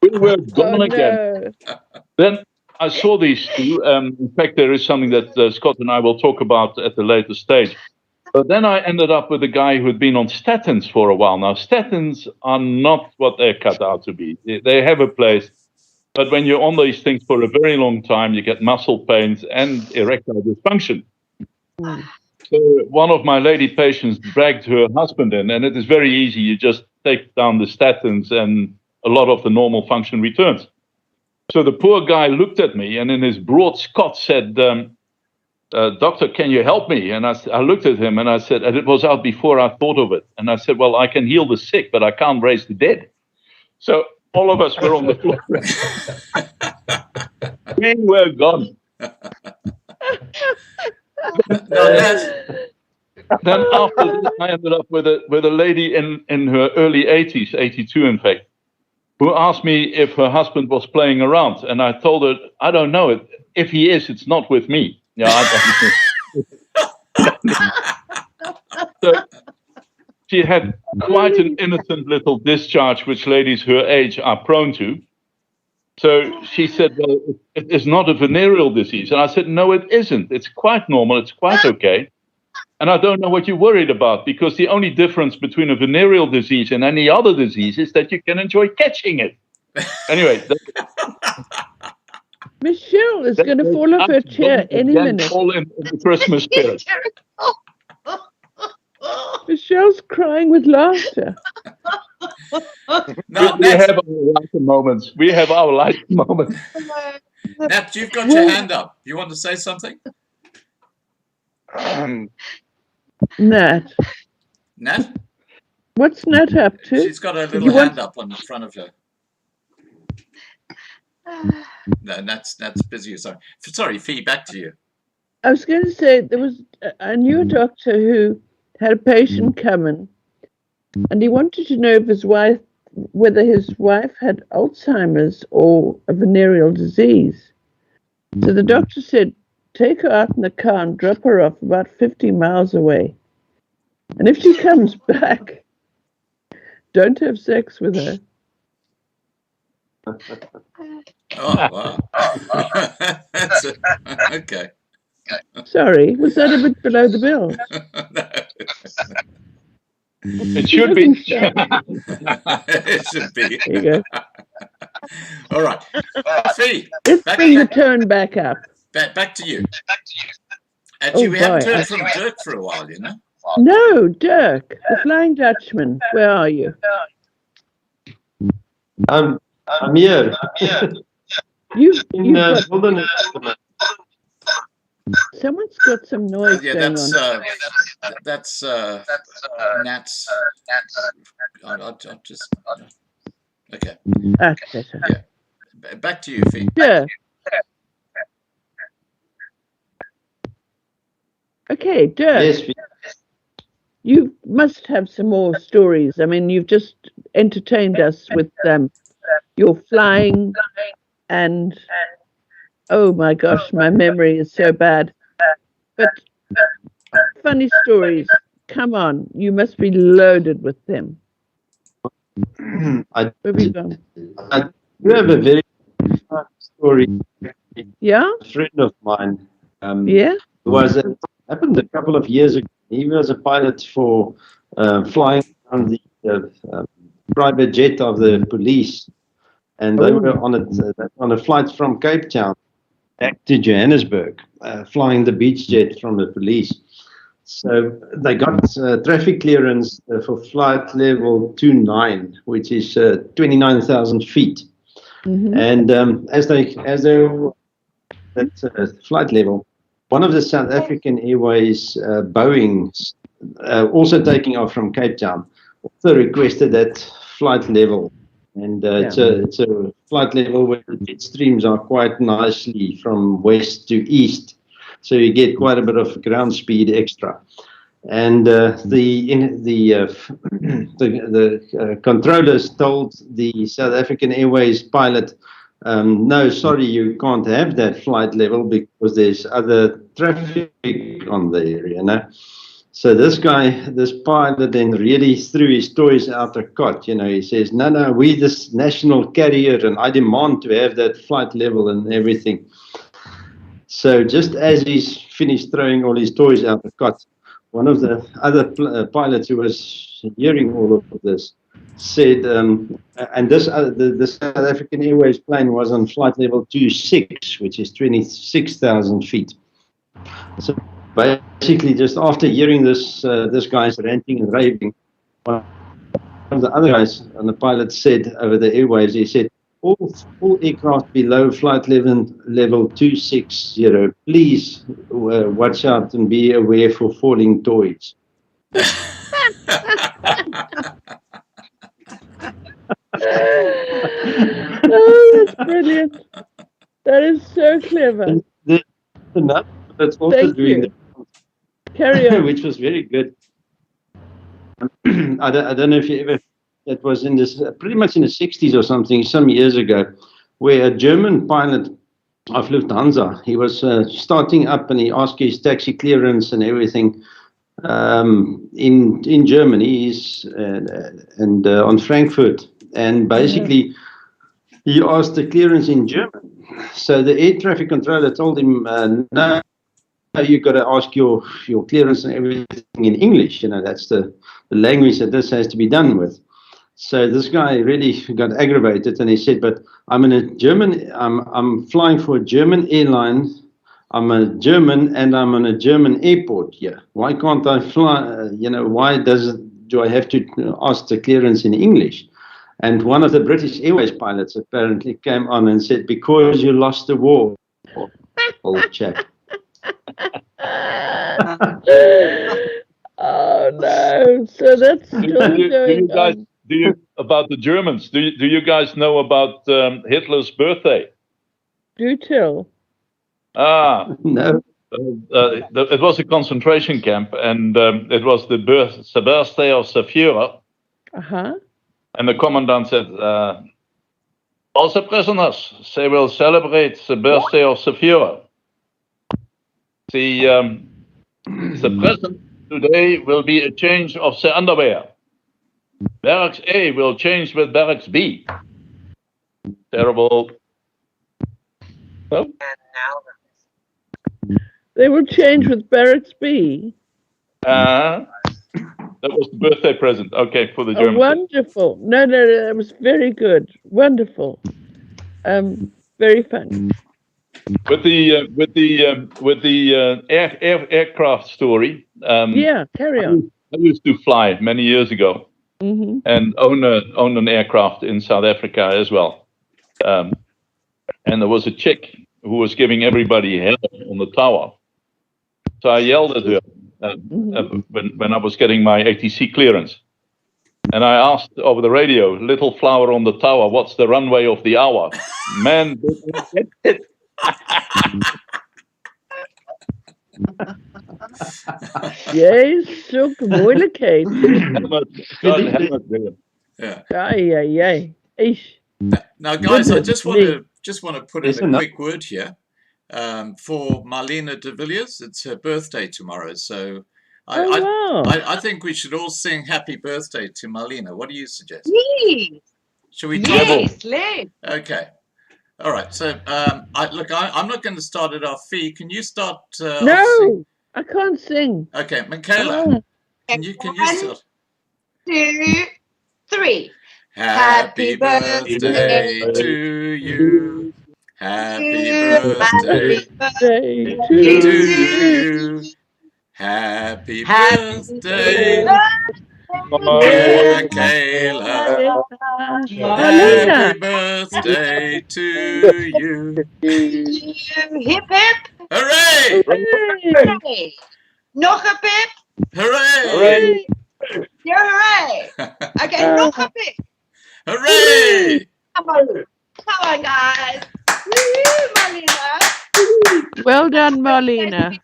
We were gone again. Then I saw these two. In fact, there is something that Scott and I will talk about at the later stage. But then I ended up with a guy who had been on statins for a while. Now, statins are not what they're cut out to be. They have a place. But when you're on these things for a very long time, you get muscle pains and erectile dysfunction. So one of my lady patients dragged her husband in, and it is very easy. You just take down the statins and a lot of the normal function returns. So the poor guy looked at me, and in his broad Scots said, "Doctor, can you help me?" And I looked at him and I said, and it was out before I thought of it. And I said, "Well, I can heal the sick, but I can't raise the dead." So all of us were on the floor. We were gone. Then after that, I ended up with a lady in her early 80s, 82 in fact, who asked me if her husband was playing around. And I told her, "I don't know. If he is, it's not with me." Yeah, I don't know. So she had quite an innocent little discharge, which ladies her age are prone to. So she said, "Well, it is not a venereal disease." And I said, "No, it isn't. It's quite normal. It's quite okay. And I don't know what you're worried about, because the only difference between a venereal disease and any other disease is that you can enjoy catching it." Anyway. Michelle is going to fall off her chair any minute. All in the Christmas spirit. Michelle's crying with laughter. We have our light moments. We have our light moments. Nat, you've got your hand up. You want to say something? Nat. Nat? What's Nat up to? She's got her little hand up on the front of her. No, Nat's busy. Sorry, Fee, back to you. I was going to say, I knew a doctor who had a patient come in, and he wanted to know if whether his wife had Alzheimer's or a venereal disease. So the doctor said, take her out in the car and drop her off about 50 miles away. And if she comes back, don't have sex with her. Oh, wow. Okay. Sorry, was that a bit below the belt? It should be. It should be. There you go. All right. Fee, Let's bring the tone back up. back to you. Oh, We haven't boy. heard from Dirk for a while, you know? No, Dirk, the Flying Dutchman. Where are you? I'm here. You've got, Wilderness. someone's got some noise Yeah, going on. that's Nat's. I'll just. Okay. That's better. Yeah. Back to you, Fee. Dirk. Okay, Dirk. Yes, You must have some more stories. I mean, you've just entertained us with your flying and, oh my gosh, my memory is so bad. But funny stories, come on, you must be loaded with them. Where have you gone? I do have a very fun story. Yeah? A friend of mine. Yeah? Happened a couple of years ago. He was a pilot for flying on the private jet of the police, and they were on a flight from Cape Town back to Johannesburg, flying the beach jet from the police. So they got traffic clearance for flight level 29, which is 29,000 feet. Mm-hmm. And as they were at flight level, one of the South African Airways Boeings, also taking off from Cape Town, also requested that flight level. And it's a flight level where the jet streams are quite nicely from west to east. So you get quite a bit of ground speed extra. And the controllers told the South African Airways pilot, no, sorry, you can't have that flight level because there's other traffic on there, you know. So this pilot then really threw his toys out the cot, you know. He says, no, we this national carrier and I demand to have that flight level and everything. So just as he's finished throwing all his toys out the cot, one of the other pilots who was hearing all of this said, and this the South African Airways plane was on flight level 26, which is 26,000 feet. So basically, just after hearing this, this guy's ranting and raving, one of the other guys and the pilot said over the airwaves, he said, all aircraft below flight level 260, please watch out and be aware for falling toys. Oh, that's brilliant. That is so clever. That's also Thank doing you. Carry on. which was very good. I don't know if you ever, it was in this, pretty much in the 60s or something, some years ago, where a German pilot of Lufthansa, he was starting up and he asked his taxi clearance and everything in Germany and on Frankfurt. And basically, he asked the clearance in German. So the air traffic controller told him, no, you've got to ask your clearance and everything in English. You know, that's the language that this has to be done with. So this guy really got aggravated and he said, but I'm I'm flying for a German airline. I'm a German and I'm on a German airport here. Why can't I fly? Why do I have to ask the clearance in English? And one of the British Airways pilots apparently came on and said, because you lost the war, old chap. Oh no! So that's still going on. About the Germans? Do you guys know about Hitler's birthday? Do tell. No. It was a concentration camp, and it was the birthday of the Führer. Uh-huh. And the commandant said, all the prisoners, they will celebrate the birthday of the Führer. the present today will be a change of the underwear. Barracks A will change with Barracks B. Terrible. Oh. They will change with Barracks B. That was the birthday present. Okay, for the German. Wonderful. No, it was very good. Wonderful. Very fun. With the aircraft story. Yeah, carry on. I used to fly many years ago, and own an aircraft in South Africa as well. And there was a chick who was giving everybody hell on the tower. So I yelled at her when I was getting my ATC clearance. And I asked over the radio, "Little flower on the tower, what's the runway of the hour?" Man, Jy so moeilikheid. Yeah. Now, guys, I just want to put in a quick word here for Marlena de Villiers. It's her birthday tomorrow, so I think we should all sing happy birthday to Marlena. What do you suggest? Yes. Should we try? Yes, let's. Okay. All right. So, I'm not going to start it off. Fee, can you start? No, I can't sing. Okay, Michaela, can you start? 1, 2, 3. Happy birthday to you. Happy birthday to you. Happy birthday, Michaela. Happy birthday to you. Hip hip. Hooray! Hooray! Nog een pip. Hooray! Yeah, hooray! Okay, nog een pip. Hooray! Come on, guys. Woo, Marlena. Well done, Marlena,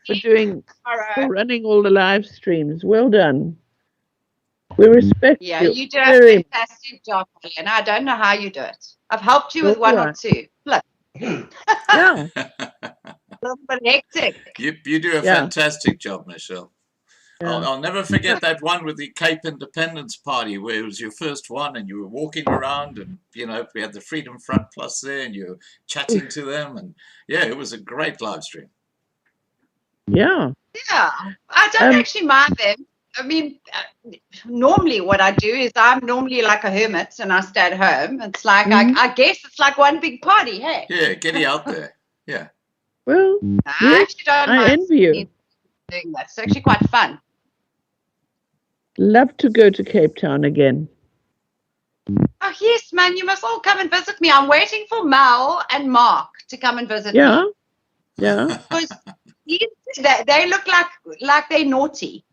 for running all the live streams. Well done. We respect you. Yeah, you do a fantastic job, Marlena. I don't know how you do it. I've helped you with one or two. Look. Yeah. A little bit hectic. You do a fantastic job, Michelle. Yeah. I'll never forget that one with the Cape Independence Party where it was your first one and you were walking around and, we had the Freedom Front Plus there and you were chatting to them and, it was a great live stream. Yeah. Yeah. I don't actually mind them. I mean, normally what I do is I'm normally like a hermit and I stay at home. It's like, I guess it's like one big party, hey? Yeah, getting out there. Yeah. Well, I actually don't mind envy you. Doing that. It's actually quite fun. Love to go to Cape Town again. Oh, yes, man. You must all come and visit me. I'm waiting for Mel and Mark to come and visit me. Yeah. Because they look like they're naughty.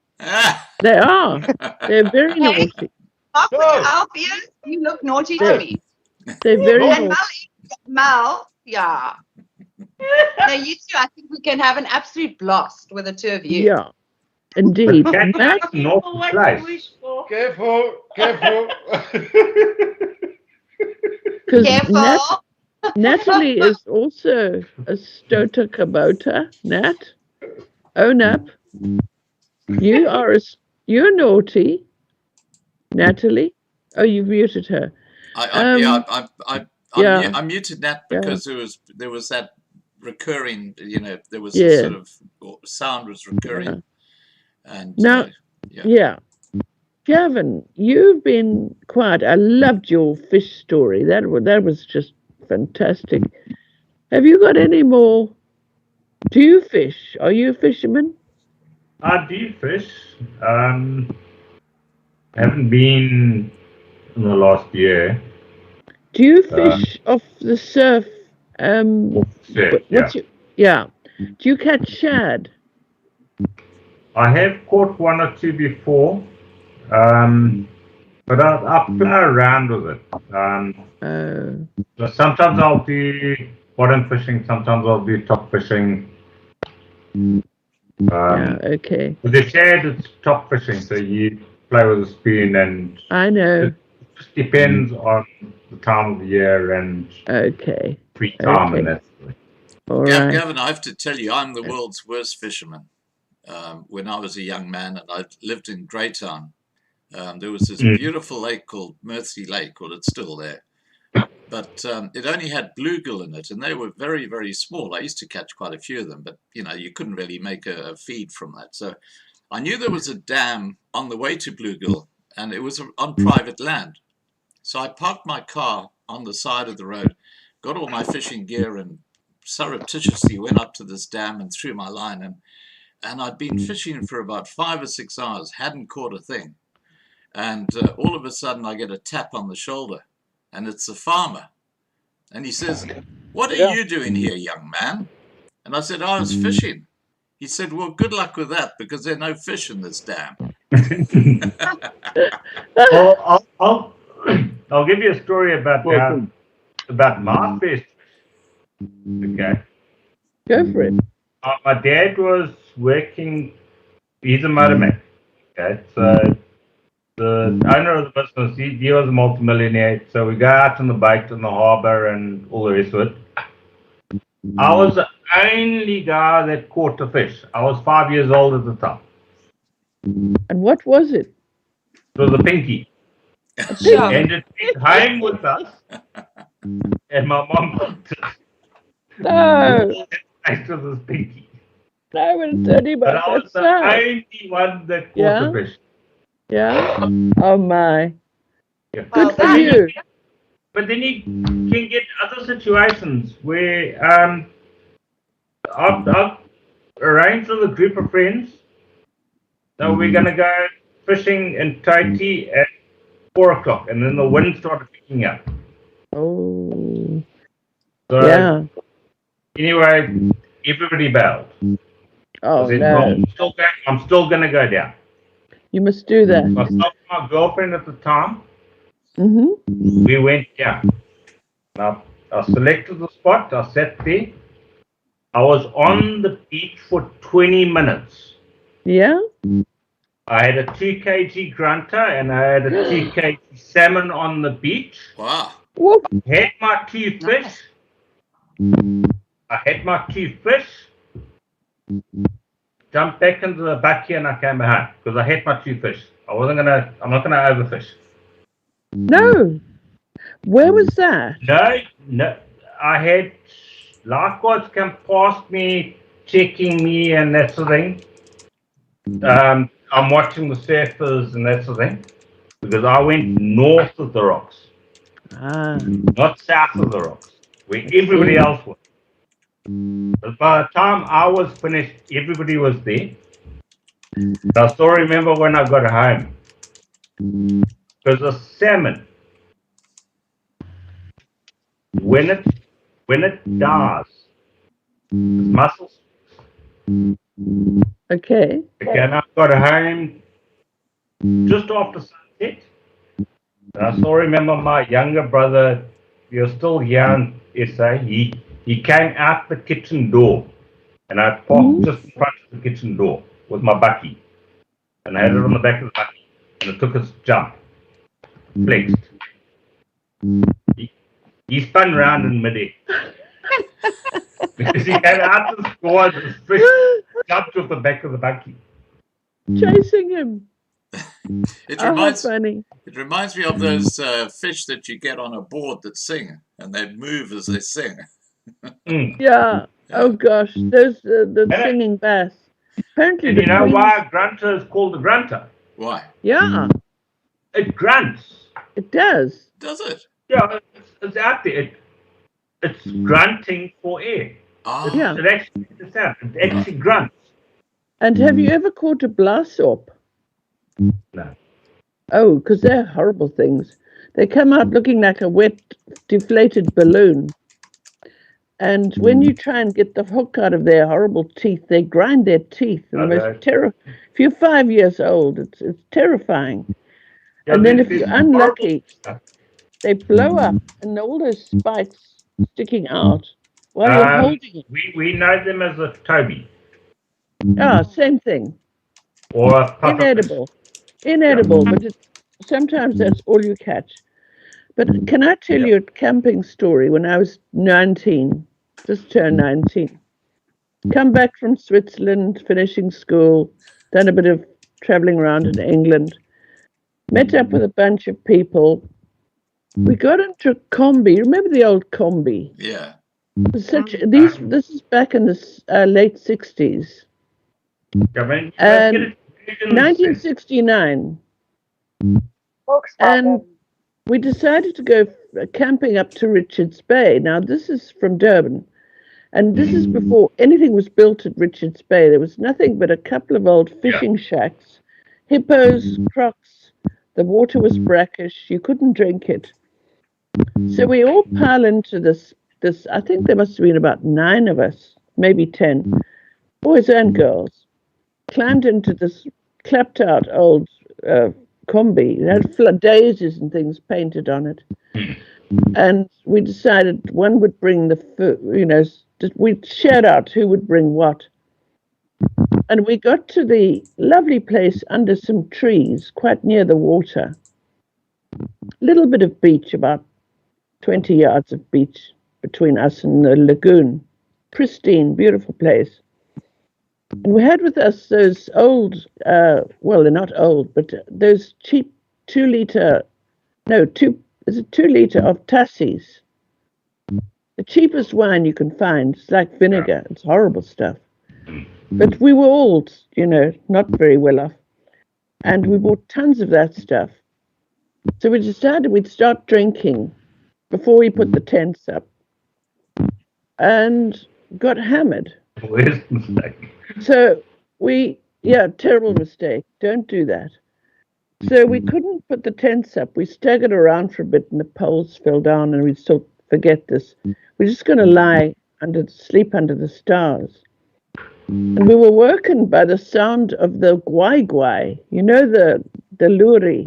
They are. They're very naughty. Mark, with your elf ears, you look naughty to me. They're very naughty. And Mel, yeah. Now, you two, I think we can have an absolute blast with the two of you. Yeah. Indeed. Careful. Because Natalie is also a Stota Kabota. Nat, own up. You're naughty, Natalie. Oh, you've muted her. I muted Nat because there was that recurring. There was a sort of sound was recurring. And now, Gavin, you've been quiet. I loved your fish story. That was just fantastic. Have you got any more? Do you fish? Are you a fisherman? I do fish. Haven't been in the last year. Do you fish off the surf? Yeah. Do you catch shad? I have caught one or two before, but I play around with it. So sometimes I'll do bottom fishing, sometimes I'll do top fishing. Okay. With the shad, it's top fishing, so you play with a spoon, and I know. It just depends on the time of the year and free time and that. All right. Gavin, I have to tell you, I'm the world's worst fisherman. When I was a young man and I lived in Greytown, there was this beautiful lake called Merthy Lake. Well, it's still there. But it only had bluegill in it, and they were very, very small. I used to catch quite a few of them, but, you know, you couldn't really make a feed from that. So I knew there was a dam on the way to bluegill, and it was on private land. So I parked my car on the side of the road, got all my fishing gear, and surreptitiously went up to this dam and threw my line. And I'd been fishing for about 5 or 6 hours, hadn't caught a thing. And all of a sudden I get a tap on the shoulder. And it's the farmer. And he says, "What are you doing here, young man?" And I said, "I was fishing." He said, "Well, good luck with that, because there are no fish in this dam." Well, I'll give you a story about my fish. Okay. Go for it. My dad was working, he's a motorman. Okay, so the owner of the business, he was a multimillionaire, so we go out on the boat in the harbour and all the rest of it. I was the only guy that caught a fish. I was 5 years old at the time. And what was it? It was a pinky. Sure. And it went home with us, and my mom cooked it. No. It was this pinky. No, it's only But about I was the only one that caught the fish. Yeah? Oh, my. Yeah. Good for you. But then you can get other situations where I've arranged with a group of friends that we're going to go fishing in Tahiti at 4 o'clock, and then the wind started picking up. Oh. So, yeah. Anyway, everybody bailed. Oh, I said, no. "Well, I'm still going to go down." You must do that. Myself and my girlfriend at the time, Mm-hmm. we went down. Now, I selected the spot. I sat there. I was on the beach for 20 minutes. Yeah? I had a 2 kg grunter and I had a 2 kg salmon on the beach. Wow. Had my 2 fish. I had my 2 fish. Jumped back into the bakkie and I came home because I had my 2 fish. I'm not gonna overfish. No. Where was that? No. I had lifeguards come past me, checking me and that sort of thing. I'm watching the surfers and that sort of thing because I went north of the rocks, not south of the rocks, where everybody else was. But by the time I was finished, everybody was there. I still remember when I got home, because the salmon, when it dies, its muscles. Okay. And I got home just after sunset. And I still remember my younger brother, he was still young, SA, he came out the kitchen door. And I parked just in front of the kitchen door with my bakkie. And I had it on the back of the bakkie. And it took its jump. Flexed. He spun round in midair. Because he came out the squad and fish jumped off the back of the bakkie. Chasing him. It It reminds me of those fish that you get on a board that sing, and they move as they sing. Yeah. Oh gosh, there's the singing bass. Apparently, and you know why a grunter is called a grunter? Why? Yeah. It grunts. It does. Does it? Yeah, it's out there. It's grunting for air. Oh. Yeah. It actually makes a sound. It actually grunts. And have you ever caught a blaasop? No. Oh, because they're horrible things. They come out looking like a wet, deflated balloon. And when you try and get the hook out of their horrible teeth, they grind their teeth. And the most if you're 5 years old, it's terrifying. Yeah, and then if you're unlucky, they blow up and all those spikes sticking out while you're holding it. We know them as a Toby. Ah, same thing. Or a inedible. Inedible, but sometimes that's all you catch. But can I tell you a camping story when I was 19 just turned 19. Come back from Switzerland, finishing school, done a bit of traveling around in England, met up with a bunch of people. We got into a combi. Remember the old combi? Yeah. This is back in the late 60s. And 1969. And we decided to go camping up to Richards Bay. Now, this is from Durban. And this is before anything was built at Richards Bay. There was nothing but a couple of old fishing shacks, hippos, crocs. The water was brackish. You couldn't drink it. So we all pile into this. I think there must have been about 9 of us, maybe 10, boys and girls, climbed into this clapped out old combi. It had daisies and things painted on it. And we decided one would bring the food, we shared out who would bring what. And we got to the lovely place under some trees, quite near the water. Little bit of beach, about 20 yards of beach between us and the lagoon. Pristine, beautiful place. And we had with us those old, well, they're not old, but those cheap 2 liter of Tassies. The cheapest wine you can find. It's like vinegar. It's horrible stuff. But we were all, not very well off. And we bought tons of that stuff. So we decided we'd start drinking before we put the tents up. And got hammered. Worst mistake. So terrible mistake. Don't do that. So we couldn't put the tents up. We staggered around for a bit and the poles fell down and we still forget this. We're just going to sleep under the stars. And we were woken by the sound of the guai-guai. You know the luri?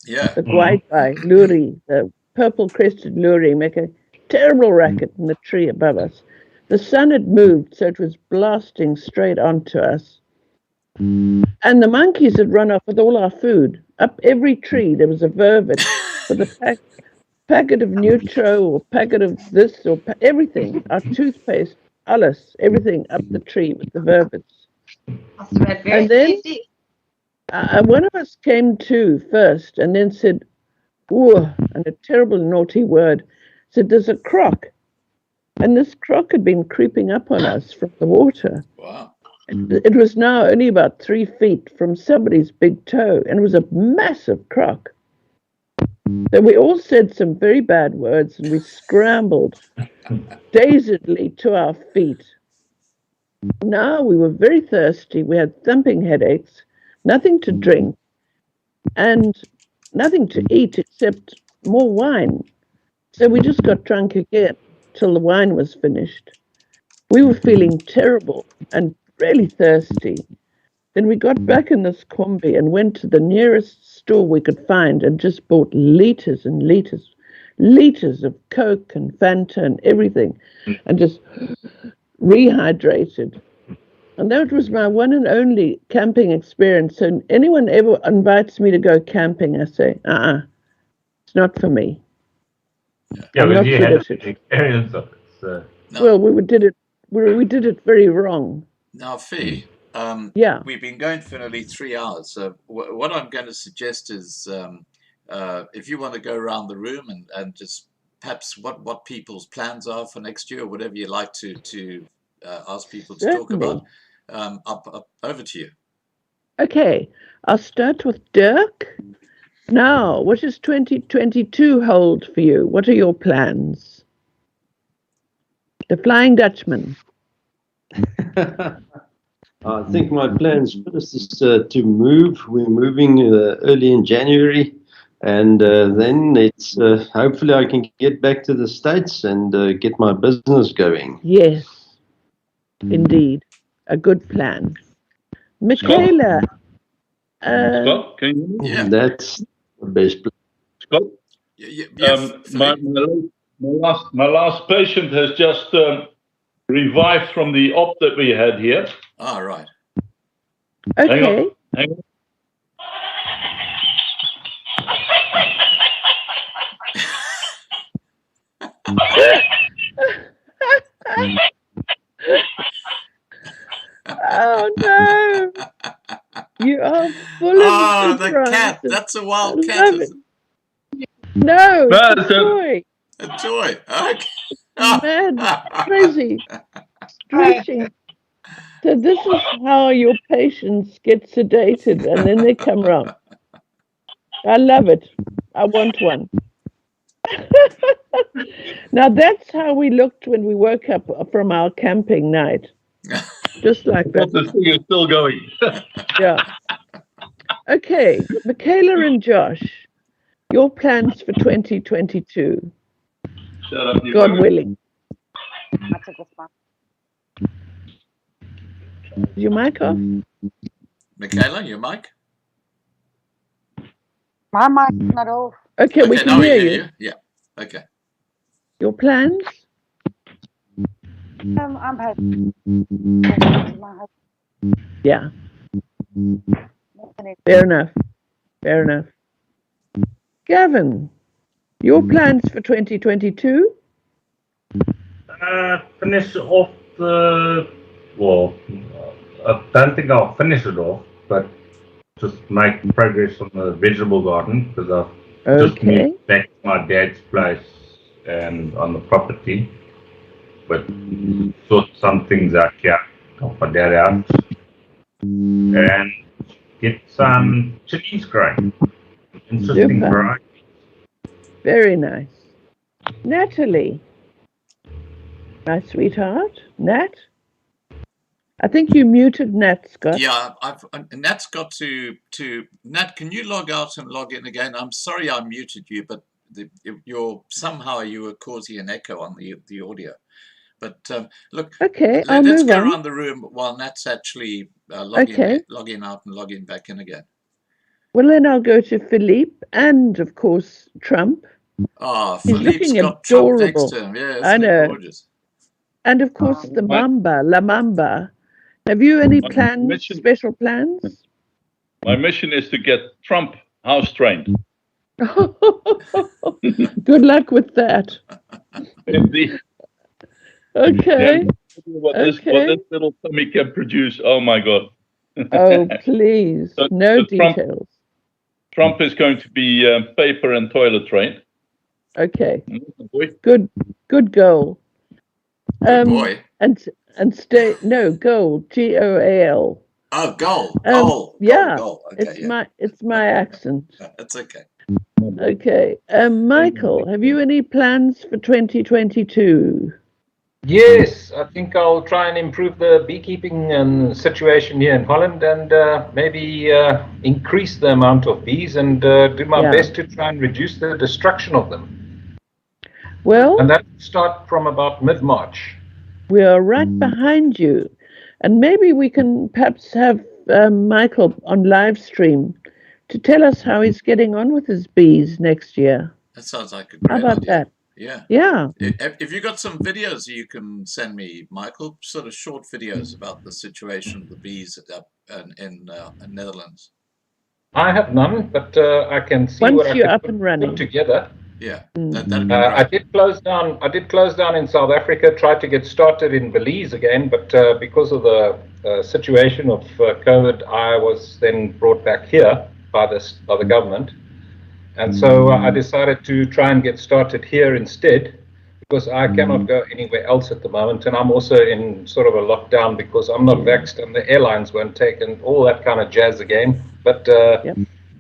Yeah. The guai-guai, luri, the purple-crested luri make a terrible racket in the tree above us. The sun had moved, so it was blasting straight onto us. And the monkeys had run off with all our food. Up every tree there was a vervet with a packet of Nutro or packet of this or everything. Our toothpaste, alles, everything up the tree with the vervets. And then one of us came to first and then said, "Ooh," and a terrible naughty word, said, "There's a croc." And this croc had been creeping up on us from the water. Wow. It was now only about 3 feet from somebody's big toe, and it was a massive croc. So we all said some very bad words, and we scrambled dazedly to our feet. Now we were very thirsty. We had thumping headaches, nothing to drink, and nothing to eat except more wine. So we just got drunk again till the wine was finished. We were feeling terrible and really thirsty. Then we got back in this combi and went to the nearest store we could find and just bought liters and liters of Coke and Fanta and everything, and just rehydrated. And that was my one and only camping experience. So anyone ever invites me to go camping, I say, it's not for me. Yeah, I'm but not you good had at it. experience of it. So. No. Well, we did it very wrong. Now, Fee, we've been going for nearly 3 hours. So what I'm going to suggest is if you want to go around the room and just perhaps what people's plans are for next year or whatever you like to ask people to talk about, up over to you. Okay, I'll start with Dirk. Now, what does 2022 hold for you? What are your plans? The Flying Dutchman. I think my plans first is to move. We're moving early in January, and then it's hopefully I can get back to the States and get my business going. Yes, indeed, a good plan. Michaela. Scott, can you hear me? That's the best plan. Scott? My last patient has just revived from the op that we had here. Ah, right. Okay. Hang on. Oh no! You are full Oh, of the surprises. cat. That's a wild I cat. love Is it. No, No, it's a toy. a toy. Okay. Mad, crazy, stretching. So this is how your patients get sedated, and then they come round. I love it. I want one. Now that's how we looked when we woke up from our camping night. Just like But that. this thing is still going. Yeah. Okay, Michaela and Josh, your plans for 2022. Shut up, you God fucker. willing. Is your mic off? Michaela, your mic? My mic's not off. Okay, we can now we hear hear you. you. Yeah. Okay. Your plans? I'm happy. Yeah. Fair enough. Fair enough. Gavin, your plans for 2022? Finish off the. Well, I don't think I'll finish it off, but just make progress on the vegetable garden because I've just moved back to my dad's place and on the property. But sort some things out here, help my dad out, and get some chilies growing. Interesting Super. variety. Very nice. Natalie, my sweetheart, Nat. I think you muted Nat, Scott. Yeah, Nat's got to. Nat, can you log out and log in again? I'm sorry I muted you, but somehow you were causing an echo on the audio. But look, Okay, let's go on. around the room while Nat's actually logging out and logging back in again. Well, then I'll go to Philippe and, of course, Trump. Oh, He's Philippe's looking got Trump next adorable. to him. Yeah, I know. Gorgeous. And, of course, the Mamba, La Mamba. Have you any plans, special plans? My mission is to get Trump house trained. Good luck with that. Indeed. Okay. Yeah, what this little tummy can produce. Oh my God. Oh, please. No details. Trump is going to be paper and toilet trained. Okay. Boy. Good goal. Good boy. And stay goal. GOAL. Oh, goal. Yeah. Goal. Okay, it's my accent. That's okay. Okay. Michael, have you any plans for 2022? Yes, I think I'll try and improve the beekeeping situation here in Holland and maybe increase the amount of bees and do my best to try and reduce the destruction of them. Well, and that will start from about mid-March. We are right behind you. And maybe we can perhaps have Michael on live stream to tell us how he's getting on with his bees next year. That sounds like a great idea. How about that? Yeah. Yeah. If you got some videos you can send me, Michael, sort of short videos about the situation of the bees up in Netherlands. I have none, but I can see Once what I you're can up and running. put together. Yeah, that'd be great. I did close down in South Africa. Tried to get started in Belize again, but because of the situation of COVID, I was then brought back here by the government, and so I decided to try and get started here instead, because I cannot go anywhere else at the moment, and I'm also in sort of a lockdown because I'm not vaxxed and the airlines won't take and all that kind of jazz again. But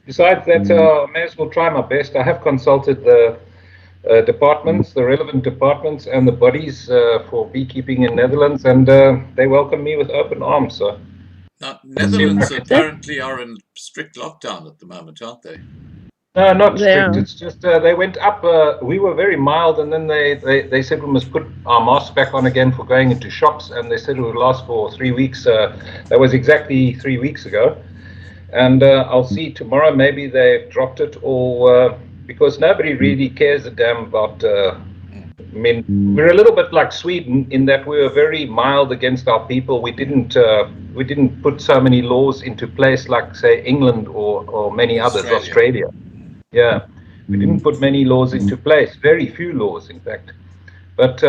besides that, I may as well try my best. I have consulted the departments, the relevant departments and the bodies for beekeeping in Netherlands, and they welcome me with open arms. So. Now, Netherlands apparently are in strict lockdown at the moment, aren't they? No, not strict. It's just they went up. We were very mild, and then they said we must put our masks back on again for going into shops, and they said it would last for 3 weeks. That was exactly 3 weeks ago. And I'll see tomorrow, maybe they've dropped it, or because nobody really cares a damn about. I mean, we're a little bit like Sweden in that we were very mild against our people. We didn't put so many laws into place like, say, England or many others, Australia. Yeah, we didn't put many laws into place, very few laws, in fact. But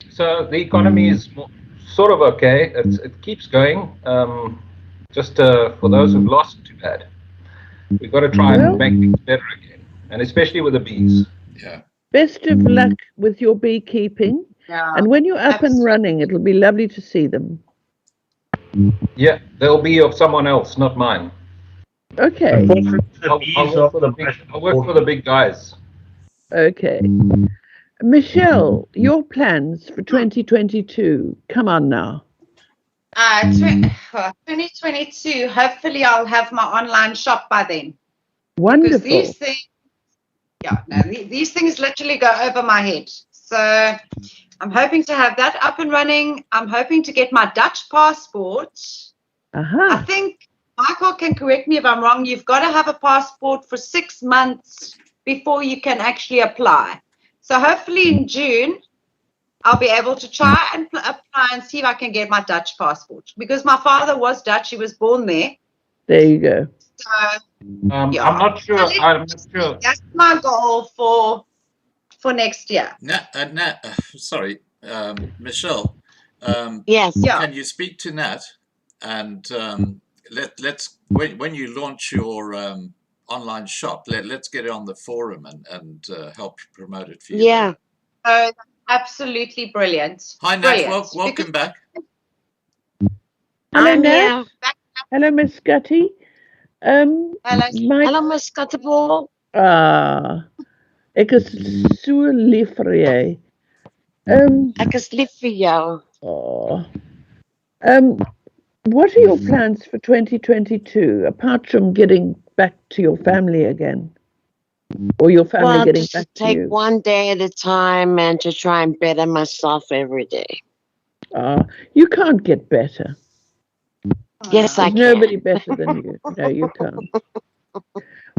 so the economy is sort of okay. It keeps going. Just for those who've lost, too bad. We've got to try and make things better again, and especially with the bees. Yeah. Best of luck with your beekeeping. Yeah. And when you're up and running, it'll be lovely to see them. Yeah, they'll be of someone else, not mine. Okay. I'll work for the big guys. Okay. Michelle, your plans for 2022. Come on now. 2022, hopefully I'll have my online shop by then. Wonderful. Because these things literally go over my head. So I'm hoping to have that up and running. I'm hoping to get my Dutch passport. I think Michael can correct me if I'm wrong. You've got to have a passport for 6 months before you can actually apply. So hopefully in June, I'll be able to try and apply and see if I can get my Dutch passport. Because my father was Dutch. He was born there. There you go. So, I'm not sure. That's my goal for next year. Sorry, Michelle. Yes. Can you speak to Nat and let's when you launch your online shop, let's get it on the forum and help promote it for you. Yeah. Absolutely brilliant. Hi Nat, welcome back. Hello, I'm Nat. here. Hello, Miss Scotty. Hallo Miss Skattebol. Ek is so lief vir jy. Ek is lief vir jou. What are your plans for 2022, apart from getting back to your family again? Or your family getting just back to take you? one day at a time and to try and better myself every day. You can't get better. Yes, I There's can. nobody better than you. No, you can't.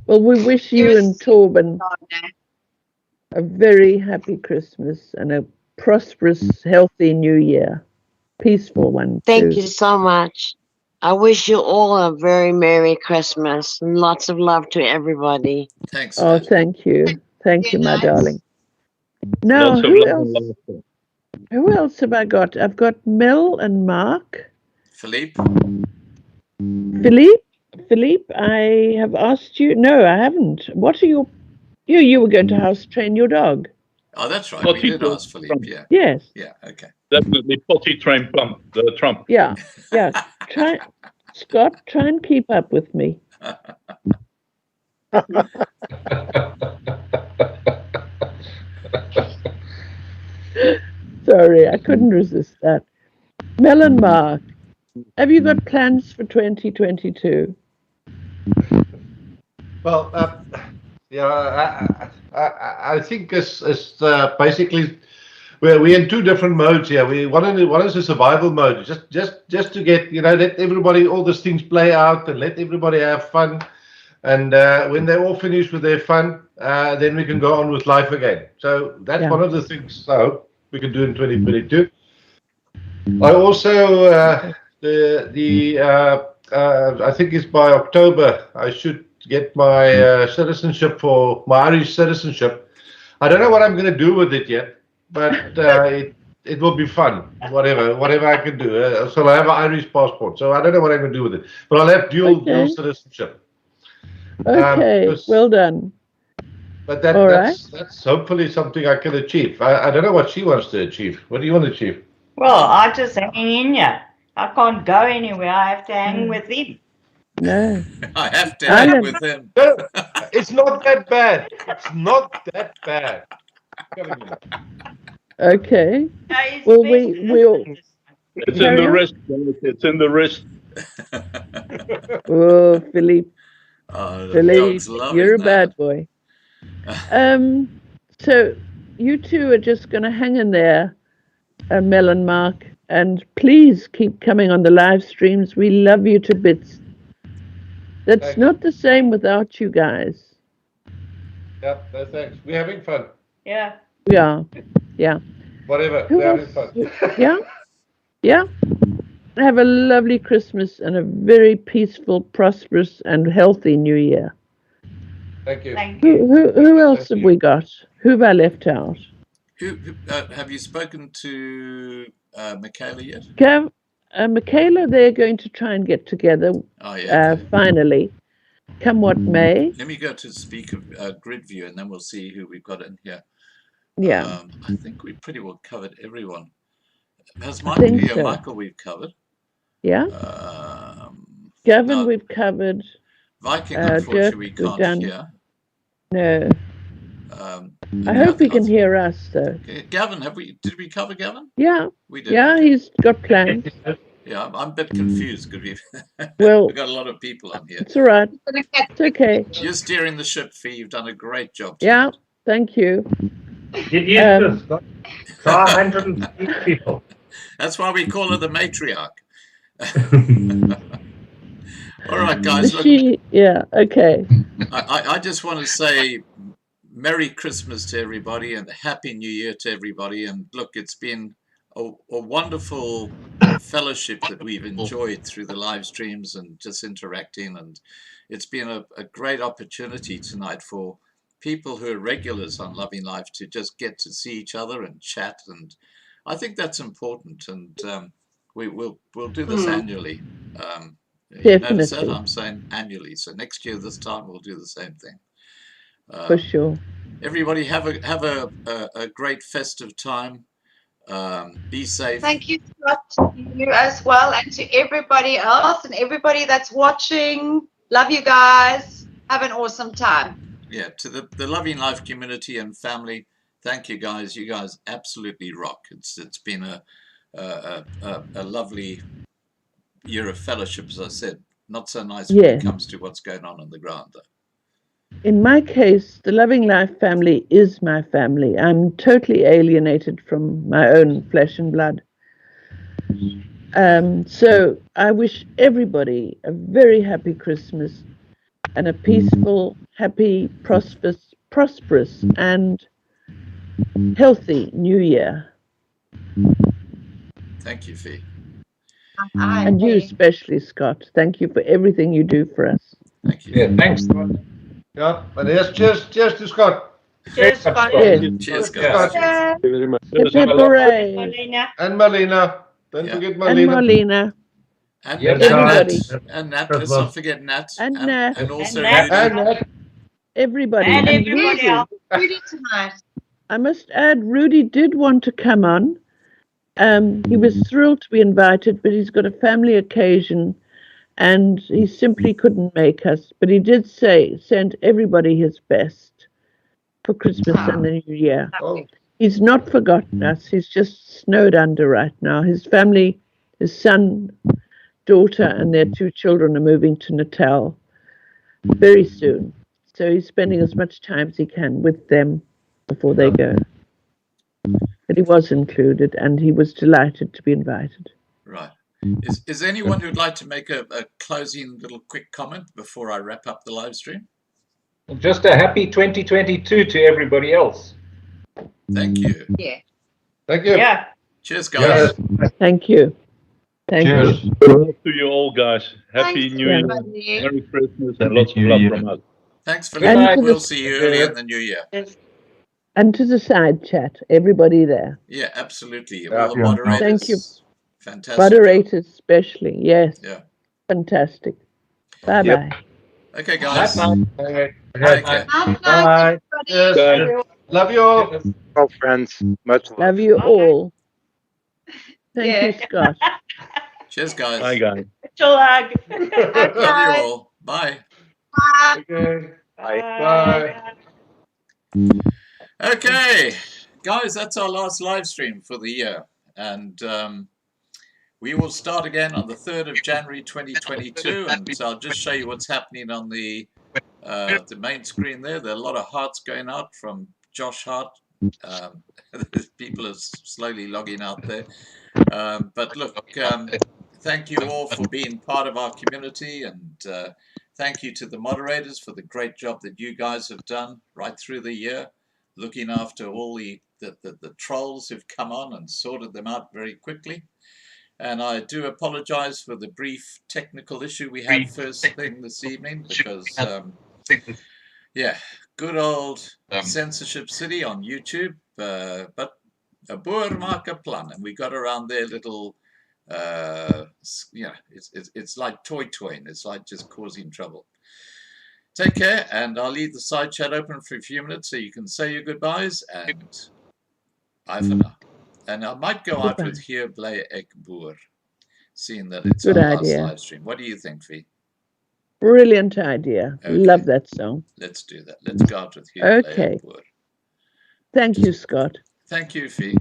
Well, we wish you and Torben a very happy Christmas and a prosperous, healthy New Year. Peaceful one. Thank too. you so much. I wish you all a very Merry Christmas and lots of love to everybody. Thanks. Oh, thank you. Thank you, my darling. Now, Lots of who love else? and laughter. Who else have I got? I've got Mel and Mark. Philippe, I have asked you. No, I haven't. What are your... You were going to house train your dog. oh, that's right. Potty We did Trump. ask Philippe. Yeah. Yes. Yeah. Okay. Definitely potty train Trump. Trump. Yeah. Scott, try and keep up with me. Sorry, I couldn't resist that. Mel and Mark, have you got plans for 2022? Well, I think it's basically we're in two different modes here. One is a survival mode, just to get let everybody all these things play out and let everybody have fun, and when they're all finished with their fun, then we can go on with life again. So that's one of the things I hope we can do in 2022. I also I think it's by October I should get my citizenship for my Irish citizenship. I don't know what I'm going to do with it yet, but it will be fun. Whatever I can do. So I have an Irish passport, so I don't know what I'm going to do with it, but I'll have dual citizenship. Okay, well done. But that's hopefully something I can achieve. I don't know what she wants to achieve. What do you want to achieve? Well, I just hanging in here. I can't go anywhere. I have to hang with him. No. I have to hang with him. No, it's not that bad. It's not that bad. Okay. Well, we'll. It's in the wrist. It's in the wrist. Oh, Philippe. Philippe, love you're a it, bad boy. So you two are just going to hang in there, Mel and Mark, and please keep coming on the live streams. We love you to bits. That's not the same without you guys. Yeah, no thanks. We're having fun. Yeah. We are. Yeah. Whatever. Who We're having else? fun. Yeah. Yeah. Have a lovely Christmas and a very peaceful, prosperous, and healthy New Year. Thank you. Thank you. Who else have we got? Who have I left out? Have you spoken to Michaela yet? Michaela, they're going to try and get together. Oh, yeah. Okay. Finally, come what may. Let me go to speaker grid view, and then we'll see who we've got in here. Yeah. I think we pretty well covered everyone. Has Michael? Yeah, so. Michael, we've covered. Yeah. Gavin, we've covered. Viking, unfortunately, we can't hear. No. I hope he can hear us, though. Gavin, did we cover Gavin? Yeah. We did. Yeah, he's got plans. Yeah, I'm a bit confused because we've got a lot of people on here. It's all right. It's okay. You're steering the ship, Fee. You've done a great job. Yeah, thank you. It is 150 people. That's why we call her the matriarch. All right, guys. Look, yeah, okay. I just want to say Merry Christmas to everybody and Happy New Year to everybody. And look, it's been a wonderful fellowship that we've enjoyed through the live streams and just interacting. And it's been a great opportunity tonight for people who are regulars on Loving Life to just get to see each other and chat. And I think that's important. And we'll do this annually. You notice that? I'm saying annually. So next year, this time, we'll do the same thing. For sure. Everybody have a great festive time. Be safe. Thank you, Scott, to you as well, and to everybody else and everybody that's watching. Love you guys. Have an awesome time. Yeah, to the Loving Life community and family, thank you guys. You guys absolutely rock. It's been a lovely year of fellowship, as I said. Not so nice when it comes to what's going on the ground, though. In my case, the Loving Life family is my family. I'm totally alienated from my own flesh and blood. So I wish everybody a very happy Christmas and a peaceful, happy, prosperous and healthy New Year. Thank you, Fee. And you especially, Scott. Thank you for everything you do for us. Thank you. Yeah, thanks, Scott. Yeah, and yes, cheers to Scott. Cheers, Scott. Cheers, Scott. Thank you very much. And Marlena. Don't forget Marlena. And Marlena. And everybody. And Nat. Let's not forget Nat. And Nat. And also Nat. Everybody. And everybody else. Rudy tonight. I must add, Rudy did want to come on. He was thrilled to be invited, but he's got a family occasion and he simply couldn't make us. But he did say, send everybody his best for Christmas and the New Year. Oh. He's not forgotten us. He's just snowed under right now. His family, his son, daughter, and their 2 children are moving to Natal very soon. So he's spending as much time as he can with them before they go. But he was included, and he was delighted to be invited. Right. Is there anyone who'd like to make a closing little quick comment before I wrap up the live stream? Just a happy 2022 to everybody else. Thank you. Yeah. Thank you. Yeah. Cheers, guys. Thank you. Thank Cheers. you. To you all, guys. Happy Thanks, New Year. everybody. Merry Christmas and lots of love from us. Thanks for And listening. to We'll the- see you early in the new year. And to the side chat, everybody there. Yeah, absolutely. Yeah. All the moderators. Thank you. Fantastic. Moderators especially, yes. Yeah. Fantastic. Bye-bye. Okay, guys. Okay. Okay. Bye. Love you all. Oh, friends. Much love. Love you all. Thank you, Scott. Cheers, guys. Bye, guys. Love you all. Bye. Okay. Bye. Okay, guys, that's our last live stream for the year. And we will start again on the 3rd of January 2022. And so I'll just show you what's happening on the main screen there. There are a lot of hearts going out from Josh Hart. People are slowly logging out there. But look, thank you all for being part of our community. And thank you to the moderators for the great job that you guys have done right through the year, looking after all the trolls who've come on and sorted them out very quickly. And I do apologize for the brief technical issue we had first thing this evening because, yeah, good old Censorship City on YouTube, but a boer maak 'n plan, and we got around their little, it's like toying. It's like just causing trouble. Take care, and I'll leave the side chat open for a few minutes so you can say your goodbyes, and bye for now. And I might go out with Hier Bly Ek Boer, seeing that it's Good our idea. last live stream. What do you think, Fee? Brilliant idea. Okay. Love that song. Let's do that. Let's go out with Hier Bly Okay. Ek Boer. Thank you, Scott. Thank you, Fee.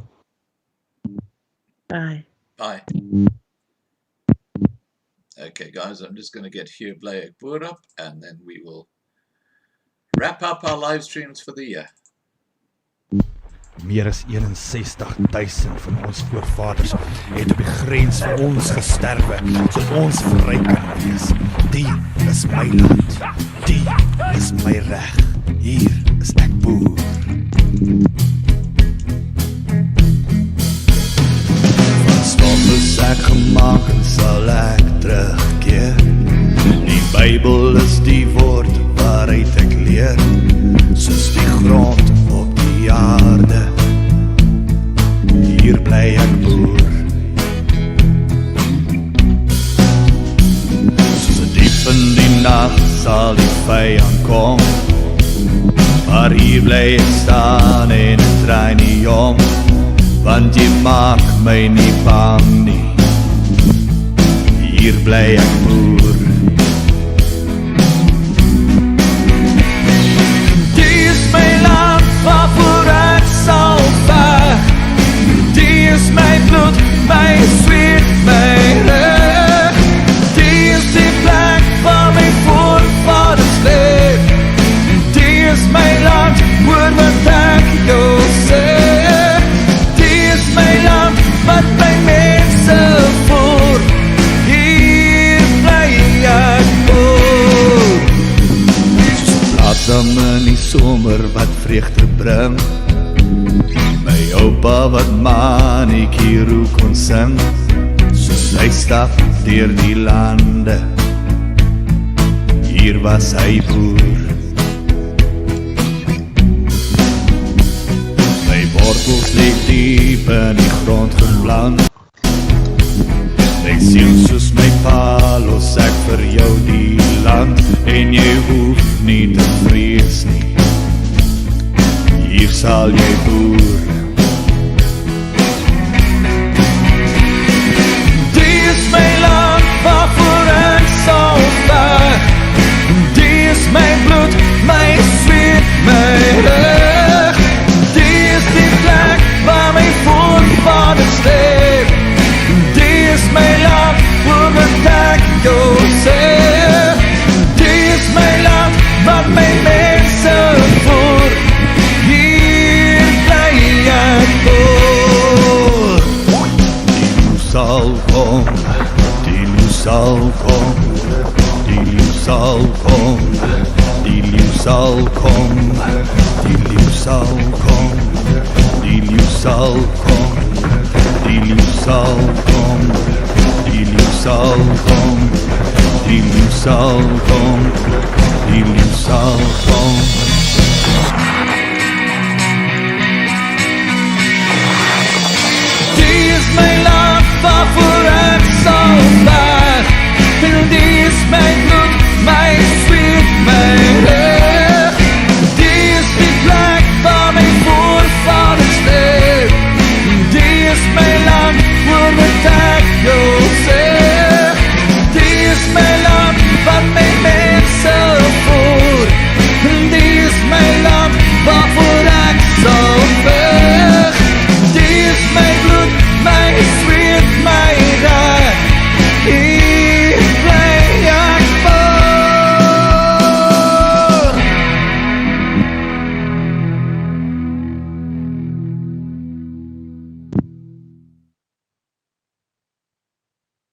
Bye. Bye. Okay, guys, I'm just going to get Hier Bly Ek Boer up, and then we will wrap up our live streams for the year. Meer as 61,000 van ons voorvaders het op die grens vir ons gesterwe, sodat ons vry kan wees. Die is my land, die is my reg. Hier is ek boer. Van stof is ek gemaak en sal ek terugkeer. Die Bybel is die woord waaruit ek leer, soos die grond op die aarde. Hier bly ek boer. So diep in die nag sal die vyand kom, maar hier bly ek staan en ek draai nie om, want jy maak my nie bang nie. Hier bly ek boer. Die is my land waarvoor ek sal veg. Die is my bloed, my sweet, my reg. Die is die plek waar my voorvaders leef. Die is my land, hoor wat ek jou sê. Die is my land, wat my mense voer. Hier bly ek boer. Soos blaatsam in die somer wat vreugde bring, my oupa wat maniekie roe kon sing, soos hy stap deur die lande. Hier was hy boer. My wortels lê diep in die grond geplant. My siel soos my pa los ek vir jou die land, en jy hoef nie te vrees nie. Hier sal jy boer. Die is my land waarvoor ek sal veg. Die is my bloed, my sweet, my reg. Die is die plek waar my voorvaders leef. Die is my land, hoor wat ek jou sê. Die is my land, wat my mense voer. Hier bly ek boer. Die leeu sal kom, die leeu sal kom, die leeu sal kom, die leeu sal kom, die leeu sal kom, die leeu sal kom, die leeu sal kom, die leeu sal kom, die leeu sal kom, die leeu sal kom.